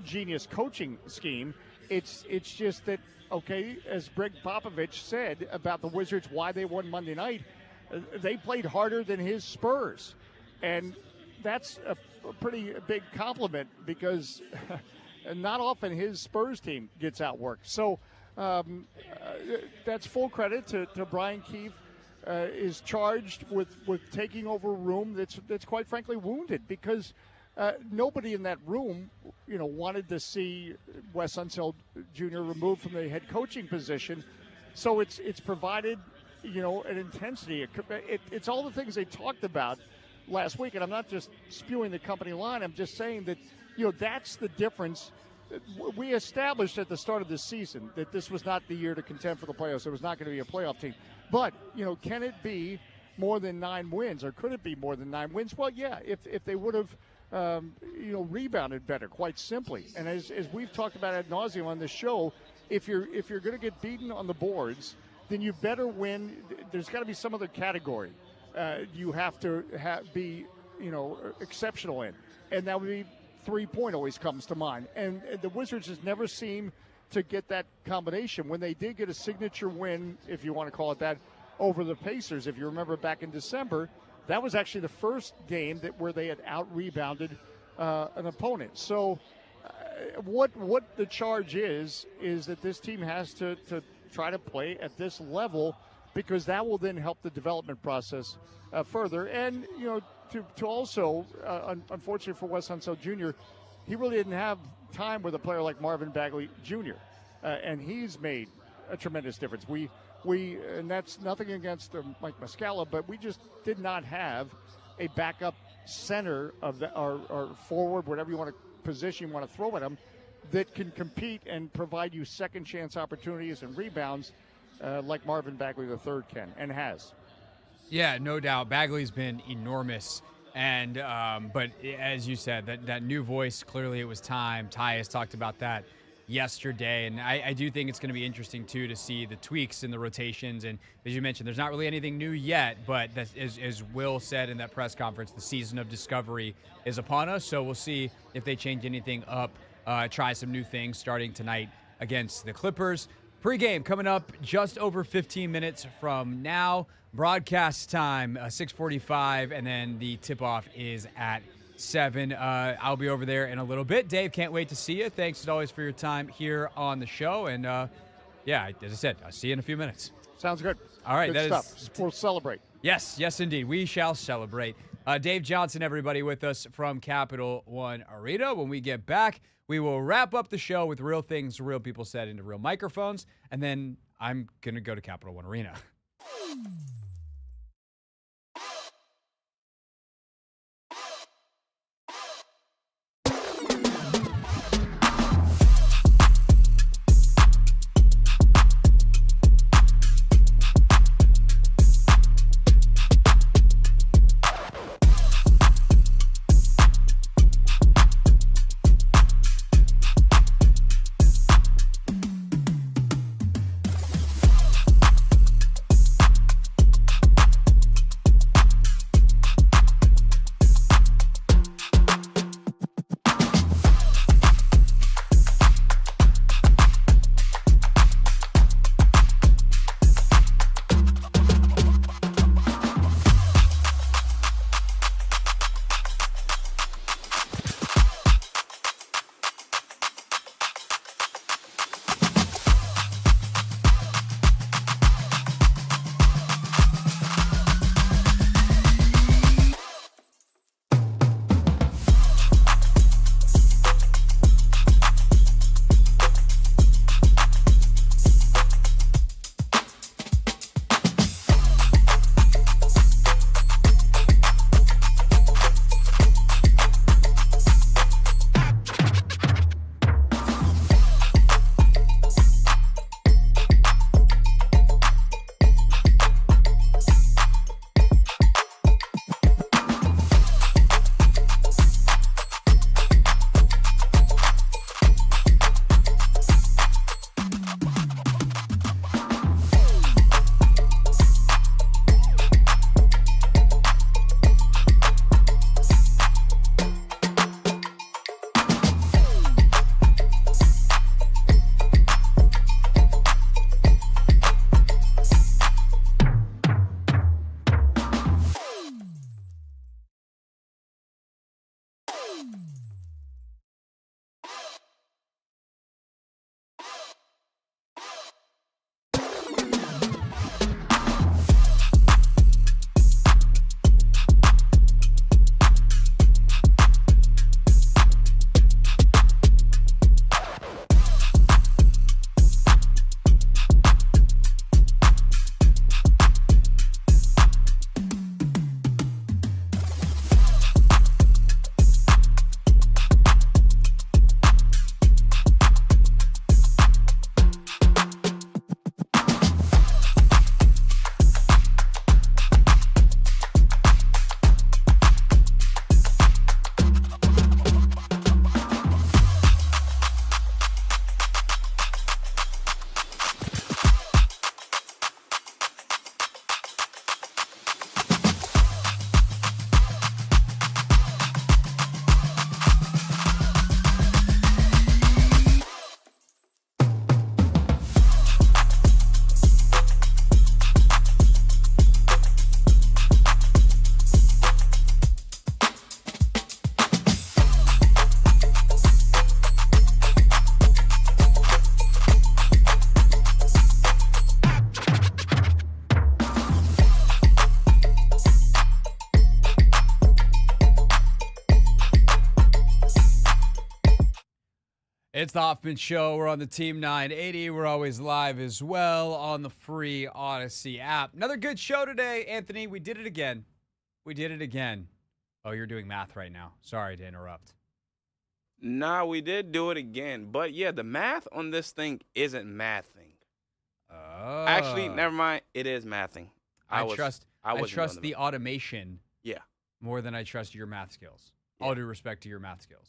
genius coaching scheme. It's just that, okay, as Greg Popovich said about the Wizards, why they won Monday night, they played harder than his Spurs, and that's a pretty big compliment, because not often his Spurs team gets outworked. So that's full credit to Brian Keefe. Is charged with taking over a room that's quite frankly wounded, because nobody in that room, wanted to see Wes Unseld Jr. removed from the head coaching position. So it's provided, an intensity. It's all the things they talked about last week, and I'm not just spewing the company line. I'm just saying that, that's the difference. We established at the start of this season that this was not the year to contend for the playoffs. It was not going to be a playoff team. But, can it be more than 9 wins, or could it be more than 9 wins? Well, yeah, if they would have, rebounded better, quite simply. And as we've talked about ad nauseum on this show, if you're going to get beaten on the boards, then you better win. There's got to be some other category you have to be, exceptional in, and that would be 3-point always comes to mind. And the Wizards just never seem to get that combination. When they did get a signature win, if you want to call it that, over the Pacers, if you remember back in December, that was actually the first game where they had out-rebounded an opponent. So what the charge is that this team has to try to play at this level, because that will then help the development process further. And, to also, unfortunately for Wes Unseld Jr., he really didn't have time with a player like Marvin Bagley Jr., and he's made a tremendous difference. And that's nothing against Mike Muscala, but we just did not have a backup center or forward, whatever you want to position you want to throw at him, that can compete and provide you second chance opportunities and rebounds like Marvin Bagley III can and has. Yeah, no doubt. Bagley's been enormous. And but as you said, that new voice, clearly it was time. Tyus talked about that yesterday, and I do think it's going to be interesting too to see the tweaks in the rotations. And as you mentioned, there's not really anything new yet, but as Will said in that press conference, the season of discovery is upon us. So we'll see if they change anything up, try some new things starting tonight against the Clippers. Pre-game coming up just over 15 minutes from now. Broadcast time, 6:45, and then the tip-off is at 7. I'll be over there in a little bit. Dave, can't wait to see you. Thanks as always for your time here on the show. And, yeah, as I said, I'll see you in a few minutes. Sounds good. All right. Good stuff. We'll celebrate. Yes, indeed. We shall celebrate. Dave Johnson, everybody, with us from Capital One Arena. When we get back, we will wrap up the show with real things real people said into real microphones, and then I'm going to go to Capital One Arena. It's the Hoffman Show. We're on the Team 980. We're always live as well on the free Odyssey app. Another good show today, Anthony. We did it again. Oh, you're doing math right now. Sorry to interrupt. Nah, we did do it again. But, yeah, the math on this thing isn't mathing. Oh. Actually, never mind. It is mathing. I trust the automation more than I trust your math skills. Yeah. All due respect to your math skills.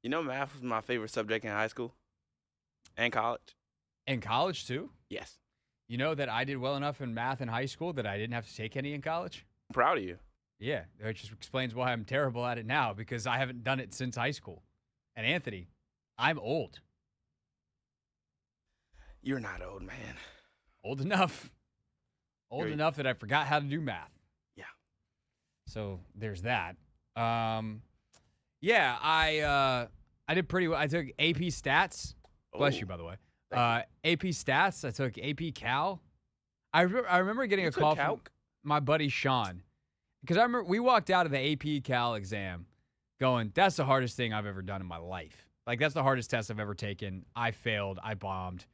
You know, math was my favorite subject in high school and college. In college, too? Yes. You know that I did well enough in math in high school that I didn't have to take any in college? I'm proud of you. Yeah, it just explains why I'm terrible at it now, because I haven't done it since high school. And Anthony, I'm old. You're not old, man. Old enough. Old enough that I forgot how to do math. Yeah. So there's that. Yeah, I did pretty well. I took AP Stats. Bless you, by the way. AP Stats. I took AP Cal. I remember getting a call from my buddy Sean. Because I remember we walked out of the AP Cal exam going, that's the hardest thing I've ever done in my life. Like, that's the hardest test I've ever taken. I failed. I bombed.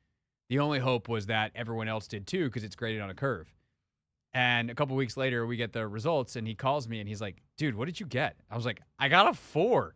The only hope was that everyone else did too, because it's graded on a curve. And a couple weeks later, we get the results, and he calls me, and he's like, dude, what did you get? I was like, I got a 4.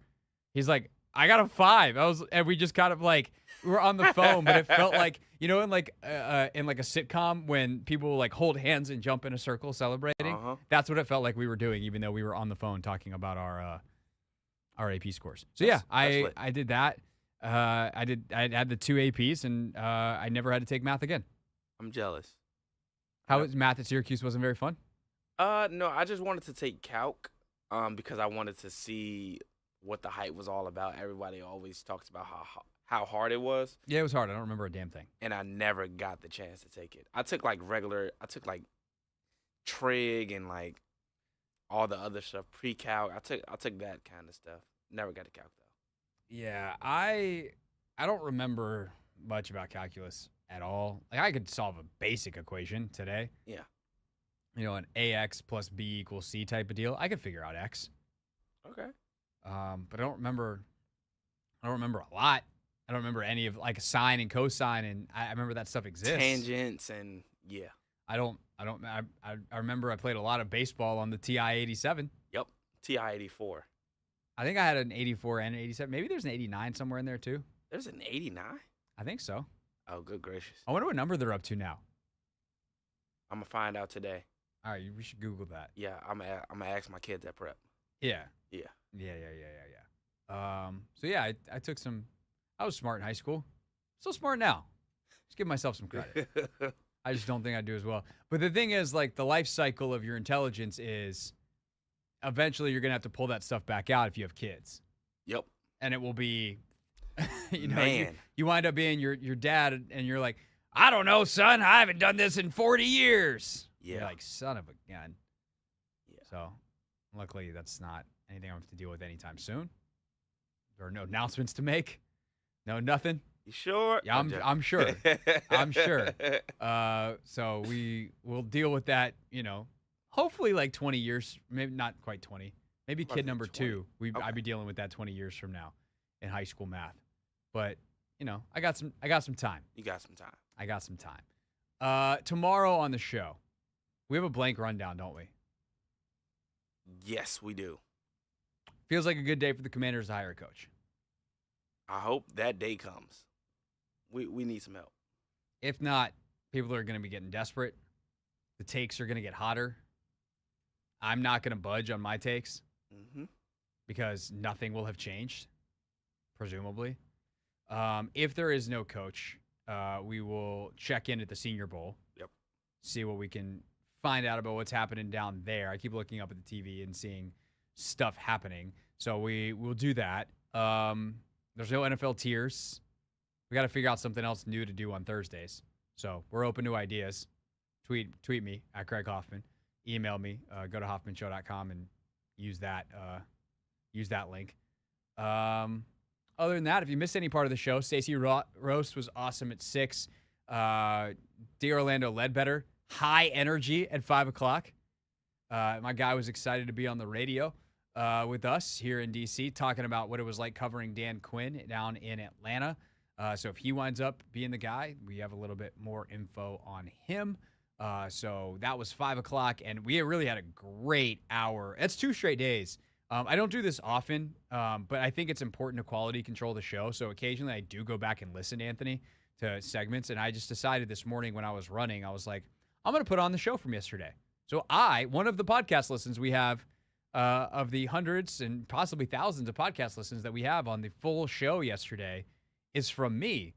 He's like, I got a 5. And we just kind of like, we were on the phone, but it felt like, in like a sitcom when people like hold hands and jump in a circle celebrating. That's what it felt like we were doing, even though we were on the phone talking about our AP scores. So I did that. I had the 2 APs, and I never had to take math again. I'm jealous. How was math at Syracuse? Wasn't very fun? No, I just wanted to take calc because I wanted to see what the hype was all about. Everybody always talks about how hard it was. Yeah, it was hard. I don't remember a damn thing. And I never got the chance to take it. I took like trig and like all the other stuff, pre-calc. I took that kind of stuff. Never got to calc though. Yeah, I don't remember much about calculus at all. Like, I could solve a basic equation today. Yeah. An AX plus B equals C type of deal. I could figure out X. Okay. But I don't remember a lot. I don't remember any of like sine and cosine, and I remember that stuff exists. Tangents and yeah. I remember I played a lot of baseball on the TI-87. Yep. TI-84. I think I had an 84 and an 87. Maybe there's an 89 somewhere in there too. There's an 89? I think so. Oh, good gracious. I wonder what number they're up to now. I'm going to find out today. All right, we should Google that. Yeah, I'm gonna ask my kids at prep. Yeah. Yeah. So yeah, I was smart in high school. Still smart now. Just give myself some credit. I just don't think I do as well. But the thing is, like, the life cycle of your intelligence is eventually you're gonna have to pull that stuff back out if you have kids. Yep. And it will be, Man. you wind up being your dad, and you're like, I don't know, son. I haven't done this in 40 years. Yeah. You're like, son of a gun. Yeah. So, luckily, that's not anything I have to deal with anytime soon. There are no announcements to make. No, nothing. You sure? Yeah, I'm sure. I'm sure. So we'll deal with that, hopefully like 20 years, maybe not quite 20. Maybe kid number 2. I'd be dealing with that 20 years from now in high school math. But, I got some time. You got some time. I got some time. Tomorrow on the show, we have a blank rundown, don't we? Yes, we do. Feels like a good day for the Commanders to hire a coach. I hope that day comes. We need some help. If not, people are going to be getting desperate. The takes are going to get hotter. I'm not going to budge on my takes because nothing will have changed, presumably. If there is no coach, we will check in at the Senior Bowl. Yep. See what we can find out about what's happening down there. I keep looking up at the TV and seeing stuff happening. So we'll do that. There's no NFL tiers. We got to figure out something else new to do on Thursdays. So we're open to ideas. Tweet me at Craig Hoffman. Email me. Go to hoffmanshow.com and use that link. Other than that, if you missed any part of the show, Stacey Roast was awesome at 6. Dear Orlando Ledbetter, high energy at 5 o'clock. My guy was excited to be on the radio with us here in D.C. talking about what it was like covering Dan Quinn down in Atlanta. So if he winds up being the guy, we have a little bit more info on him. So that was 5 o'clock, and we really had a great hour. That's 2 straight days. I don't do this often, but I think it's important to quality control the show. So occasionally I do go back and listen, Anthony, to segments. And I just decided this morning when I was running, I was like, I'm going to put on the show from yesterday. So one of the podcast listens we have of the hundreds and possibly thousands of podcast listens that we have on the full show yesterday is from me.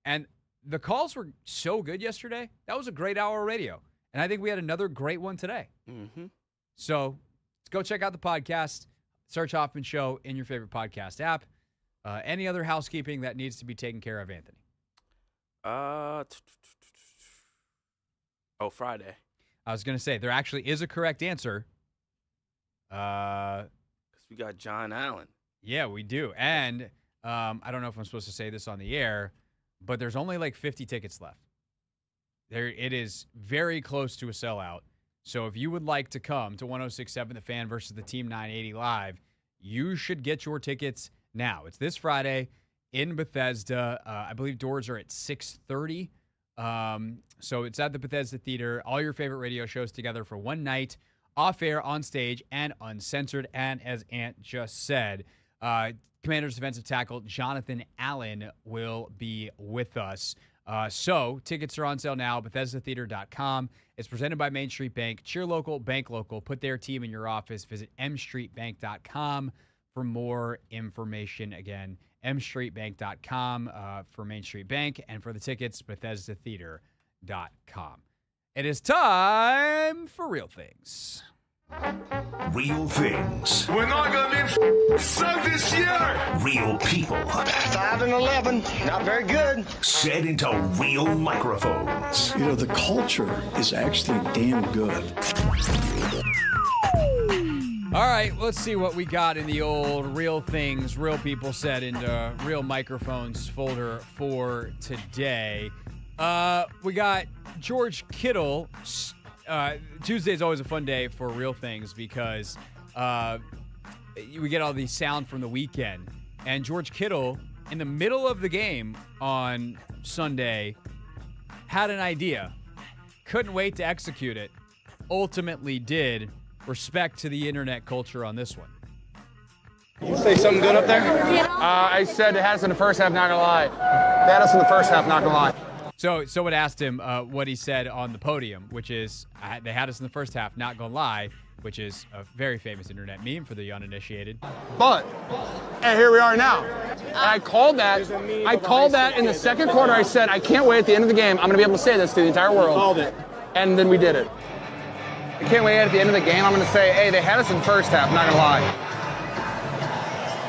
And the calls were so good yesterday. That was a great hour of radio. And I think we had another great one today. Mm-hmm. So go check out the podcast. Search Hoffman Show in your favorite podcast app. Any other housekeeping that needs to be taken care of, Anthony? Friday. I was going to say, there actually is a correct answer. Because we got John Allen. Yeah, we do. And I don't know if I'm supposed to say this on the air, but there's only like 50 tickets left. It is very close to a sellout. So if you would like to come to 106.7 The Fan versus the Team 980 Live, you should get your tickets now. It's this Friday in Bethesda. I believe doors are at 6:30. So it's at the Bethesda Theater. All your favorite radio shows together for one night, off air, on stage, and uncensored. And as Ant just said, Commanders defensive tackle Jonathan Allen will be with us. So tickets are on sale now, BethesdaTheater.com. It's presented by Main Street Bank. Cheer local, bank local. Put their team in your office. Visit mstreetbank.com for more information. Again, mstreetbank.com for Main Street Bank, and for the tickets, BethesdaTheater.com. It is time for Real Things. Real things. We're not gonna be sucked this year. Real people. 5 and 11, not very good. Said into real microphones. You know, the culture is actually damn good. All right, let's see what we got in the old Real Things, Real People Said into Real Microphones folder for today. We got George Kittle. Tuesday is always a fun day for Real Things because we get all the sound from the weekend. And George Kittle, in the middle of the game on Sunday, had an idea. Couldn't wait to execute it. Ultimately did. Respect to the internet culture on this one. You say something good up there? I said they had us in the first half, not gonna lie. They had us in the first half, not gonna lie. So someone asked him what he said on the podium, which is, they had us in the first half, not gonna lie, which is a very famous internet meme for the uninitiated. But, and here we are now. And I called that in the second quarter. I said, I can't wait at the end of the game. I'm gonna be able to say this to the entire world. Called it. And then we did it. I can't wait at the end of the game. I'm gonna say, hey, they had us in the first half, not gonna lie.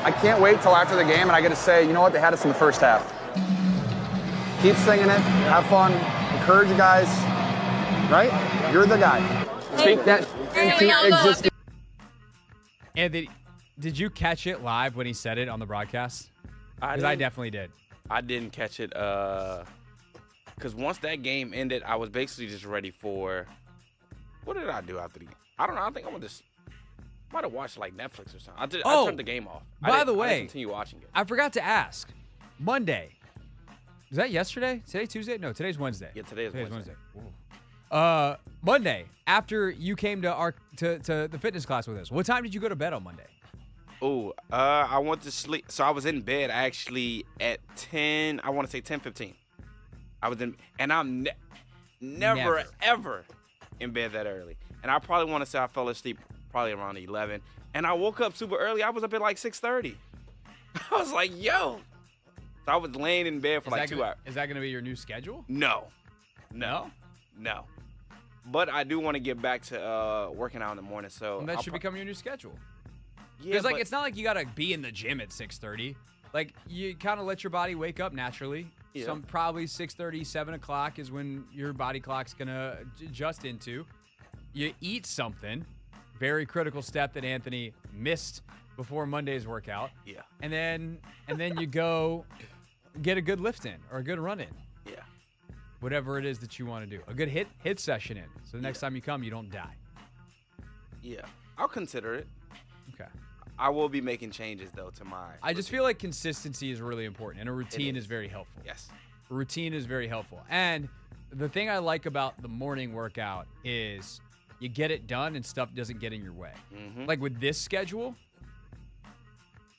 I can't wait till after the game and I get to say, you know what, they had us in the first half. Keep singing it, have fun, encourage you guys, right? You're the guy. Speak that into existence. And did you catch it live when he said it on the broadcast? Because I definitely did. I didn't catch it because once that game ended, I was basically just ready for, what did I do after the game? I don't know. I think I might have watched like Netflix or something. I turned the game off. By the I way, didn't continue watching it. I forgot to ask. Monday. Was that yesterday? Today Tuesday? No, today's Wednesday. Yeah, today's Wednesday. Monday, after you came to the fitness class with us, what time did you go to bed on Monday? Oh, I went to sleep. So I was in bed actually at 10. I want to say 10:15. I was in, and I'm never ever in bed that early. And I probably want to say I fell asleep probably around 11. And I woke up super early. I was up at like 6:30. I was like, yo. So I was laying in bed for like 2 hours. Is that going to be your new schedule? No. But I do want to get back to working out in the morning. So and that should become your new schedule. Yeah, because it's not like you got to be in the gym at 6:30. Like, you kind of let your body wake up naturally. Yeah. Probably 6:30, 7 o'clock is when your body clock's going to adjust into. You eat something. Very critical step that Anthony missed before Monday's workout. Yeah. And then you go get a good lift in or a good run in. Yeah. Whatever it is that you want to do. A good hit session in. So the next time you come, you don't die. Yeah. I'll consider it. Okay. I will be making changes, though, to my I just feel like consistency is really important, and a routine is very helpful. Yes. A routine is very helpful. And the thing I like about the morning workout is you get it done and stuff doesn't get in your way. Mm-hmm. Like with this schedule,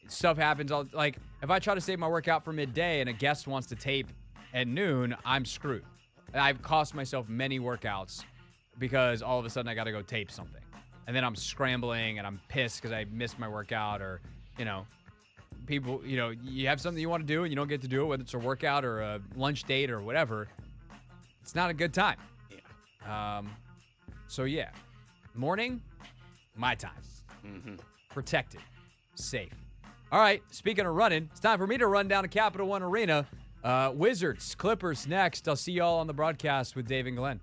stuff happens. Like if I try to save my workout for midday and a guest wants to tape at noon, I'm screwed. And I've cost myself many workouts because all of a sudden I got to go tape something. And then I'm scrambling and I'm pissed because I missed my workout, or, people, you have something you want to do and you don't get to do it, whether it's a workout or a lunch date or whatever. It's not a good time. Yeah. So yeah, morning, my time. Mm-hmm. Protected, safe. All right, speaking of running, it's time for me to run down to Capital One Arena Wizards, Clippers next. I'll see y'all on the broadcast with Dave and Glenn.